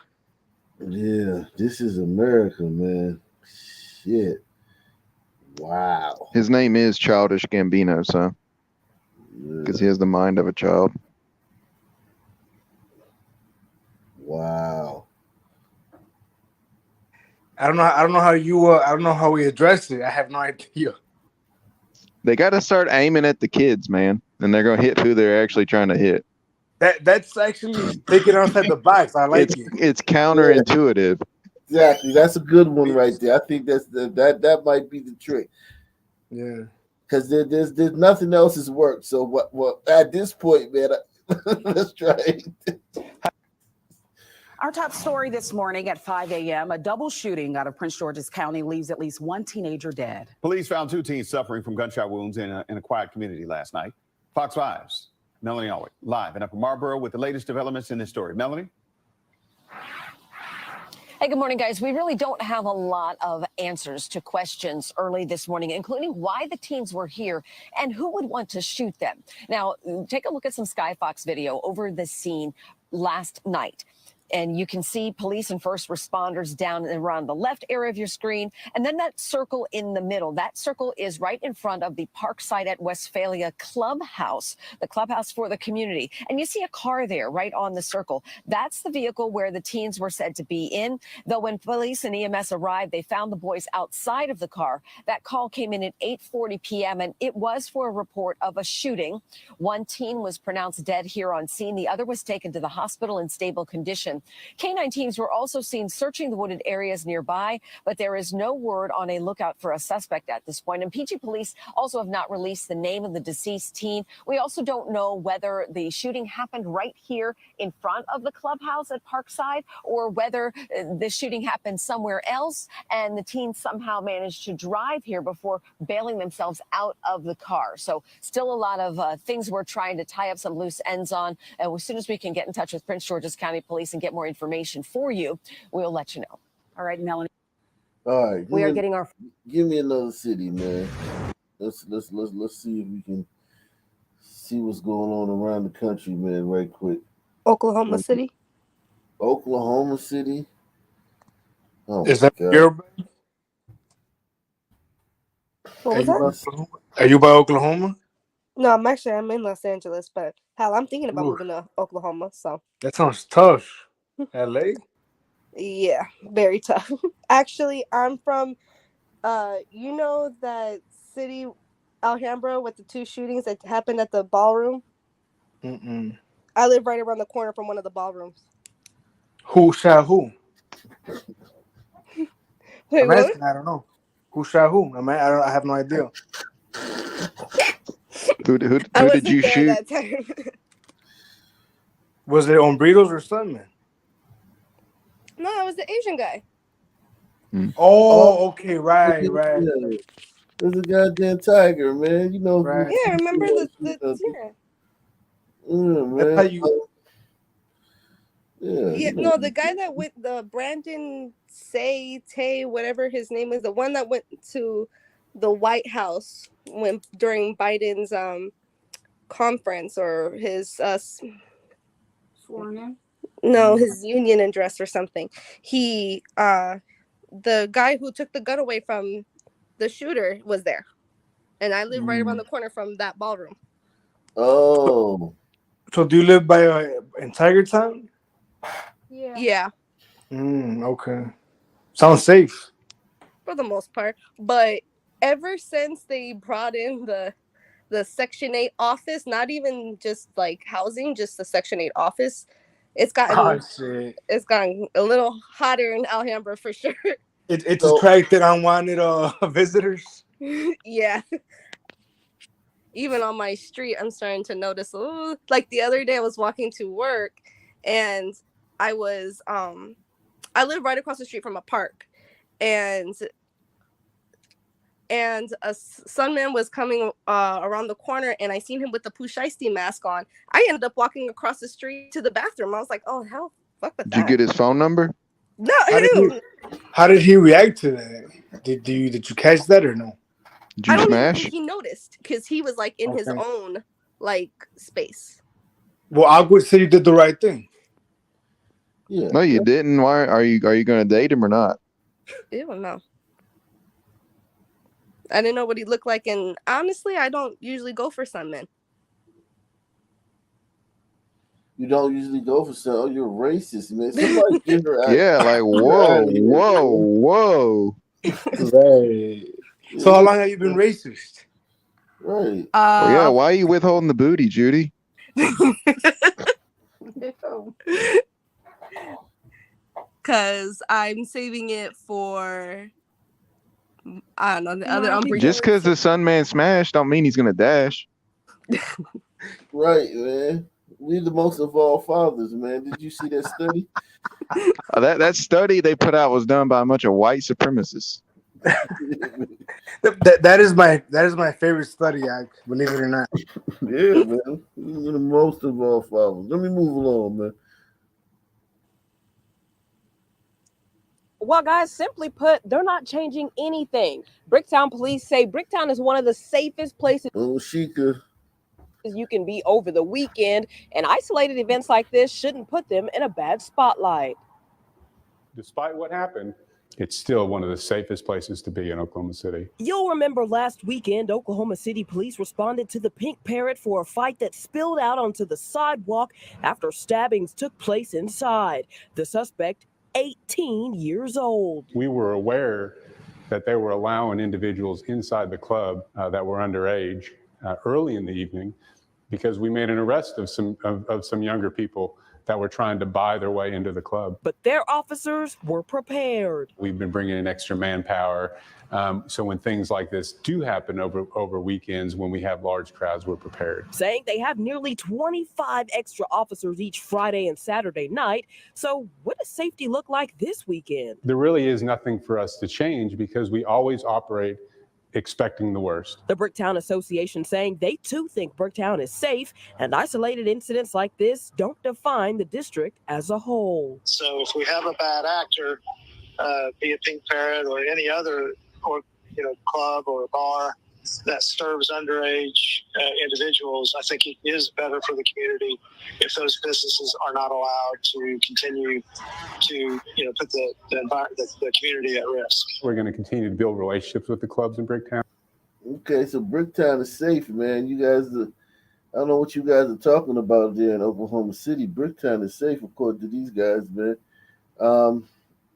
Yeah, this is America, man. Shit. Wow. His name is Childish Gambino, so because he has the mind of a child. Wow. I don't know how we address it. I have no idea. They got to start aiming at the kids, man, and they're gonna hit who they're actually trying to hit. That's actually thinking outside the box. I like it. It's counterintuitive. Exactly. That's a good one right there. I think that might be the trick. Yeah. Because there's nothing else has worked. So what at this point, man, let's try it. Our top story this morning at 5 a.m., a double shooting out of Prince George's County leaves at least 1 teenager dead. Police found 2 teens suffering from gunshot wounds in a quiet community last night. Fox 5's Melanie Alwick live in Upper Marlboro with the latest developments in this story. Melanie? Hey, good morning, guys. We really don't have a lot of answers to questions early this morning, including why the teens were here and who would want to shoot them. Now, take a look at some Sky Fox video over the scene last night. And you can see police and first responders down around the left area of your screen. And then that circle in the middle, that circle is right in front of the Parkside at Westphalia clubhouse, the clubhouse for the community. And you see a car there right on the circle. That's the vehicle where the teens were said to be in. Though when police and EMS arrived, they found the boys outside of the car. That call came in at 8:40 p.m. and it was for a report of a shooting. One teen was pronounced dead here on scene. The other was taken to the hospital in stable condition. K-9 teams were also seen searching the wooded areas nearby, but there is no word on a lookout for a suspect at this point. And PG police also have not released the name of the deceased teen. We also don't know whether the shooting happened right here in front of the clubhouse at Parkside or whether the shooting happened somewhere else and the teens somehow managed to drive here before bailing themselves out of the car. So still a lot of things we're trying to tie up some loose ends on. And as soon as we can get in touch with Prince George's County Police and get more information for you, we'll let you know. All right, Melanie. All right. We are getting our. Give me another city, man. Let's see if we can see what's going on around the country, man, right quick. Oklahoma City. Oklahoma City. Oh, Is that God. your? What was that? Are you by Oklahoma? No, I'm in Los Angeles, but hell, I'm thinking about moving to Oklahoma. So That sounds tough. LA? yeah, very tough. Actually, I'm from you know that city Alhambra with the 2 shootings that happened at the ballroom? Mm-mm. I live right around the corner from one of the ballrooms. Who shot who? Wait, I'm what? asking, I don't know. Who shot who? I have no idea. Who did you shoot? That time. Was it on Burritos or something? No, it was the Asian guy. Oh, okay, right. Yeah. There's a goddamn tiger, man. You know. Right. Yeah, remember the yeah. Man. That's how you. Yeah. Yeah, no, the guy that went, the Brandon Tay, whatever his name is, the one that went to the White House during Biden's conference or his Sworn in? no, his union address or something. He the guy who took the gun away from the shooter was there. And I live right around the corner from that ballroom. Oh. So do you live in Tiger Town? Yeah. Okay. Sounds safe. For the most part. But ever since they brought in the Section 8 office, not even just like housing, just the Section 8 office, it's gotten a little hotter in Alhambra for sure. It's attracted unwanted visitors. Yeah. Even on my street, I'm starting to notice. Like the other day, I was walking to work, and I was I live right across the street from a park, and a sunman was coming around the corner, and I seen him with the Pusheisty mask on. I ended up walking across the street to the bathroom. I was like, oh hell, fuck with that. Did you get his phone number? No. How did he react to that? Did you catch that or no? Did you I don't smash? even think he noticed because he was like in his own like space. Well, I would say you did the right thing. Yeah. No, you didn't. Why are you going to date him or not? Ew, no. I didn't know what he looked like, and honestly, I don't usually go for some men. You don't usually go for some. Oh, you're racist, man. Somebody gender. Yeah, like whoa. Right. So how long have you been racist? Right. Well, yeah, why are you withholding the booty, Judy? Because I'm saving it for, I don't know, the other umbrella. Just because the sun man smashed don't mean he's going to dash. Right, man. We the most evolved fathers, man. Did you see that study? That study they put out was done by a bunch of white supremacists. that is my favorite study, believe it or not. Yeah, man. We're the most evolved fathers. Let me move along, man. Well, guys, simply put, they're not changing anything. Bricktown police say Bricktown is one of the safest places. Oh, Sheikah. You can be over the weekend, and isolated events like this shouldn't put them in a bad spotlight. Despite what happened, it's still one of the safest places to be in Oklahoma City. You'll remember last weekend, Oklahoma City police responded to the Pink Parrot for a fight that spilled out onto the sidewalk after stabbings took place inside. The suspect, 18 years old. We were aware that they were allowing individuals inside the club that were underage early in the evening because we made an arrest of some younger people that were trying to buy their way into the club. But their officers were prepared. We've been bringing in extra manpower. So when things like this do happen over weekends, when we have large crowds, we're prepared. Saying they have nearly 25 extra officers each Friday and Saturday night. So what does safety look like this weekend? There really is nothing for us to change because we always operate expecting the worst. The Bricktown Association saying they too think Bricktown is safe, and isolated incidents like this don't define the district as a whole. So if we have a bad actor, be it Pink Parrot or any other club or a bar that serves underage individuals, I think it is better for the community if those businesses are not allowed to continue to put the community at risk. We're going to continue to build relationships with the clubs in Bricktown. Okay, so Bricktown is safe, man. You guys, I don't know what you guys are talking about there in Oklahoma City. Bricktown is safe, according to these guys, man.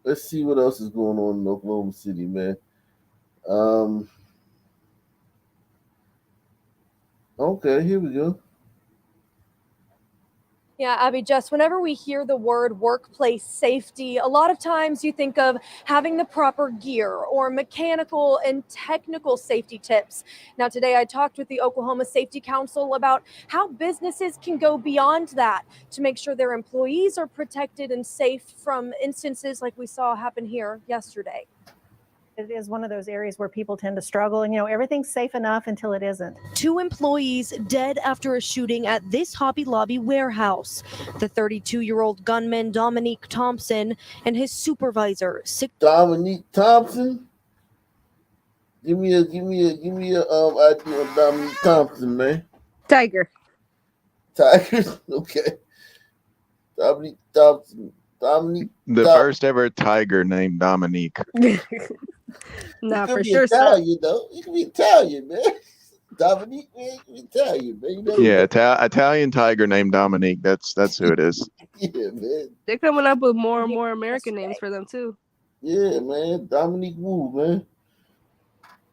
Let's see what else is going on in Oklahoma City, man. Okay, here we go. Yeah, Abby, just whenever we hear the word workplace safety, a lot of times you think of having the proper gear or mechanical and technical safety tips. Now, today I talked with the Oklahoma Safety Council about how businesses can go beyond that to make sure their employees are protected and safe from instances like we saw happen here yesterday. It is one of those areas where people tend to struggle, and everything's safe enough until it isn't. 2 employees dead after a shooting at this Hobby Lobby warehouse. The 32-year-old gunman Dominique Thompson and his supervisor. Dominique Thompson? Give me a idea of Dominique Thompson, man. Tiger. Okay. Dominique Thompson. The first ever tiger named Dominique. Nah, for be sure. Italian, though. You can be Italian, man. Dominique, man, you can be Italian, man. You know Italian tiger named Dominique. That's who it is. Yeah, man. They're coming up with more and more American names for them too. Yeah, man. Dominique Wu, man.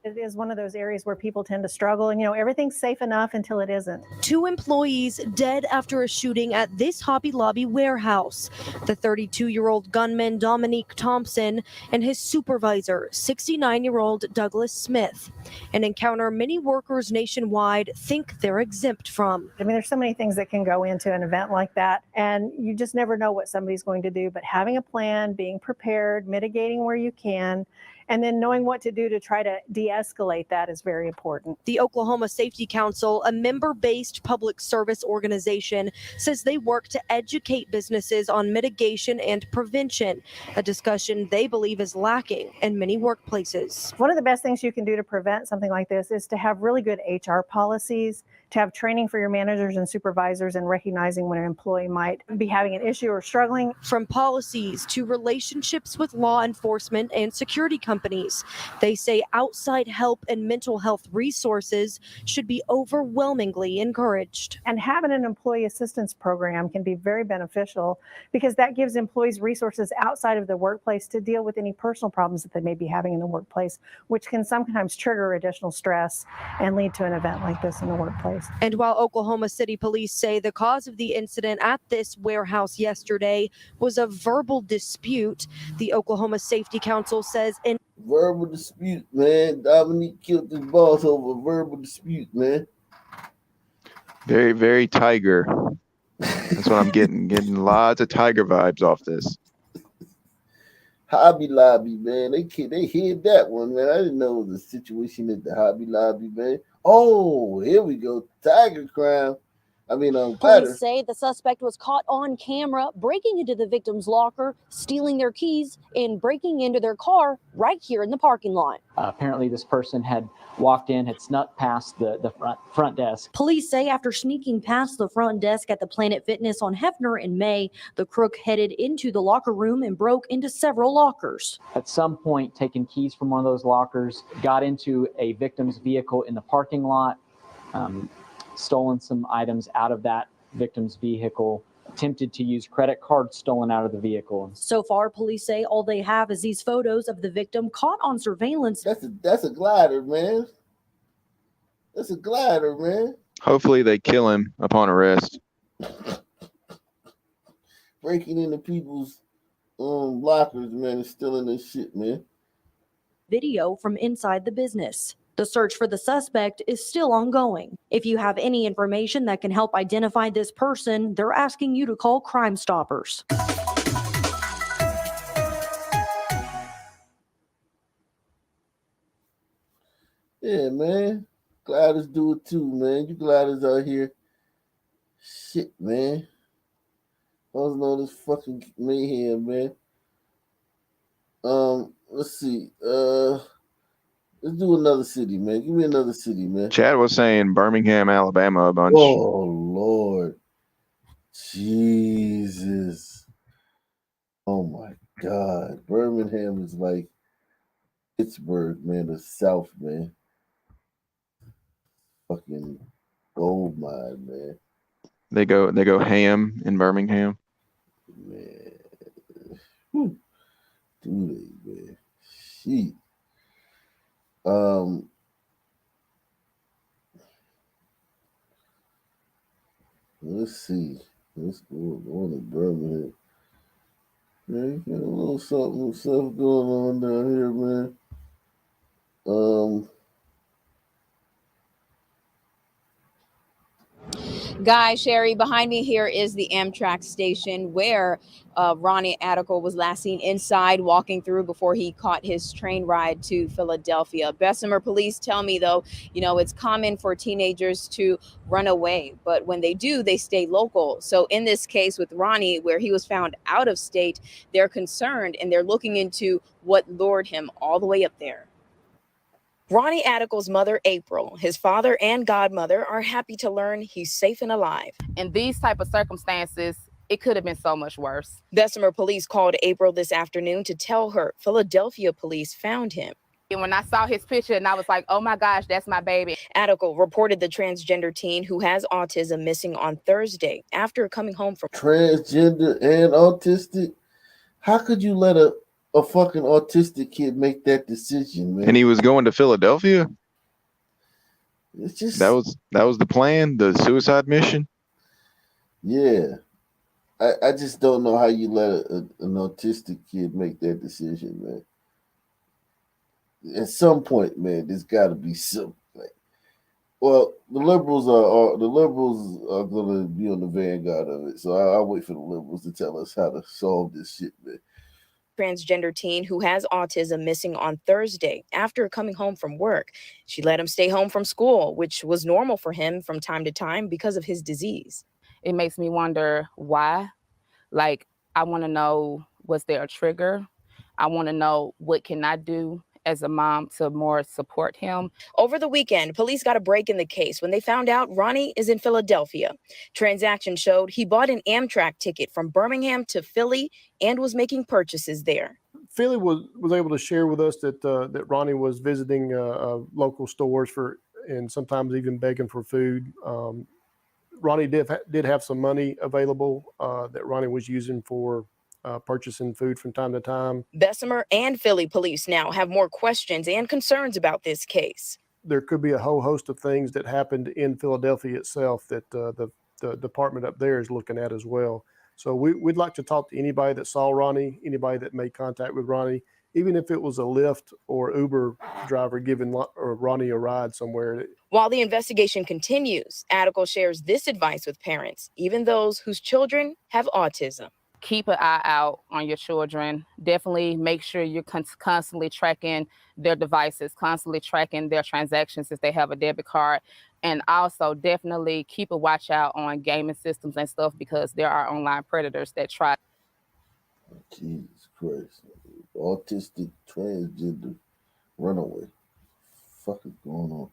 It is one of those areas where people tend to struggle, and everything's safe enough until it isn't. 2 employees dead after a shooting at this Hobby Lobby warehouse. The 32-year-old gunman Dominique Thompson and his supervisor, 69-year-old Douglas Smith. An encounter many workers nationwide think they're exempt from. I mean, there's so many things that can go into an event like that, and you just never know what somebody's going to do. But having a plan, being prepared, mitigating where you can, and then knowing what to do to try to de-escalate that is very important. The Oklahoma Safety Council, a member-based public service organization, says they work to educate businesses on mitigation and prevention, a discussion they believe is lacking in many workplaces. One of the best things you can do to prevent something like this is to have really good HR policies, to have training for your managers and supervisors and recognizing when an employee might be having an issue or struggling. From policies to relationships with law enforcement and security companies, they say outside help and mental health resources should be overwhelmingly encouraged. And having an employee assistance program can be very beneficial because that gives employees resources outside of the workplace to deal with any personal problems that they may be having in the workplace, which can sometimes trigger additional stress and lead to an event like this in the workplace. And while Oklahoma City police say the cause of the incident at this warehouse yesterday was a verbal dispute, the Oklahoma Safety Council says in verbal dispute, man. Dominique killed his boss over a verbal dispute, man. Very, very tiger. That's what I'm getting. Getting lots of tiger vibes off this. Hobby Lobby, man. They hid that one, man. I didn't know it was a situation at the Hobby Lobby, man. Oh, here we go. Tiger crime. Glider. Police say the suspect was caught on camera breaking into the victim's locker, stealing their keys, and breaking into their car right here in the parking lot. Apparently, this person had walked in, had snuck past the front desk. Police say after sneaking past the front desk at the Planet Fitness on Hefner in May, the crook headed into the locker room and broke into several lockers. At some point, taken keys from one of those lockers, got into a victim's vehicle in the parking lot, stolen some items out of that victim's vehicle, attempted to use credit cards stolen out of the vehicle. So far, police say all they have is these photos of the victim caught on surveillance. That's a glider, man. That's a glider, man. Hopefully they kill him upon arrest. Breaking into people's lockers, man, and stealing their shit, man. Video from inside the business. The search for the suspect is still ongoing. If you have any information that can help identify this person, they're asking you to call Crime Stoppers. Yeah, man. Gliders do it too, man. You gliders out here. Shit, man. I don't know this fucking mayhem, man. Let's see. Let's do another city, man. Give me another city, man. Chad was saying Birmingham, Alabama a bunch. Oh, Lord. Jesus. Oh, my God. Birmingham is like Pittsburgh, man. The South, man. Fucking gold mine, man. They go ham in Birmingham. Man. Whew. Do they, man? Shit. Let's see. Let's go on to Birmingham. Man, you got a little something stuff going on down here, man. Guy, Sherry, behind me here is the Amtrak station where Ronnie Atticle was last seen inside walking through before he caught his train ride to Philadelphia. Bessemer police tell me, though, it's common for teenagers to run away, but when they do, they stay local. So in this case with Ronnie, where he was found out of state, they're concerned and they're looking into what lured him all the way up there. Ronnie Atticle's mother, April, his father and godmother are happy to learn he's safe and alive. In these type of circumstances, it could have been so much worse. Bessemer police called April this afternoon to tell her Philadelphia police found him. And when I saw his picture and I was like, oh my gosh, that's my baby. Atticle reported the transgender teen who has autism missing on Thursday after coming home from transgender and autistic? How could you let a fucking autistic kid make that decision, man? And he was going to Philadelphia? It's just that was the plan, the suicide mission? Yeah. I just don't know how you let an autistic kid make that decision, man. At some point, man, there's got to be some. Well, the liberals are going to be on the vanguard of it, so I'll wait for the liberals to tell us how to solve this shit, man. Transgender teen who has autism missing on Thursday after coming home from work. She let him stay home from school, which was normal for him from time to time because of his disease. It makes me wonder why. Like, I want to know, was there a trigger? I want to know, what can I do as a mom to more support him? Over the weekend, police got a break in the case when they found out Ronnie is in Philadelphia. Transactions showed he bought an Amtrak ticket from Birmingham to Philly and was making purchases there. Philly was able to share with us that Ronnie was visiting local stores and sometimes even begging for food. Ronnie did have some money available that Ronnie was using for purchasing food from time to time. Bessemer and Philly police now have more questions and concerns about this case. There could be a whole host of things that happened in Philadelphia itself that the department up there is looking at as well. So we'd like to talk to anybody that saw Ronnie, anybody that made contact with Ronnie, even if it was a Lyft or Uber driver giving Ronnie a ride somewhere. While the investigation continues, Atticle shares this advice with parents, even those whose children have autism. Keep an eye out on your children. Definitely make sure you're constantly tracking their devices, constantly tracking their transactions if they have a debit card. And also definitely keep a watch out on gaming systems and stuff because there are online predators that try. Jesus Christ. Autistic transgender runaway. Fuck is going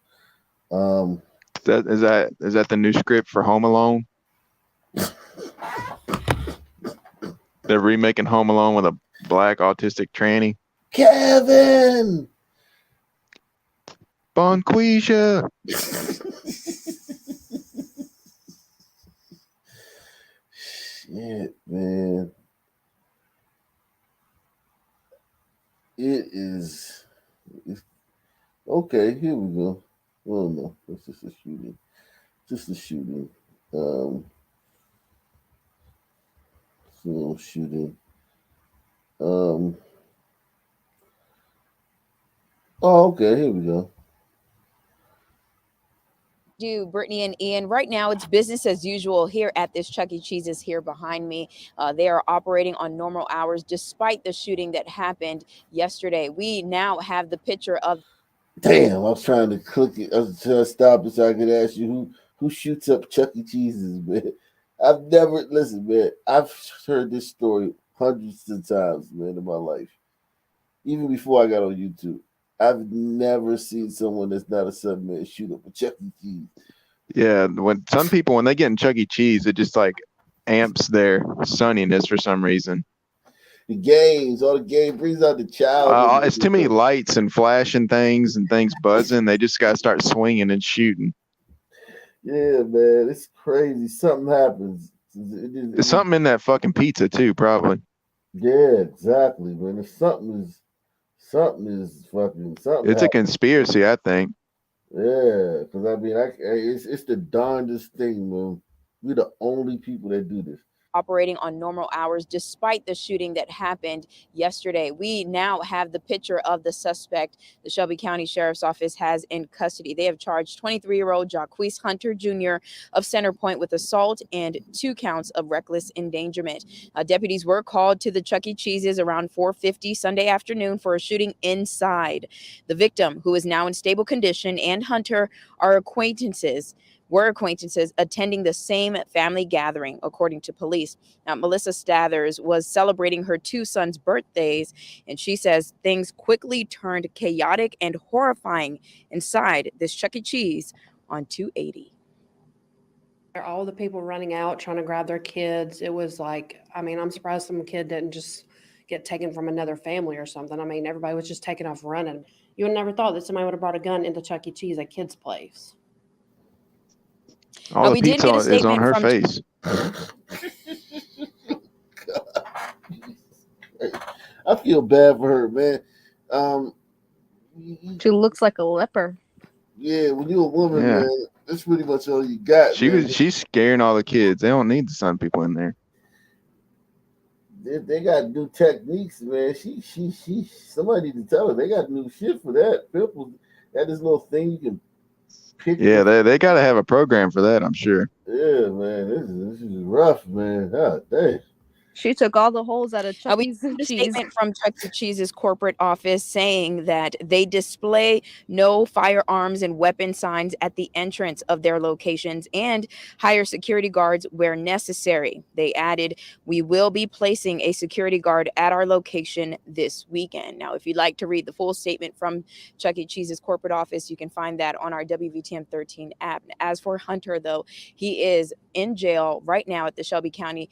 on? Is that the new script for Home Alone? They're remaking Home Alone with a black autistic tranny. Kevin! Bonquisha! Shit, man. It's okay, here we go. Oh no, it's just a shooting. Just a shooting. Shooting. Oh, okay, here we go. Brittany and Ian. Right now, it's business as usual here at this Chuck E. Cheese's here behind me. They are operating on normal hours despite the shooting that happened yesterday. We now have the picture of. Damn, I was trying to click it. I was trying to stop it so I could ask you who shoots up Chuck E. Cheese's, man. I've never listen, man. I've heard this story hundreds of times, man, in my life. Even before I got on YouTube. I've never seen someone that's not a Subman shoot up a Chuck E. Cheese. Yeah, when some people when they get in Chuck E. Cheese, it just like amps their sunniness for some reason. The games, all the game brings out the child. It's too many lights and flashing things and things buzzing. They just gotta start swinging and shooting. Yeah, man, it's crazy. Something happens. There's something in that fucking pizza too, probably. Yeah, exactly, man. If something is fucking something. It's a conspiracy, I think. Yeah, because I mean, it's the darndest thing, man. We're the only people that do this. Operating on normal hours despite the shooting that happened yesterday. We now have the picture of the suspect the Shelby County Sheriff's Office has in custody. They have charged 23-year-old Jacquees Hunter Jr. of Center Point with assault and 2 counts of reckless endangerment. Deputies were called to the Chuck E. Cheese's around 4:50 Sunday afternoon for a shooting inside. The victim, who is now in stable condition, and Hunter were acquaintances attending the same family gathering, according to police. Now, Melissa Stathers was celebrating her 2 sons' birthdays, and she says things quickly turned chaotic and horrifying inside this Chuck E. Cheese on 280. All the people running out, trying to grab their kids. It was like, I mean, I'm surprised some kid didn't just get taken from another family or something. I mean, everybody was just taking off running. You would never thought that somebody would have brought a gun into Chuck E. Cheese, a kid's place. All the pizza is on her face. I feel bad for her, man. She looks like a leper. Yeah, when you're a woman, man, that's pretty much all you got. She's scaring all the kids. They don't need the sun people in there. They got new techniques, man. She somebody need to tell her they got new shit for that. People got this little thing you can pick. Yeah, they got to have a program for that, I'm sure. Yeah, man, this is rough, man. God damn. She took all the holes out of Chuck E. A Cheese. statement from Chuck E. Cheese's corporate office saying that they display no firearms and weapon signs at the entrance of their locations and hire security guards where necessary. They added, "We will be placing a security guard at our location this weekend." Now, if you'd like to read the full statement from Chuck E. Cheese's corporate office, you can find that on our WVTM 13 app. As for Hunter, though, he is in jail right now at the Shelby County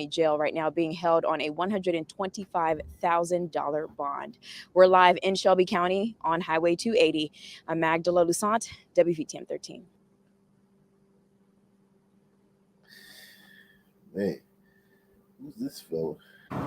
Jail right now, being held on a $125,000 bond. We're live in Shelby County on Highway 280. I'm Magdala Lusant, WVTM 13. Man, who's this fella?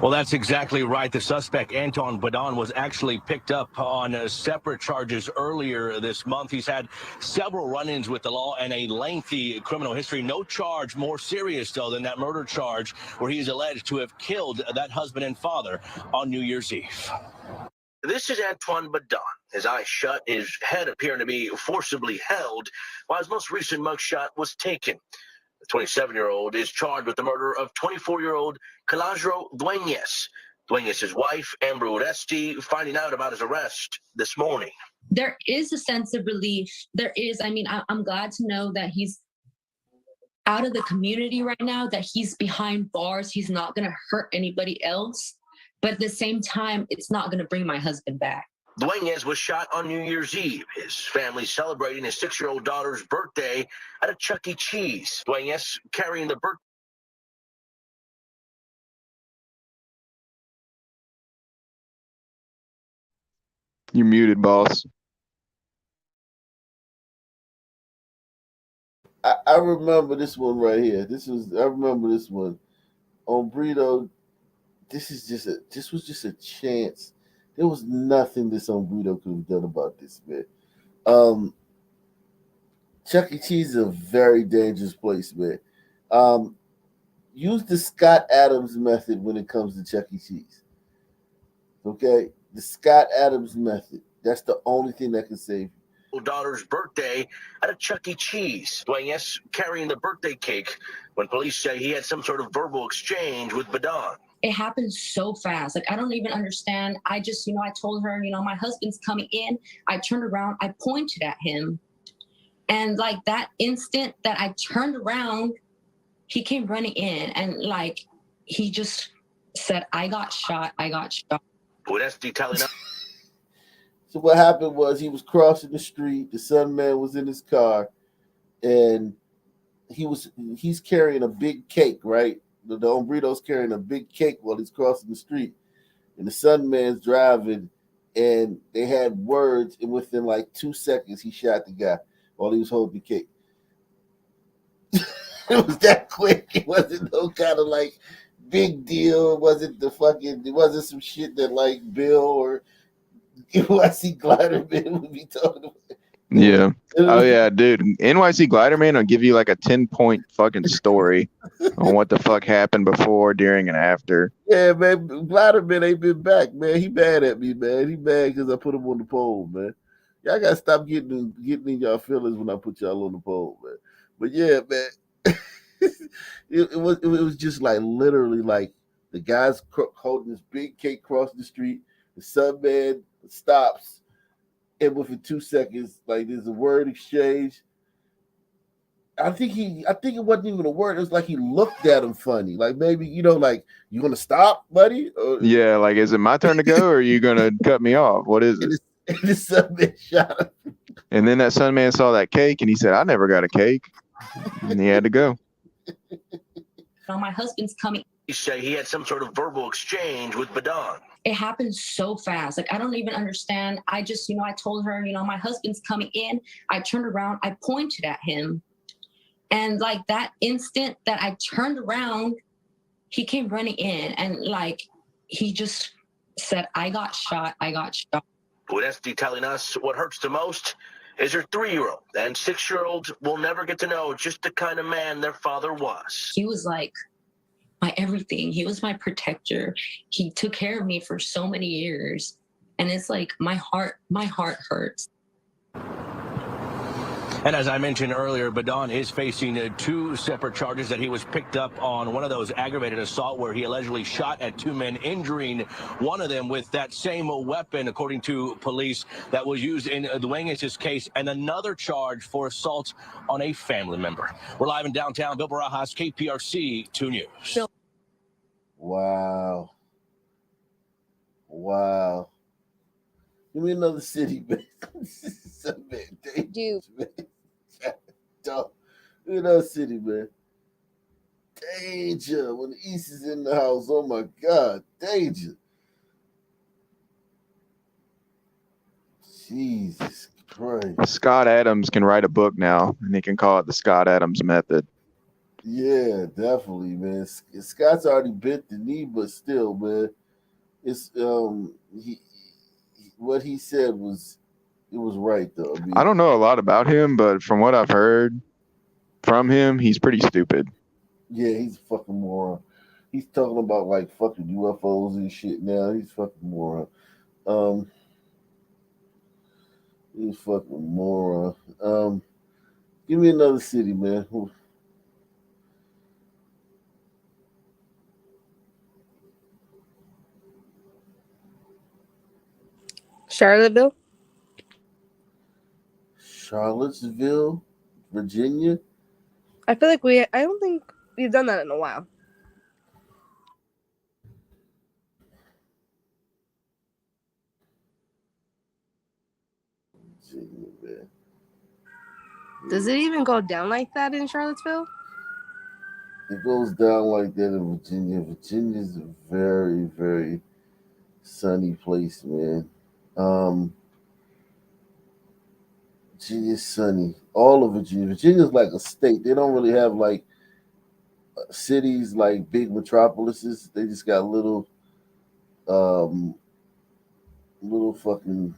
Well, that's exactly right. The suspect, Anton Badon, was actually picked up on separate charges earlier this month. He's had several run-ins with the law and a lengthy criminal history. No charge more serious, though, than that murder charge where he is alleged to have killed that husband and father on New Year's Eve. This is Antoine Badon. His eyes shut, his head appearing to be forcibly held, while his most recent mugshot was taken. The 27-year-old is charged with the murder of 24-year-old Calajro Dueñez. Dueñez's wife, Amber Uresti, finding out about his arrest this morning. there is a sense of relief. There is. I mean, I'm glad to know that he's out of the community right now, that he's behind bars. He's not going to hurt anybody else. But at the same time, it's not going to bring my husband back. Dueñez was shot on New Year's Eve. His family celebrating his 6-year-old daughter's birthday at a Chuck E. Cheese. Dueñez carrying the birthday. You muted, boss. I remember this one right here. I remember this one. On Brito, this was just a chance. There was nothing this Brito could have done about this, man. Chuck E. Cheese is a very dangerous place, man. Use the Scott Adams method when it comes to Chuck E. Cheese. Okay? The Scott Adams method. That's the only thing that can save you. Daughter's birthday at a Chuck E. Cheese. Dueñez carrying the birthday cake when police say he had some sort of verbal exchange with Badon. It happened so fast. Like, I don't even understand. I just, I told her, my husband's coming in. I turned around, I pointed at him. And like that instant that I turned around, he came running in and like, he just said, I got shot. Well, that's detailing. So what happened was he was crossing the street. The son man was in his car, and he's carrying a big cake, right? The Hombrito's carrying a big cake while he's crossing the street, and the son man's driving, and they had words, and within like 2 seconds, he shot the guy while he was holding the cake. It was that quick. It wasn't no kind of like big deal. It wasn't some shit that like Bill or NYC Glider Man would be talking about. Yeah. Oh yeah, dude. NYC Glider Man will give you like a 10-point fucking story on what the fuck happened before, during, and after. Yeah, man. Glider Man ain't been back, man. He mad at me, man. He mad because I put him on the poll, man. Y'all gotta stop getting in y'all feelings when I put y'all on the poll, man. But yeah, man. it was just like literally like the guy's holding this big cake across the street. The son man stops, and within 2 seconds, like there's a word exchange. I think it wasn't even a word. It was like he looked at him funny, like maybe like you gonna stop, buddy? Or, yeah, like is it my turn to go, or are you gonna cut me off? What is it? And the son man shot him. And then that son man saw that cake, and he said, "I never got a cake," and he had to go. My husband's coming. You say he had some sort of verbal exchange with Badon. It happened so fast. Like, I don't even understand. I just, I told her, my husband's coming in. I turned around, I pointed at him. And like that instant that I turned around, he came running in and like, he just said, I got shot. Well, that's detailing us what hurts the most is your 3-year-old and 6-year-olds will never get to know just the kind of man their father was. He was like my everything. He was my protector. He took care of me for so many years. And it's like my heart hurts. And as I mentioned earlier, Badon is facing 2 separate charges that he was picked up on one of those aggravated assault where he allegedly shot at 2 men, injuring one of them with that same weapon, according to police, that was used in Dueñez's case, and another charge for assault on a family member. We're live in downtown Bill Barajas, KPRC 2 News. Wow. Give me another city, man. Dude. Give me another city, man. Danger. When the East is in the house, oh my God. Danger. Jesus Christ. Scott Adams can write a book now, and he can call it the Scott Adams method. Yeah, definitely, man. Scott's already bent the knee, but still, man, it's what he said was right though. I don't know a lot about him, but from what I've heard from him, he's pretty stupid. Yeah, he's a fucking moron. He's talking about like fucking UFOs and shit now. He's a fucking moron. He's a fucking moron. Give me another city, man. Charlottesville. Charlottesville, Virginia. I feel like I don't think we've done that in a while. Virginia, man. Does it even go down like that in Charlottesville? It goes down like that in Virginia. Virginia's a very, very sunny place, man. Virginia's sunny. All of Virginia. Virginia's like a state. They don't really have like cities like big metropolises. They just got little fucking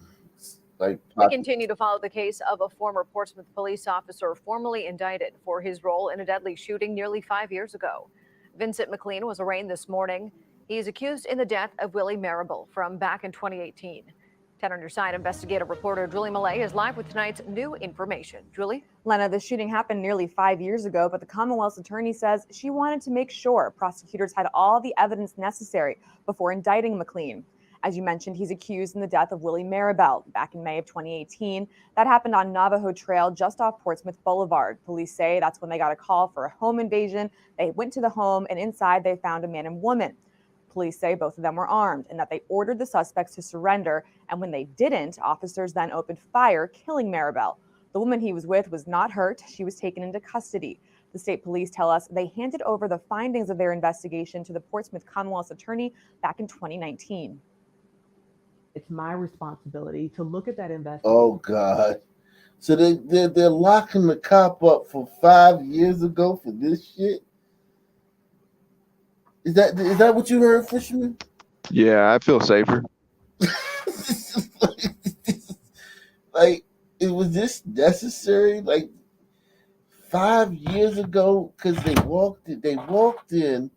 like We continue to follow the case of a former Portsmouth police officer formally indicted for his role in a deadly shooting nearly 5 years ago. Vincent McLean was arraigned this morning. He is accused in the death of Willie Marable from back in 2018. 10 on your side, investigative reporter Julie Millay is live with tonight's new information. Julie? Lena, the shooting happened nearly 5 years ago, but the Commonwealth's attorney says she wanted to make sure prosecutors had all the evidence necessary before indicting McLean. As you mentioned, he's accused in the death of Willie Marable back in May of 2018. That happened on Navajo Trail just off Portsmouth Boulevard. Police say that's when they got a call for a home invasion. They went to the home, and inside they found a man and woman. Police say both of them were armed and that they ordered the suspects to surrender. And when they didn't, officers then opened fire, killing Marable. The woman he was with was not hurt. She was taken into custody. The state police tell us they handed over the findings of their investigation to the Portsmouth Commonwealth's attorney back in 2019. It's my responsibility to look at that investigation. Oh God! So they're locking the cop up for 5 years ago for this shit. Is that what you heard, Fisherman? Yeah, I feel safer. Like, was this necessary? Like 5 years ago, because they walked in.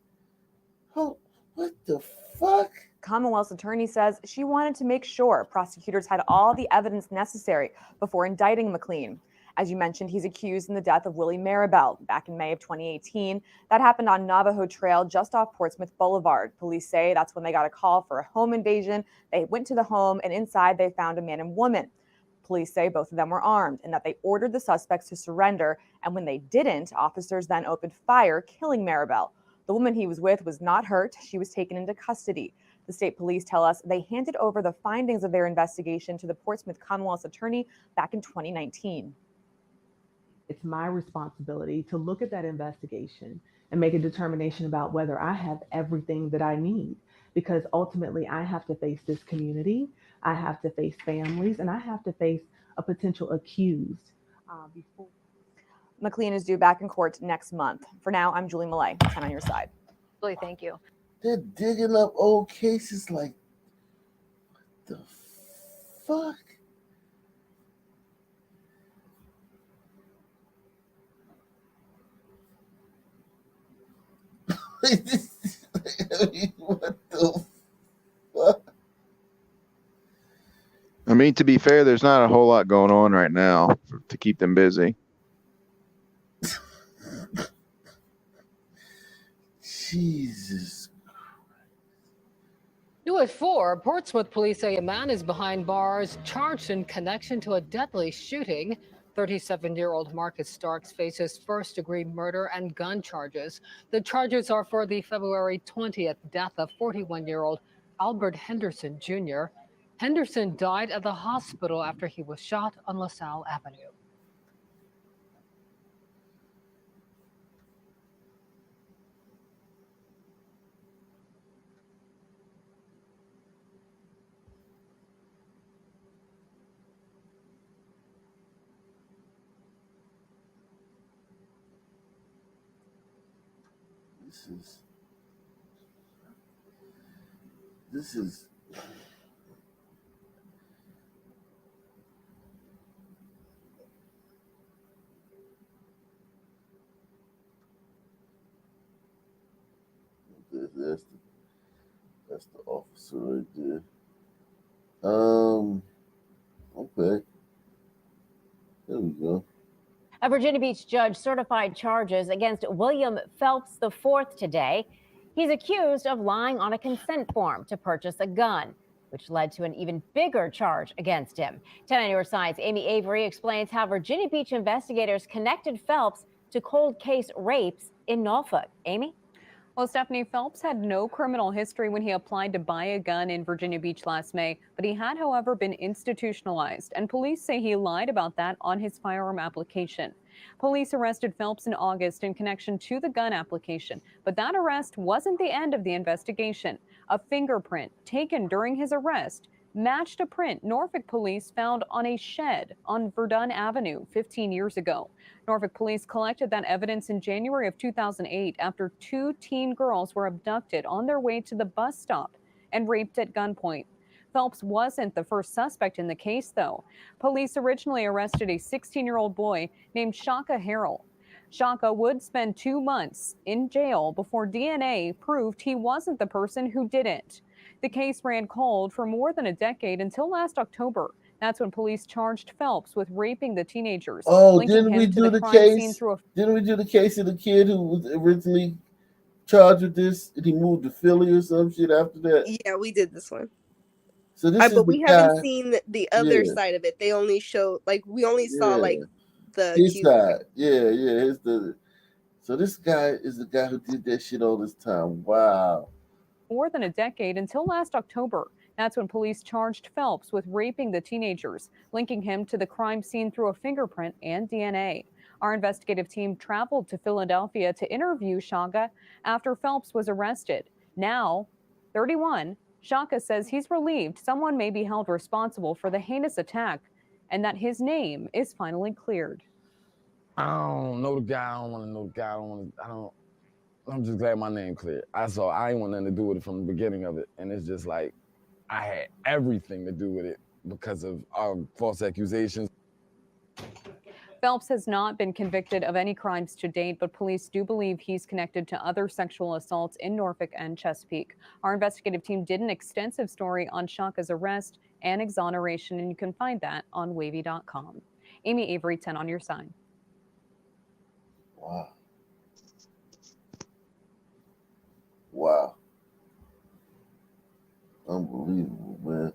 Oh, what the fuck? Commonwealth's attorney says she wanted to make sure prosecutors had all the evidence necessary before indicting McLean. As you mentioned, he's accused in the death of Willie Marable back in May of 2018. That happened on Navajo Trail just off Portsmouth Boulevard. Police say that's when they got a call for a home invasion. They went to the home, and inside they found a man and woman. Police say both of them were armed and that they ordered the suspects to surrender. And when they didn't, officers then opened fire, killing Marable. The woman he was with was not hurt. She was taken into custody. The state police tell us they handed over the findings of their investigation to the Portsmouth Commonwealth's attorney back in 2019. It's my responsibility to look at that investigation and make a determination about whether I have everything that I need, because ultimately I have to face this community, I have to face families, and I have to face a potential accused. McLean is due back in court next month. For now, I'm Julie Millay, 10 on your side. Julie, thank you. They're digging up old cases like the fuck. What the fuck? I mean, to be fair, there's not a whole lot going on right now to keep them busy. Jesus. New at 4, Portsmouth police say a man is behind bars charged in connection to a deadly shooting. 37-year-old Marcus Starks faces first-degree murder and gun charges. The charges are for the February 20th death of 41-year-old Albert Henderson Jr. Henderson died at the hospital after he was shot on LaSalle Avenue. This is that's the officer right there. Okay. There we go. A Virginia Beach judge certified charges against William Phelps IV today. He's accused of lying on a consent form to purchase a gun. which led to an even bigger charge against him. 10 on your side's Amy Avery explains how Virginia Beach investigators connected Phelps to cold case rapes in Norfolk. Amy? Well, Stephanie, Phelps had no criminal history when he applied to buy a gun in Virginia Beach last May, but he had, however, been institutionalized, and police say he lied about that on his firearm application. Police arrested Phelps in August in connection to the gun application, but that arrest wasn't the end of the investigation. A fingerprint taken during his arrest matched a print Norfolk police found on a shed on Verdun Avenue 15 years ago. Norfolk police collected that evidence in January of 2008 after 2 teen girls were abducted on their way to the bus stop and raped at gunpoint. Phelps wasn't the first suspect in the case, though. Police originally arrested a 16-year-old boy named Shaka Harrell. Shaka would spend 2 months in jail before DNA proved he wasn't the person who did it. The case ran cold for more than a decade until last October. That's when police charged Phelps with raping the teenagers. Oh, linking didn't him we to do the crime scene case? through a Didn't we do the case of the kid who was originally charged with this and he moved to Philly or some shit after that? Yeah, we did this one. So this is But the we guy. haven't seen the other Yeah, side of it. They only showed we only saw yeah. the His accuser. side. Yeah. So this guy is the guy who did that shit all this time. Wow. more than a decade until last October. That's when police charged Phelps with raping the teenagers, linking him to the crime scene through a fingerprint and DNA. Our investigative team traveled to Philadelphia to interview Shaka after Phelps was arrested. Now, 31, Shaka says he's relieved someone may be held responsible for the heinous attack and that his name is finally cleared. I don't know the guy. I don't want to know the guy. I'm just glad my name cleared. I ain't want nothing to do with it from the beginning of it. And it's just like, I had everything to do with it because of our false accusations. Phelps has not been convicted of any crimes to date, but police do believe he's connected to other sexual assaults in Norfolk and Chesapeake. Our investigative team did an extensive story on Shaka's arrest and exoneration, and you can find that on wavy.com. Amy Avery, 10 on your side. Wow. Wow. Unbelievable, man.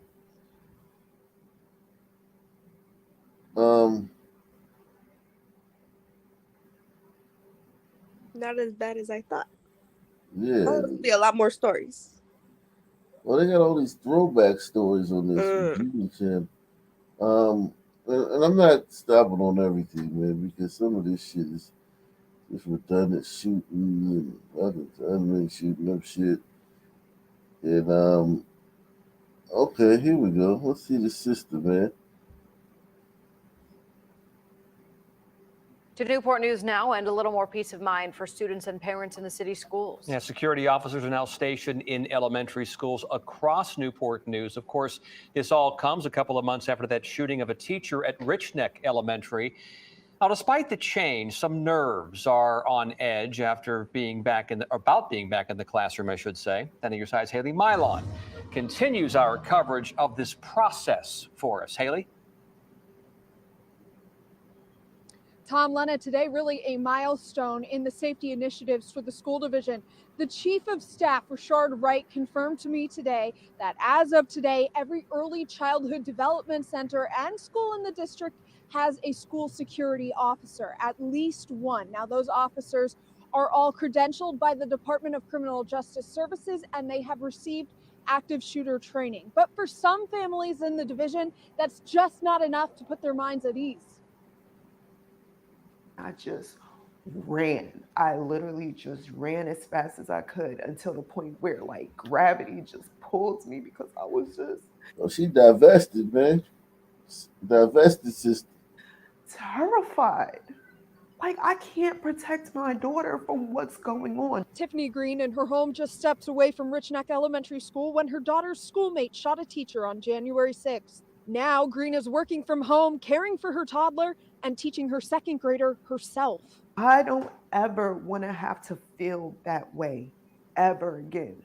Not as bad as I thought. Yeah. Oh, there'll be a lot more stories. Well, they got all these throwback stories on this channel. And I'm not stopping on everything, man, because some of this shit is just redundant shooting and other men shooting up shit. And okay, here we go. Let's see the sister, man. To Newport News now, and a little more peace of mind for students and parents in the city schools. Yeah, security officers are now stationed in elementary schools across Newport News. Of course, this all comes a couple of months after that shooting of a teacher at Rich Neck Elementary. Now, despite the change, some nerves are on edge after being back in the classroom, I should say. Then your side's Haley Mylon continues our coverage of this process for us. Haley? Tom Lena, today really a milestone in the safety initiatives for the school division. The Chief of Staff, Rashard Wright, confirmed to me today that as of today, every early childhood development center and school in the district has a school security officer, at least one. Now, those officers are all credentialed by the Department of Criminal Justice Services, and they have received active shooter training. But for some families in the division, that's just not enough to put their minds at ease. I just ran. I literally just ran as fast as I could until the point where gravity just pulled me because I was just. Oh, she divested, man. Divested sister. Terrified. I can't protect my daughter from what's going on. Tiffany Green in her home just steps away from Rich Neck Elementary School when her daughter's schoolmate shot a teacher on January 6th. Now, Green is working from home, caring for her toddler, and teaching her second grader herself. I don't ever want to have to feel that way ever again.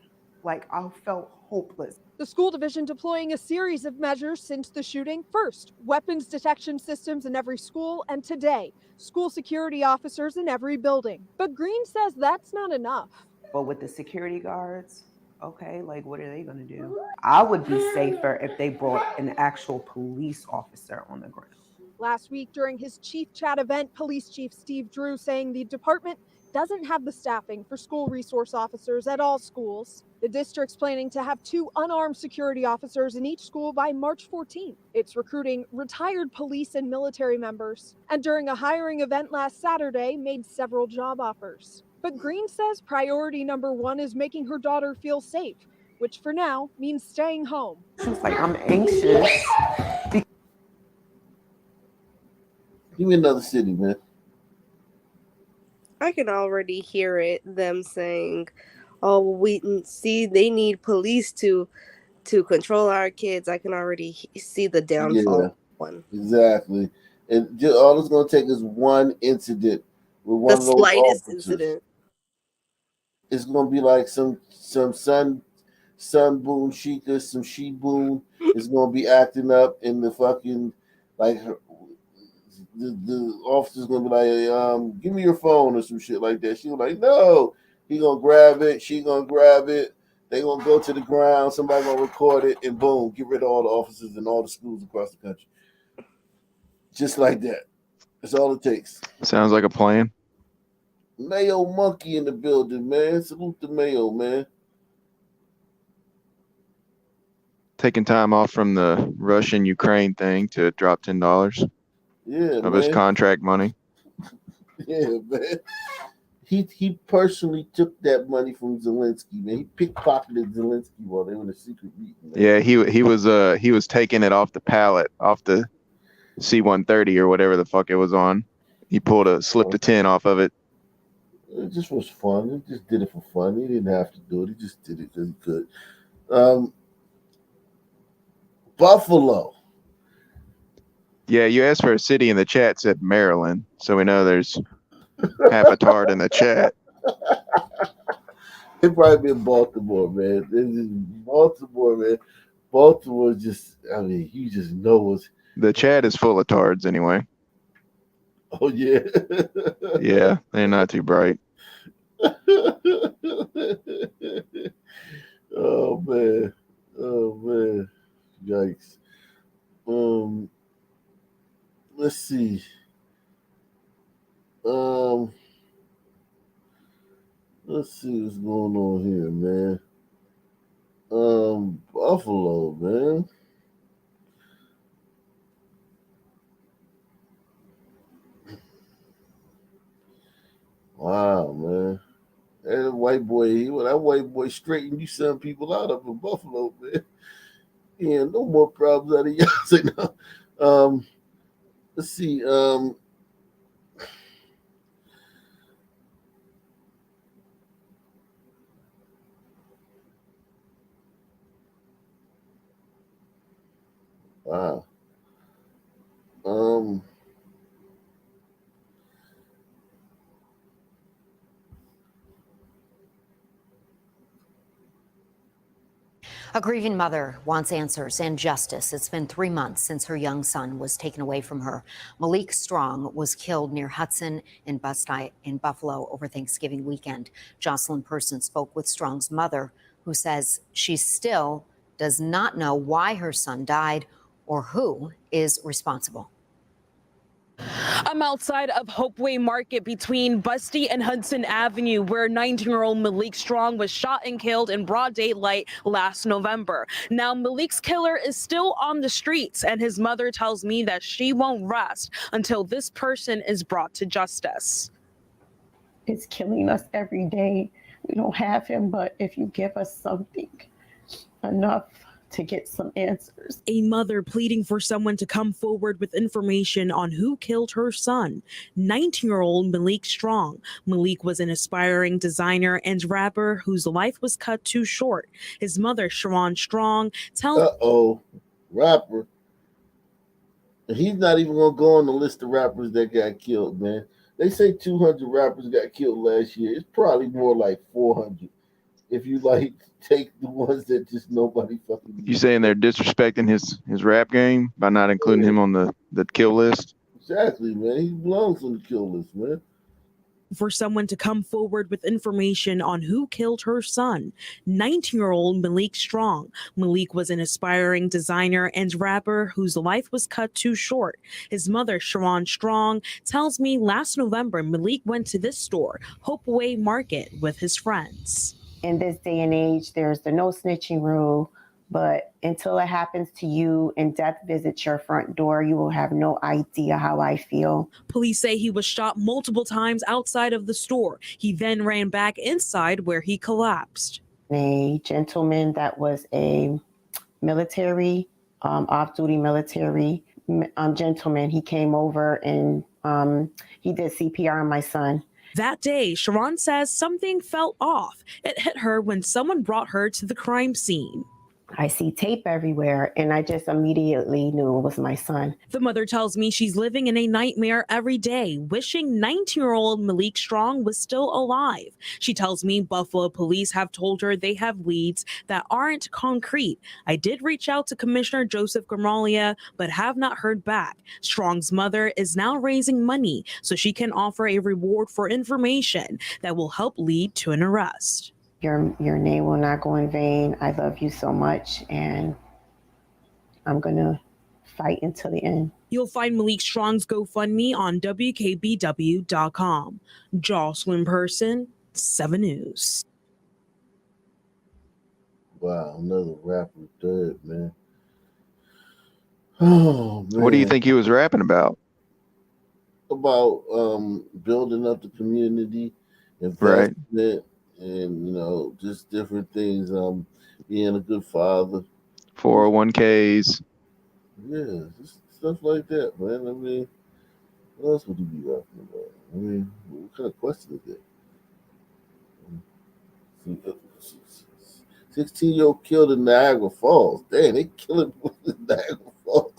I felt hopeless. The school division deploying a series of measures since the shooting. First, weapons detection systems in every school, and today, school security officers in every building. But Green says that's not enough. But with the security guards, Okay, like what are they gonna do? I would be safer if they brought an actual police officer on the ground. Last week, during his chief chat event, Police Chief Steve Drew saying the department doesn't have the staffing for school resource officers at all schools. The district's planning to have 2 unarmed security officers in each school by March 14th. It's recruiting retired police and military members, and during a hiring event last Saturday, made several job offers. But Green says priority number 1 is making her daughter feel safe, which for now means staying home. She was like, I'm anxious. Give me another city, man. I can already hear it, them saying, oh, we see they need police to control our kids. I can already see the downfall one. Exactly. And all it's going to take is one incident with one of those slightest officers. incident. It's going to be like some Sun Boon Sheikah, some She Boon is going to be acting up in the fucking, like, the officer's going to be like, give me your phone or some shit like that. She was like, no. He going to grab it. She going to grab it. They going to go to the ground. Somebody going to record it, and boom, get rid of all the officers in all the schools across the country. Just like that. That's all it takes. Sounds like a plan. Mayo Monkey in the building, man. Salute the Mayo, man. Taking time off from the Russian-Ukraine thing to drop $10 of his contract money. Yeah, man. He personally took that money from Zelensky, man. He pickpocketed Zelensky while they were in a secret meeting. Man. Yeah, he was taking it off the pallet, off the C-130 or whatever the fuck it was on. He slipped a 10 off of it. It just was fun. He just did it for fun. He didn't have to do it. He just did it because he could. Buffalo. Yeah, you asked for a city in the chat, said Maryland. So we know there's half a tard in the chat. It'd probably be Baltimore, man. Baltimore, man. Baltimore just, I mean, you just know it's. The chat is full of tards anyway. Oh, yeah. Yeah, they're not too bright. Oh, man. Yikes. Let's see. Let's see what's going on here, man. Buffalo, man. Wow, man. That white boy straightened you some people out up in Buffalo, man. Yeah, no more problems out of y'all. Say no. Let's see. Wow. A grieving mother wants answers and justice. It's been 3 months since her young son was taken away from her. Malik Strong was killed near Hudson in Buffalo over Thanksgiving weekend. Jocelyn Person spoke with Strong's mother, who says she still does not know why her son died or who is responsible. I'm outside of Hopeway Market between Busty and Hudson Avenue, where 19-year-old Malik Strong was shot and killed in broad daylight last November. Now, Malik's killer is still on the streets, and his mother tells me that she won't rest until this person is brought to justice. It's killing us every day. We don't have him, but if you give us something, enough to get some answers. A mother pleading for someone to come forward with information on who killed her son, 19-year-old Malik Strong. Malik was an aspiring designer and rapper whose life was cut too short. His mother, Sharon Strong, tells... Rapper. He's not even going to go on the list of rappers that got killed, man. They say 200 rappers got killed last year. It's probably more like 400. If you take the ones that just nobody fucking. You saying they're disrespecting his rap game by not including him on the kill list? Exactly, man. He belongs on the kill list, man. for someone to come forward with information on who killed her son, 19-year-old Malik Strong. Malik was an aspiring designer and rapper whose life was cut too short. His mother, Sharon Strong, tells me last November, Malik went to this store, Hopeway Market, with his friends. In this day and age, there's the no snitching rule, but until it happens to you and death visits your front door, you will have no idea how I feel. Police say he was shot multiple times outside of the store. He then ran back inside where he collapsed. A gentleman that was a military, off-duty military gentleman, he came over and he did CPR on my son. That day, Sharon says something felt off. It hit her when someone brought her to the crime scene. I see tape everywhere, and I just immediately knew it was my son. The mother tells me she's living in a nightmare every day, wishing 19-year-old Malik Strong was still alive. She tells me Buffalo police have told her they have leads that aren't concrete. I did reach out to Commissioner Joseph Gramalia, but have not heard back. Strong's mother is now raising money so she can offer a reward for information that will help lead to an arrest. Your name will not go in vain. I love you so much, and I'm going to fight until the end. You'll find Malik Strong's GoFundMe on WKBW.com. Jocelyn Person, 7 News. Wow, another rapper dead, man. Oh, man. What do you think he was rapping about? About building up the community, investment, and, you know, just different things. Being a good father. 401ks. Yeah, just stuff like that, man. I mean, what else would he be rapping about? I mean, what kind of question is that? 16-year-old killed in Niagara Falls. Damn, they killing in Niagara Falls.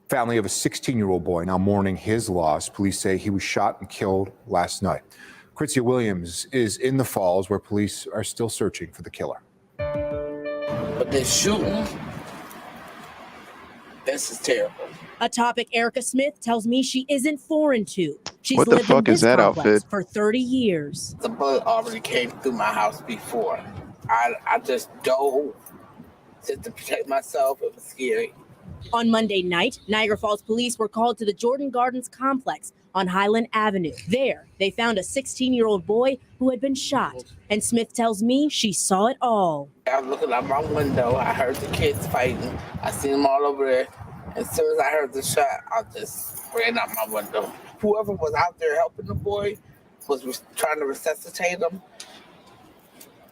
Family of a 16-year-old boy now mourning his loss. Police say he was shot and killed last night. Kritzia Williams is in the Falls, where police are still searching for the killer. But this shooting, this is terrible. A topic Erica Smith tells me she isn't foreign to. She's What the lived in fuck is this that complex outfit? for 30 years. The bullet already came through my house before. I just dove just to protect myself. It was scary. On Monday night, Niagara Falls police were called to the Jordan Gardens complex on Highland Avenue. There, they found a 16-year-old boy who had been shot. And Smith tells me she saw it all. I was looking out my window. I heard the kids fighting. I seen them all over there. As soon as I heard the shot, I just ran out my window. Whoever was out there helping the boy was trying to resuscitate him.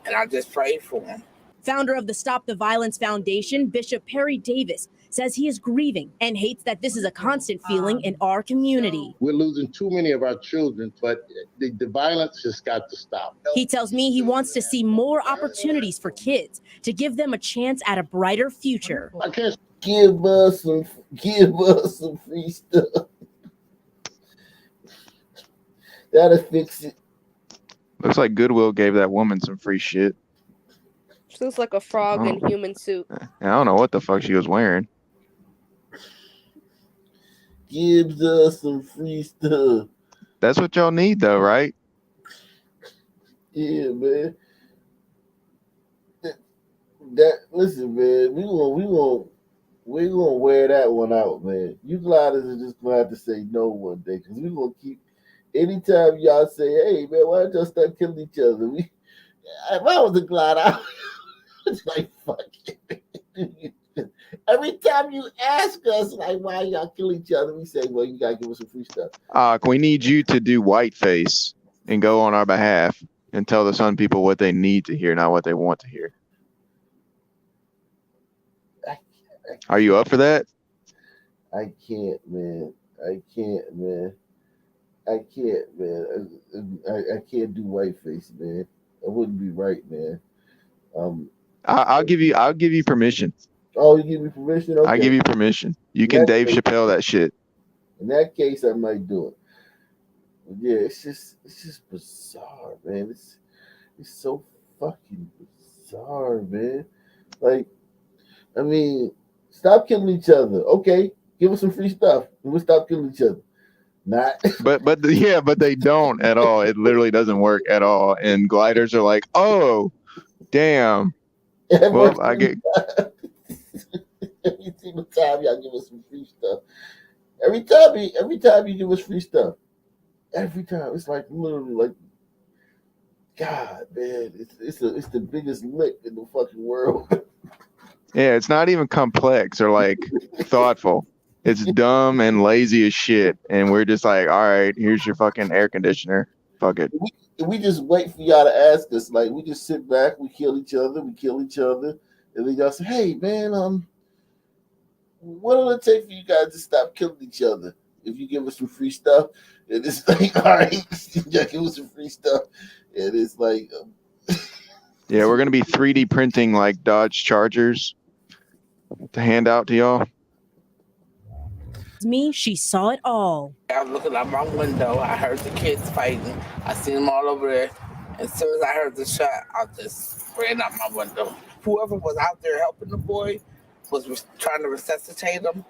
And I just prayed for him. Founder of the Stop the Violence Foundation, Bishop Perry Davis, says he is grieving and hates that this is a constant feeling in our community. We're losing too many of our children, but the violence just got to stop. He tells me he wants to see more opportunities for kids to give them a chance at a brighter future. I can't give us some free stuff. That'll fix it. Looks like Goodwill gave that woman some free shit. She looks like a frog in human suit. I don't know what the fuck she was wearing. Gives us some free stuff. That's what y'all need, though, right? Yeah, man. That listen, man. We're gonna wear that one out, man. You gliders are just gonna have to say no one day, because we're gonna keep. Anytime y'all say, "Hey, man, why don't y'all start killing each other?" If I was a glider, it's like, fuck it. Every time you ask us, like, why y'all kill each other, we say, well, you gotta give us some free stuff. We need you to do whiteface and go on our behalf and tell the Sun people what they need to hear, not what they want to hear. Are you up for that? I can't, man. I can't do whiteface, man. That wouldn't be right, man. I'll give you permission. Oh, you give me permission? Okay. I give you permission. You can Dave Chappelle that shit. In that case, I might do it. But yeah, it's just bizarre, man. It's so fucking bizarre, man. Like, I mean, stop killing each other. Okay, give us some free stuff, and we'll stop killing each other. Not. But they don't at all. It literally doesn't work at all. And gliders are like, oh, damn. Well, I get. Every single time y'all give us some free stuff. Every time you give us free stuff. Every time it's like literally like, God, man, it's the biggest lick in the fucking world. Yeah, it's not even complex or like thoughtful. It's dumb and lazy as shit. And we're just like, all right, here's your fucking air conditioner. Fuck it. We just wait for y'all to ask us. Like, we just sit back, we kill each other, and then y'all say, hey, man, what'll it take for you guys to stop killing each other? If you give us some free stuff, and it's like, all right, y'all give us some free stuff, and it's like, yeah, we're gonna be 3D printing like Dodge Chargers to hand out to y'all. Me, she saw it all. I was looking out my window. I heard the kids fighting. I seen them all over there. As soon as I heard the shot, I just ran out my window. Whoever was out there helping the boy was trying to resuscitate him,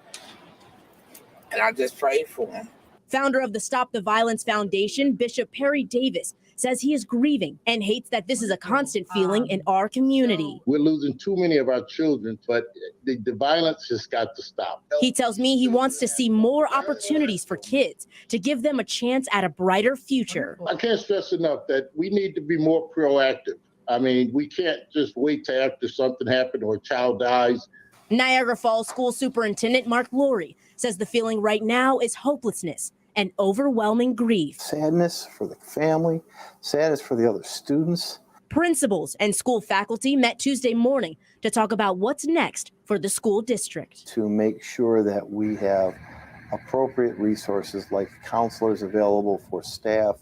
and I just prayed for him. Founder of the Stop the Violence Foundation, Bishop Perry Davis, says he is grieving and hates that this is a constant feeling in our community. We're losing too many of our children, but the violence has got to stop. He tells me he wants to see more opportunities for kids to give them a chance at a brighter future. I can't stress enough that we need to be more proactive. I mean, we can't just wait till after something happened or a child dies. Niagara Falls School Superintendent Mark Laurie says the feeling right now is hopelessness and overwhelming grief. Sadness for the family, sadness for the other students. Principals and school faculty met Tuesday morning to talk about what's next for the school district. To make sure that we have appropriate resources like counselors available for staff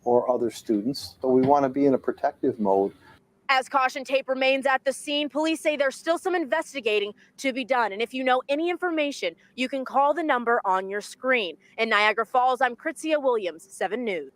or other students. So we want to be in a protective mode. As caution tape remains at the scene, police say there's still some investigating to be done. And if you know any information, you can call the number on your screen. In Niagara Falls, I'm Kritzia Williams, 7 News.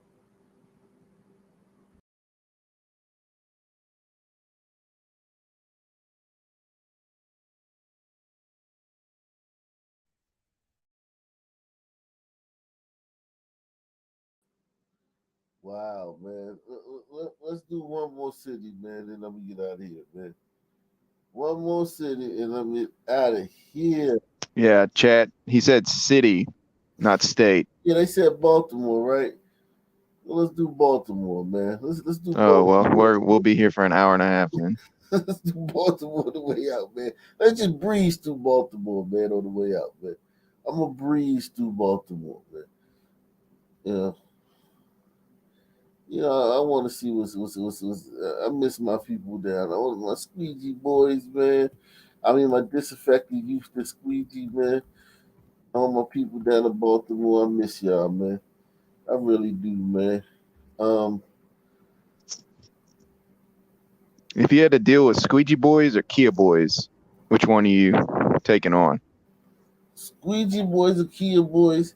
wow, man. Let's do one more city, man, then let me get out of here, man. One more city, and let me out of here. Yeah, chat. He said city, not state. Yeah, they said Baltimore, right? Well, let's do Baltimore, man. Let's do. Oh Baltimore. well, we'll be here for an hour and a half, man. Let's do Baltimore the way out, man. Let's just breeze through Baltimore, man, on the way out, man. I'm gonna breeze through Baltimore, man. I want to see what's. I miss my people down. I want my squeegee boys, man. I mean, my disaffected youth, the squeegee, man. All my people down in Baltimore, I miss y'all, man. I really do, man. If you had to deal with squeegee boys or Kia boys, which one are you taking on? Squeegee boys or Kia boys?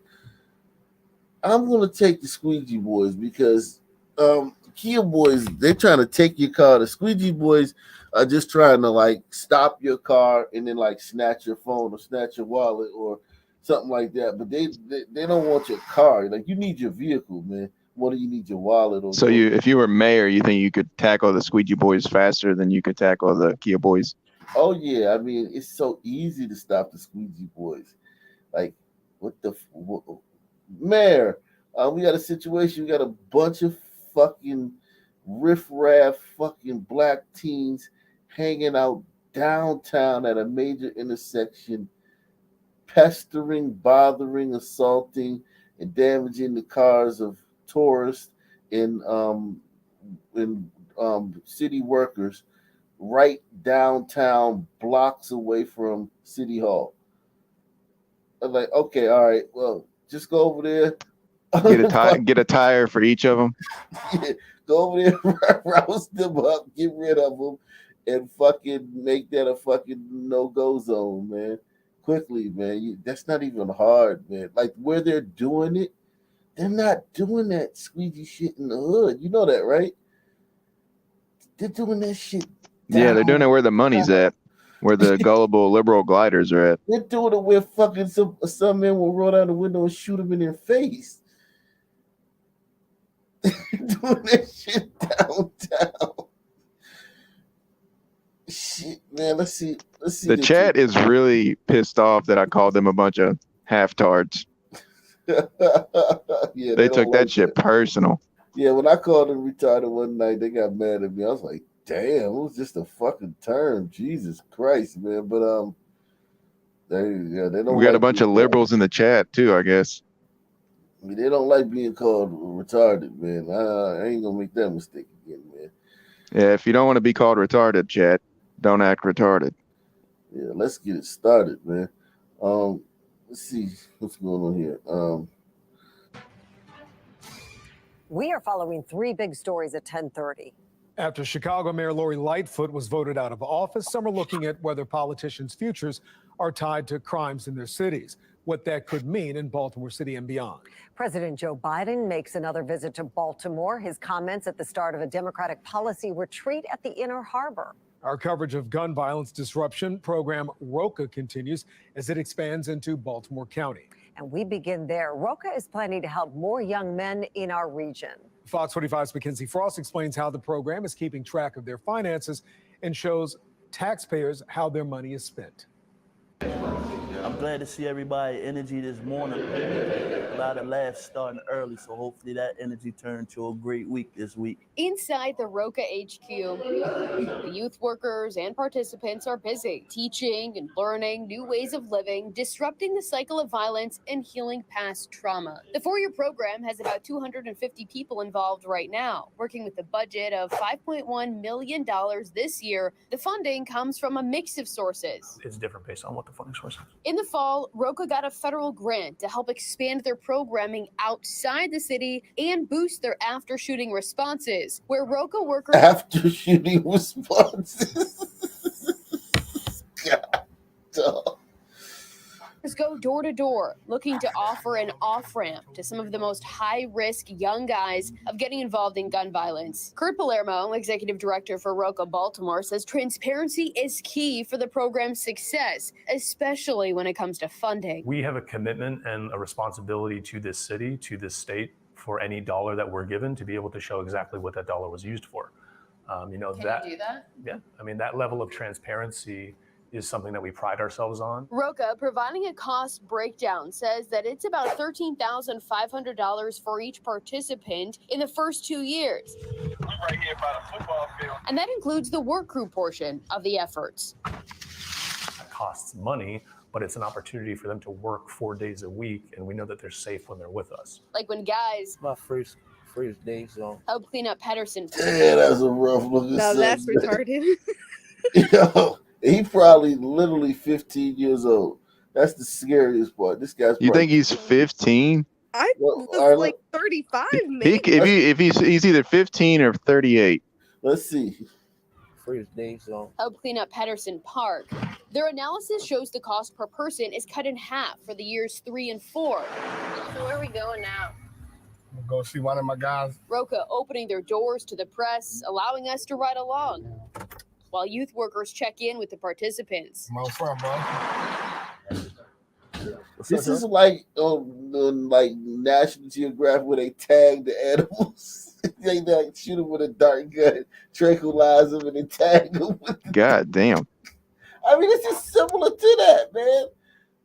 I'm gonna take the squeegee boys because Kia boys, they're trying to take your car. The squeegee boys are just trying to like stop your car and then like snatch your phone or snatch your wallet or something like that. But they don't want your car. Like, you need your vehicle, man. More than you need your wallet. Or So if you were mayor, you think you could tackle the squeegee boys faster than you could tackle the Kia boys? Oh yeah, I mean, it's so easy to stop the squeegee boys. Like, mayor? We got a situation. We got a bunch of fucking riffraff, fucking black teens hanging out downtown at a major intersection, pestering, bothering, assaulting, and damaging the cars of tourists and city workers right downtown, blocks away from City Hall. I'm like, okay, all right, well, just go over there. Get a tire for each of them. Yeah, go over there, roust them up, get rid of them, and fucking make that a fucking no-go zone, man. Quickly, man. That's not even hard, man. Like, where they're doing it, they're not doing that squeegee shit in the hood. You know that, right? They're doing that shit. Yeah, they're doing it where the money's at, where the gullible liberal gliders are at. They're doing it where fucking some men will roll down the window and shoot them in their face. doing that shit downtown. Shit, man. Let's see. The chat is really pissed off that I called them a bunch of half-tards. Yeah, They don't took that like shit personal. Yeah, when I called them retarded one night, they got mad at me. I was like, damn, it was just a fucking term. Jesus Christ, man. But they don't We got like a bunch being of liberals in the chat too, I guess. they don't like being called retarded, man. I ain't gonna make that mistake again, man. Yeah, if you don't want to be called retarded, chat, don't act retarded. Yeah, let's get it started, man. Let's see what's going on here. We are following three big stories at 10:30. After Chicago Mayor Lori Lightfoot was voted out of office, some are looking at whether politicians' futures are tied to crimes in their cities, what that could mean in Baltimore City and beyond. President Joe Biden makes another visit to Baltimore. His comments at the start of a Democratic policy retreat at the Inner Harbor. Our coverage of gun violence disruption program ROCA continues as it expands into Baltimore County. And we begin there. ROCA is planning to help more young men in our region. Fox 45's Mackenzie Frost explains how the program is keeping track of their finances and shows taxpayers how their money is spent. I'm glad to see everybody energy this morning. A lot of laughs starting early, so hopefully that energy turned to a great week this week. Inside the ROCA HQ, the youth workers and participants are busy teaching and learning new ways of living, disrupting the cycle of violence, and healing past trauma. The four-year program has about 250 people involved right now, working with a budget of $5.1 million this year. The funding comes from a mix of sources. It's different based on what the funding source is. In the fall, ROCA got a federal grant to help expand their programming outside the city and boost their after-shooting responses, where ROCA workers after shooting responses. God, dog. go door to door looking to offer an off-ramp to some of the most high-risk young guys of getting involved in gun violence. Kurt Palermo, executive director for ROCA Baltimore, says transparency is key for the program's success, especially when it comes to funding. We have a commitment and a responsibility to this city, to this state, for any dollar that we're given to be able to show exactly what that dollar was used for. Can you do that? Yeah, I mean, that level of transparency is something that we pride ourselves on. ROCA, providing a cost breakdown, says that it's about $13,500 for each participant in the first 2 years. We're right here by the football field. And that includes the work crew portion of the efforts. It costs money, but it's an opportunity for them to work 4 days a week, and we know that they're safe when they're with us. Like when guys My first day, so. help clean up Pedersen. Yeah, that's a rough looking Now son, that's man. retarded. Yo, he probably literally 15 years old. That's the scariest part. This guy's. You think he's 15? I Well, was Arla- like 35, maybe. If he's either 15 or 38. Let's see. First day, so. Help clean up Pedersen Park. Their analysis shows the cost per person is cut in half for the years 3 and 4. So where are we going now? I'm gonna go see one of my guys. ROCA opening their doors to the press, allowing us to ride along, while youth workers check in with the participants. My friend, bro. This is like on like National Geographic where they tag the animals. They like shoot them with a dart gun, tranquilize them, and then tag them. God damn. I mean, this is similar to that, man.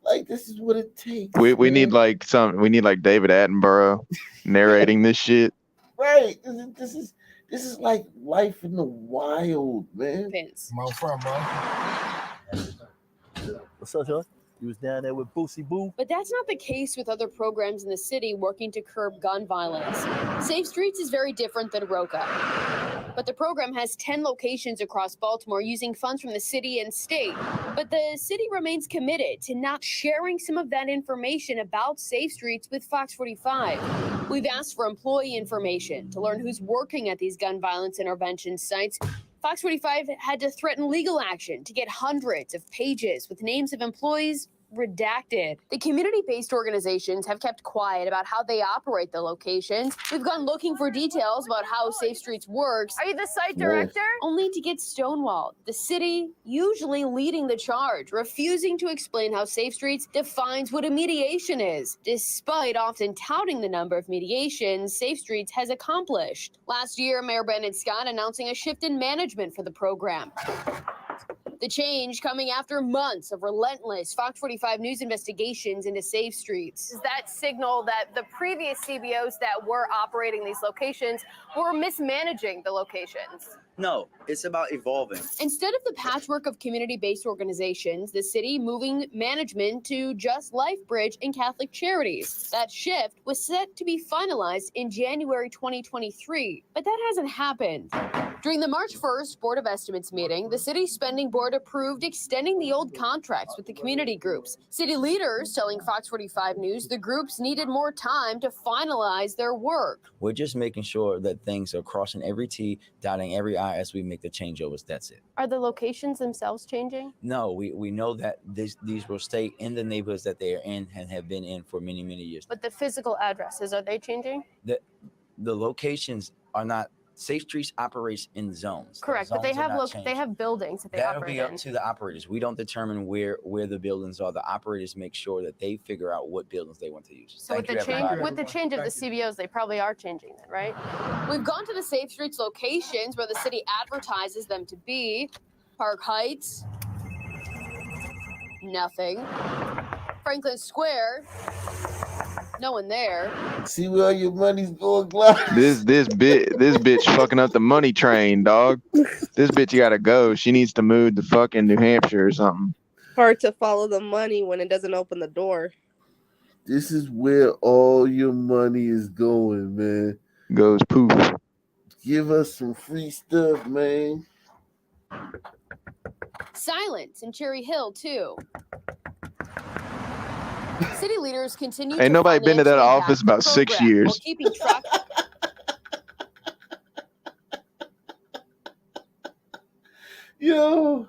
Like this is what it takes. We need like David Attenborough narrating this shit. Right. This is like life in the wild, man. My friend, bro. What's up, Joe? You was down there with Boosie Boo. But that's not the case with other programs in the city working to curb gun violence. Safe Streets is very different than ROCA. But the program has 10 locations across Baltimore using funds from the city and state. But the city remains committed to not sharing some of that information about Safe Streets with Fox 45. We've asked for employee information to learn who's working at these gun violence intervention sites. Fox 45 had to threaten legal action to get hundreds of pages with names of employees redacted. The community-based organizations have kept quiet about how they operate the locations. We've gone looking for details about how Safe Streets works. Are you the site director? Only to get stonewalled. The city usually leading the charge, refusing to explain how Safe Streets defines what a mediation is, despite often touting the number of mediations Safe Streets has accomplished. Last year, Mayor Brandon Scott announcing a shift in management for the program. The change coming after months of relentless Fox 45 News investigations into Safe Streets. Does that signal that the previous CBOs that were operating these locations were mismanaging the locations? No, it's about evolving. Instead of the patchwork of community-based organizations, the city moving management to just LifeBridge and Catholic Charities. That shift was set to be finalized in January 2023, but that hasn't happened. During the March 1st Board of Estimates meeting, the City Spending Board approved extending the old contracts with the community groups. City leaders telling Fox 45 News the groups needed more time to finalize their work. We're just making sure that things are crossing every T, dotting every I as we make the changeovers. That's it. Are the locations themselves changing? No, we know that these will stay in the neighborhoods that they are in and have been in for many, many years. But the physical addresses, are they changing? The locations are not. Safe Streets operates in zones. Correct, but they have buildings that they That'll operate be up in. to the operators. We don't determine where the buildings are. The operators make sure that they figure out what buildings they want to use. So with the change of the CBOs, they probably are changing that, right? We've gone to the Safe Streets locations where the city advertises them to be. Park Heights, nothing. Franklin Square, no one there. See where all your money's going, Gliders? This bitch fucking up the money train, dog. This bitch gotta go. She needs to move to fucking New Hampshire or something. Hard to follow the money when it doesn't open the door. This is where all your money is going, man. Goes poof. Give us some free stuff, man. Silence in Cherry Hill, too. City leaders continue Ain't nobody been to that office about 6 years. While keeping track. Yo,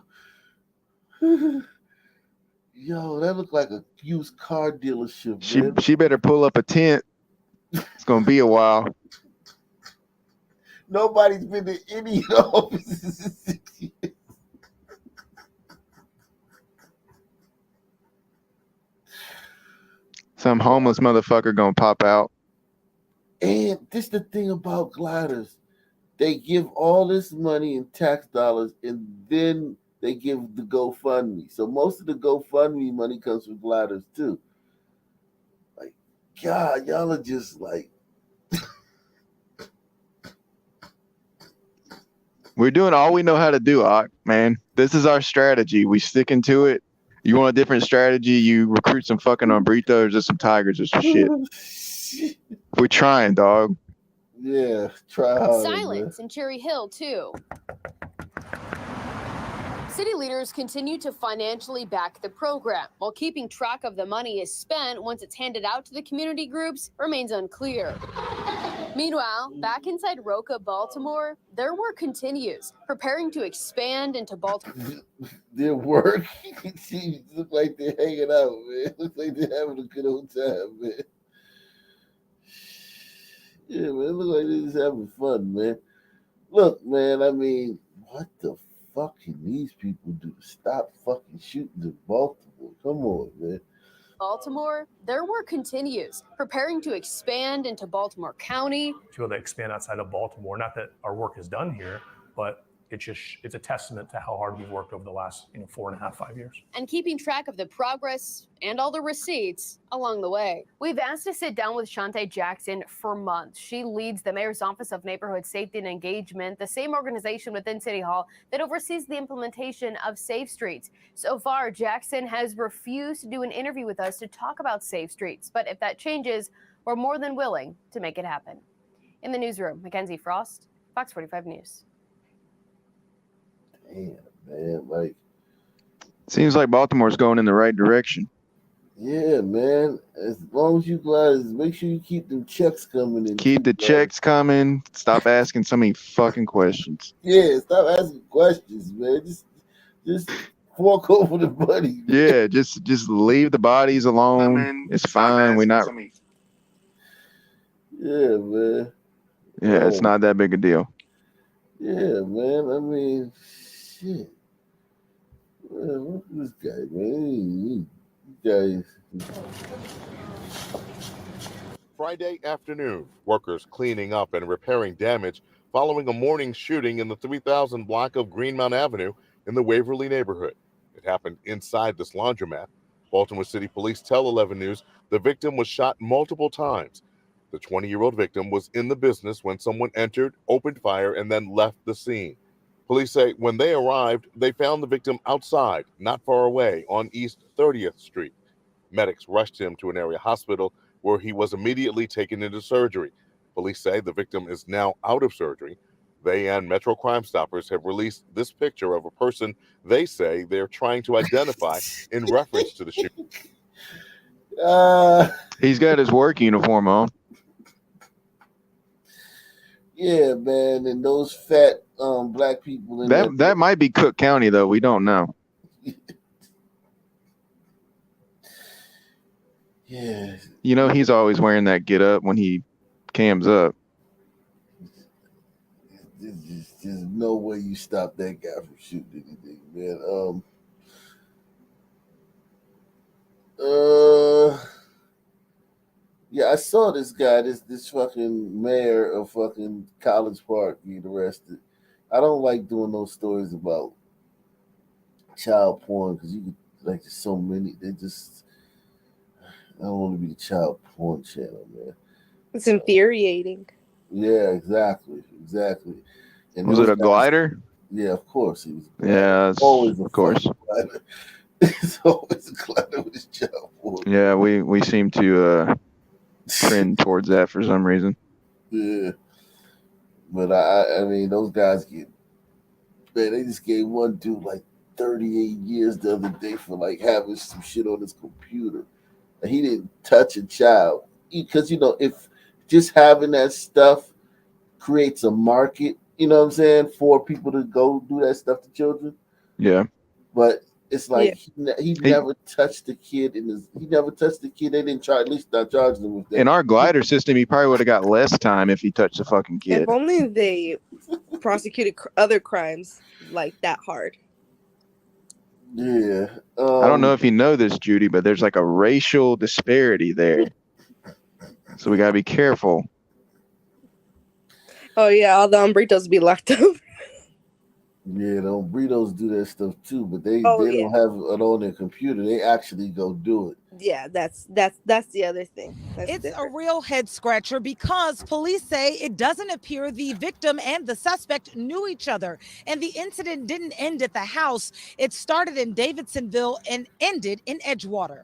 that looked like a used car dealership, man. She better pull up a tent. It's gonna be a while. Nobody's been to any offices in 6 years. Some homeless motherfucker gonna pop out. And this is the thing about Gliders. They give all this money in tax dollars and then they give the GoFundMe. So most of the GoFundMe money comes from Gliders too. Like, God, y'all are just like... We're doing all we know how to do, man. This is our strategy. We sticking to it. You want a different strategy? You recruit some fucking Umbritos or some Tigers or some shit. We're trying, dog. Yeah, try hard. Silence in Cherry Hill, too. City leaders continue to financially back the program, while keeping track of the money is spent once it's handed out to the community groups remains unclear. Meanwhile, back inside Roca, Baltimore, their work continues, preparing to expand into Baltimore. Their work? It looks like they're hanging out, man. Looks like they're having a good old time, man. Yeah, man, it looks like they're just having fun, man. Look, man, I mean, what the fuck can these people do to stop fucking shooting in Baltimore? Come on, man. Baltimore, their work continues, preparing to expand into Baltimore County. To be able to expand outside of Baltimore, not that our work is done here, but it's a testament to how hard we've worked over the last 4.5, 5 years. And keeping track of the progress and all the receipts along the way. We've asked to sit down with Shantae Jackson for months. She leads the Mayor's Office of Neighborhood Safety and Engagement, the same organization within City Hall that oversees the implementation of Safe Streets. So far, Jackson has refused to do an interview with us to talk about Safe Streets. But if that changes, we're more than willing to make it happen. In the newsroom, Mackenzie Frost, Fox 45 News. Damn, man, like... Seems like Baltimore's going in the right direction. Yeah, man. As long as you guys make sure you keep them checks coming in. Keep the checks coming. Stop asking so many fucking questions. Yeah, stop asking questions, man. Just walk over the buddy. Yeah, just leave the bodies alone. It's fine. We're not. Yeah, man. Yeah, it's not that big a deal. Yeah, man. I mean, shit. Man, look at this guy, man. This guy. Friday afternoon, workers cleaning up and repairing damage following a morning shooting in the 3000 block of Greenmount Avenue in the Waverly neighborhood. It happened inside this laundromat. Baltimore City Police tell 11 News the victim was shot multiple times. The 20-year-old victim was in the business when someone entered, opened fire, and then left the scene. Police say when they arrived, they found the victim outside, not far away, on East 30th Street. Medics rushed him to an area hospital where he was immediately taken into surgery. Police say the victim is now out of surgery. They and Metro Crime Stoppers have released this picture of a person they say they're trying to identify in reference to the shooting. He's got his work uniform on. Yeah, man, and those fat black people in That might be Cook County though. We don't know. Yeah. You know, he's always wearing that get up when he cams up. There's no way you stop that guy from shooting anything, man. Yeah, I saw this guy, this fucking mayor of fucking College Park being arrested. I don't like doing those stories about child porn because you could like there's so many. I don't want to be the child porn channel, man. It's infuriating. Yeah, exactly. And Was it a glider? Yeah, of course he was. Yeah, Always of course. glider. It's always a glider with his child porn. Yeah, we seem to trend towards that for some reason. Yeah, but I mean, those guys they just gave one dude like 38 years the other day for like having some shit on his computer. And he didn't touch a child because if just having that stuff creates a market, you know what I'm saying, for people to go do that stuff to children. Yeah, but it's like he never touched the kid he never touched the kid. They didn't try, at least not charging him with that. in our glider system, he probably would have got less time if he touched the fucking kid. If only they prosecuted other crimes like that hard. Yeah. I don't know if you know this, Judy, but there's like a racial disparity there. So we gotta be careful. Oh yeah, all the hombritos be locked up. Yeah, the hombritos do that stuff too, but they don't have it on their computer. They actually go do it. Yeah, that's the other thing. It's a real head scratcher because police say it doesn't appear the victim and the suspect knew each other. And the incident didn't end at the house. It started in Davidsonville and ended in Edgewater.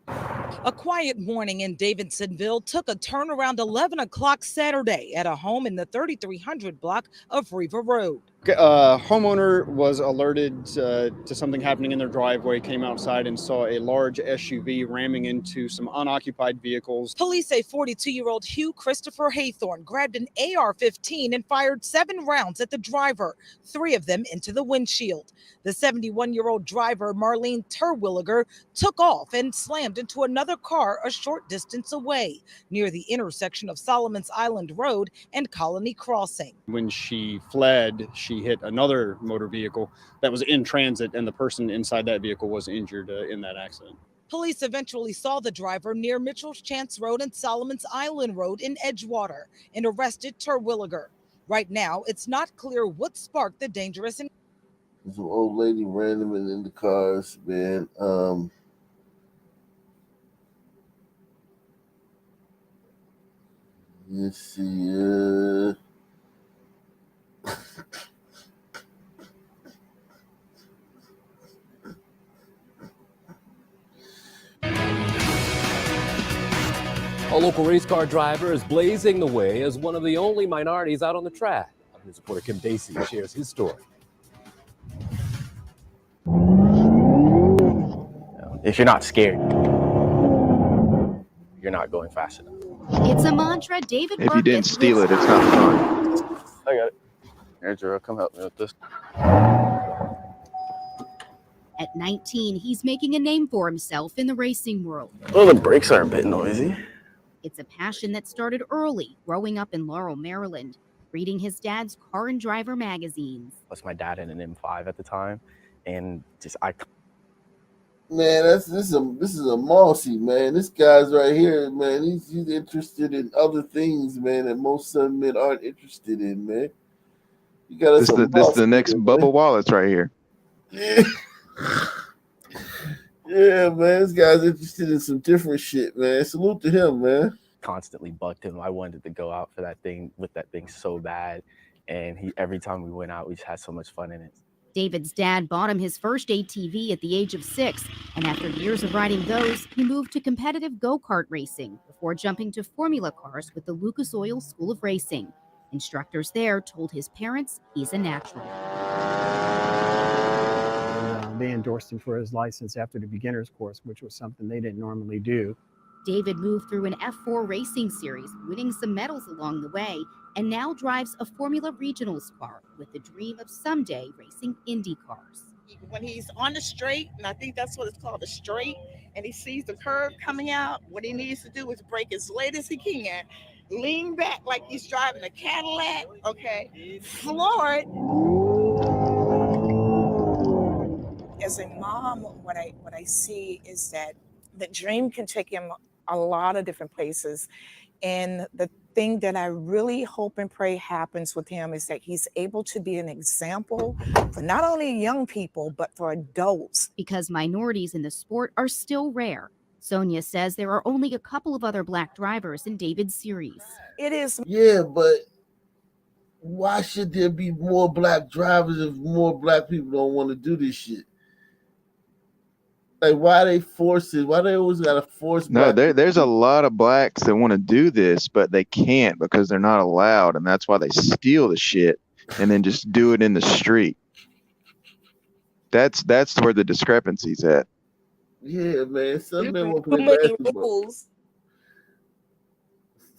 A quiet morning in Davidsonville took a turn around 11 o'clock Saturday at a home in the 3300 block of Riva Road. A homeowner was alerted to something happening in their driveway, came outside and saw a large SUV ramming into some unoccupied vehicles. Police say 42-year-old Hugh Christopher Haythorne grabbed an AR-15 and fired 7 rounds at the driver, 3 of them into the windshield. The 71-year-old driver, Marlene Terwilliger, took off and slammed into another car a short distance away near the intersection of Solomon's Island Road and Colony Crossing. When she fled, she hit another motor vehicle that was in transit, and the person inside that vehicle was injured in that accident. Police eventually saw the driver near Mitchell's Chance Road and Solomon's Island Road in Edgewater and arrested Terwilliger. Right now, it's not clear what sparked the dangerous encounter. There's an old lady random in the cars, man. Let's see. A local race car driver is blazing the way as one of the only minorities out on the track. News reporter Kim Dacey shares his story. If you're not scared, you're not going fast enough. It's a mantra David If you didn't steal it, it's not fun. I got it. Here, Drew, come help me with this. At 19, he's making a name for himself in the racing world. Well, the brakes are a bit noisy. It's a passion that started early, growing up in Laurel, Maryland, reading his dad's Car and Driver magazines. Plus, my dad in an M5 at the time, and Man, this is a Mossy, man. This guy's right here, man. He's interested in other things, man, that most Sun men aren't interested in, man. You got us This the next Bubba Wallace right here. Yeah. Yeah, man. This guy's interested in some different shit, man. Salute to him, man. constantly bucked him. I wanted to go out for that thing so bad, and every time we went out, we just had so much fun in it. David's dad bought him his first ATV at the age of 6, and after years of riding those, he moved to competitive go-kart racing before jumping to Formula cars with the Lucas Oil School of Racing. Instructors there told his parents he's a natural. They endorsed him for his license after the beginner's course, which was something they didn't normally do. David moved through an F4 racing series, winning some medals along the way, and now drives a Formula Regionals car with the dream of someday racing Indy cars. When he's on the straight, and I think that's what it's called, a straight, and he sees the curve coming out, what he needs to do is brake as late as he can, lean back like he's driving a Cadillac, okay, floor it. As a mom, what I see is that the dream can take him a lot of different places. And the thing that I really hope and pray happens with him is that he's able to be an example for not only young people, but for adults. Because minorities in the sport are still rare. Sonia says there are only a couple of other Black drivers in David's series. It is. Yeah, but why should there be more Black drivers if more Black people don't want to do this shit? Like, why they force it? Why they always gotta force? No, there's a lot of Blacks that want to do this, but they can't because they're not allowed, and that's why they steal the shit and then just do it in the street. That's where the discrepancy's at. Yeah, man. Some men want to play basketball.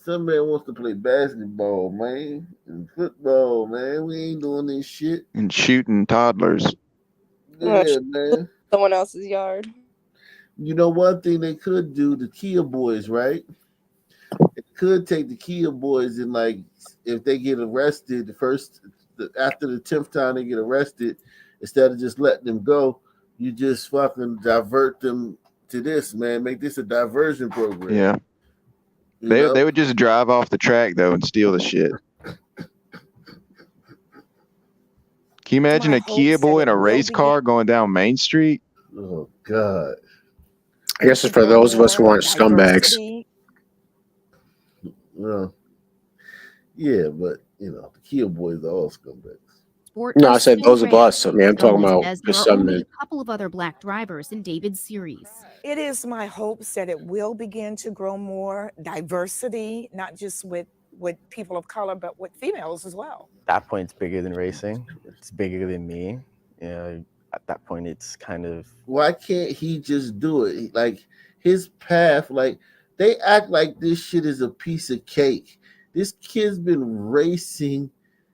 Some man wants to play basketball, man, and football, man. We ain't doing this shit. And shooting toddlers. Yeah, man. Someone else's yard. You know, one thing they could do, the Kia boys, right? They could take the Kia boys and, like, if they get arrested after the 10th time they get arrested, instead of just letting them go, you just fucking divert them to this, man. Make this a diversion program. Yeah. They would just drive off the track, though, and steal the shit. Can you imagine a Kia boy in a race car going down Main Street? Oh, God. I guess it's for those of us who aren't scumbags. Well, yeah, but, you know, the Kia boys are all scumbags. No, I said those of us. I mean, I'm talking about just some men. A couple of other Black drivers in David's series. It is my hopes that it will begin to grow more diversity, not just with people of color, but with females as well. At that point, it's bigger than racing. It's bigger than me. You know, at that point, it's kind of. Why can't he just do it? Like, his path, like, they act like this shit is a piece of cake. This kid's been racing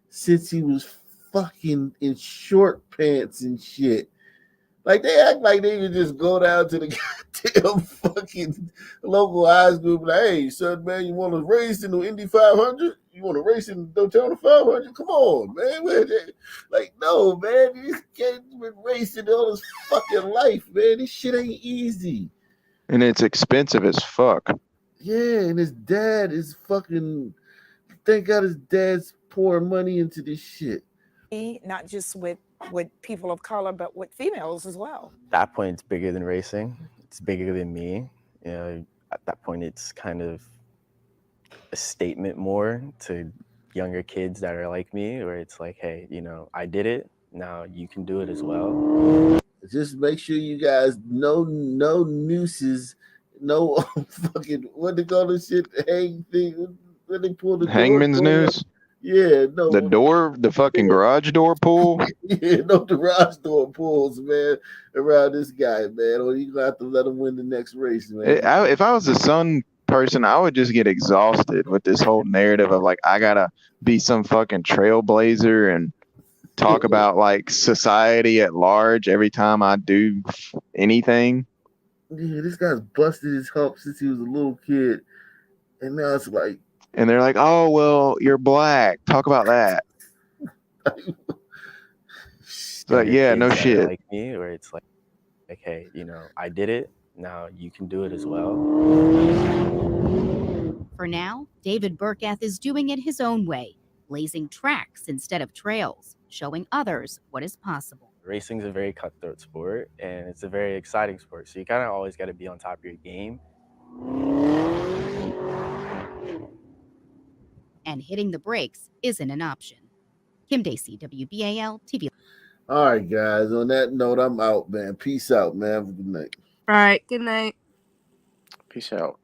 since he was fucking in short pants and shit. Like, they act like they can just go down to the goddamn fucking local high school and be like, hey, son, man, you want to race in the Indy 500? You want to race in the Daytona 500? Come on, man. Like, no, man. This kid's been racing all his fucking life, man. This shit ain't easy. And it's expensive as fuck. Yeah, and his dad is fucking, thank God his dad's pouring money into this shit. Not just with people of color, but with females as well. At that point, it's bigger than racing. It's bigger than me. You know, at that point, it's kind of a statement more to younger kids that are like me, where it's like, hey, you know, I did it. Now you can do it as well. Just make sure you guys no nooses, no fucking what they call this shit, hang thing. When they pull the Hangman's noose. Yeah, no. The fucking garage door pull. Yeah, no garage door pulls, man, around this guy, man. Or you gonna have to let him win the next race, man. If I was a Sun person, I would just get exhausted with this whole narrative of like I gotta be some fucking trailblazer and talk about like society at large every time I do anything. Yeah, this guy's busted his hump since he was a little kid, and now it's like, and they're like, "Oh, well, you're black. Talk about that." But yeah, no shit. Like me, where it's like, hey, you know, I did it. Now you can do it as well. For now, David Burkath is doing it his own way, blazing tracks instead of trails, showing others what is possible. Racing is a very cutthroat sport, and it's a very exciting sport. So you kind of always got to be on top of your game. And hitting the brakes isn't an option. Kim Dacey, WBAL TV. all right, guys. On that note, I'm out, man. Peace out, man. Have a good night. All right. Good night. Peace out.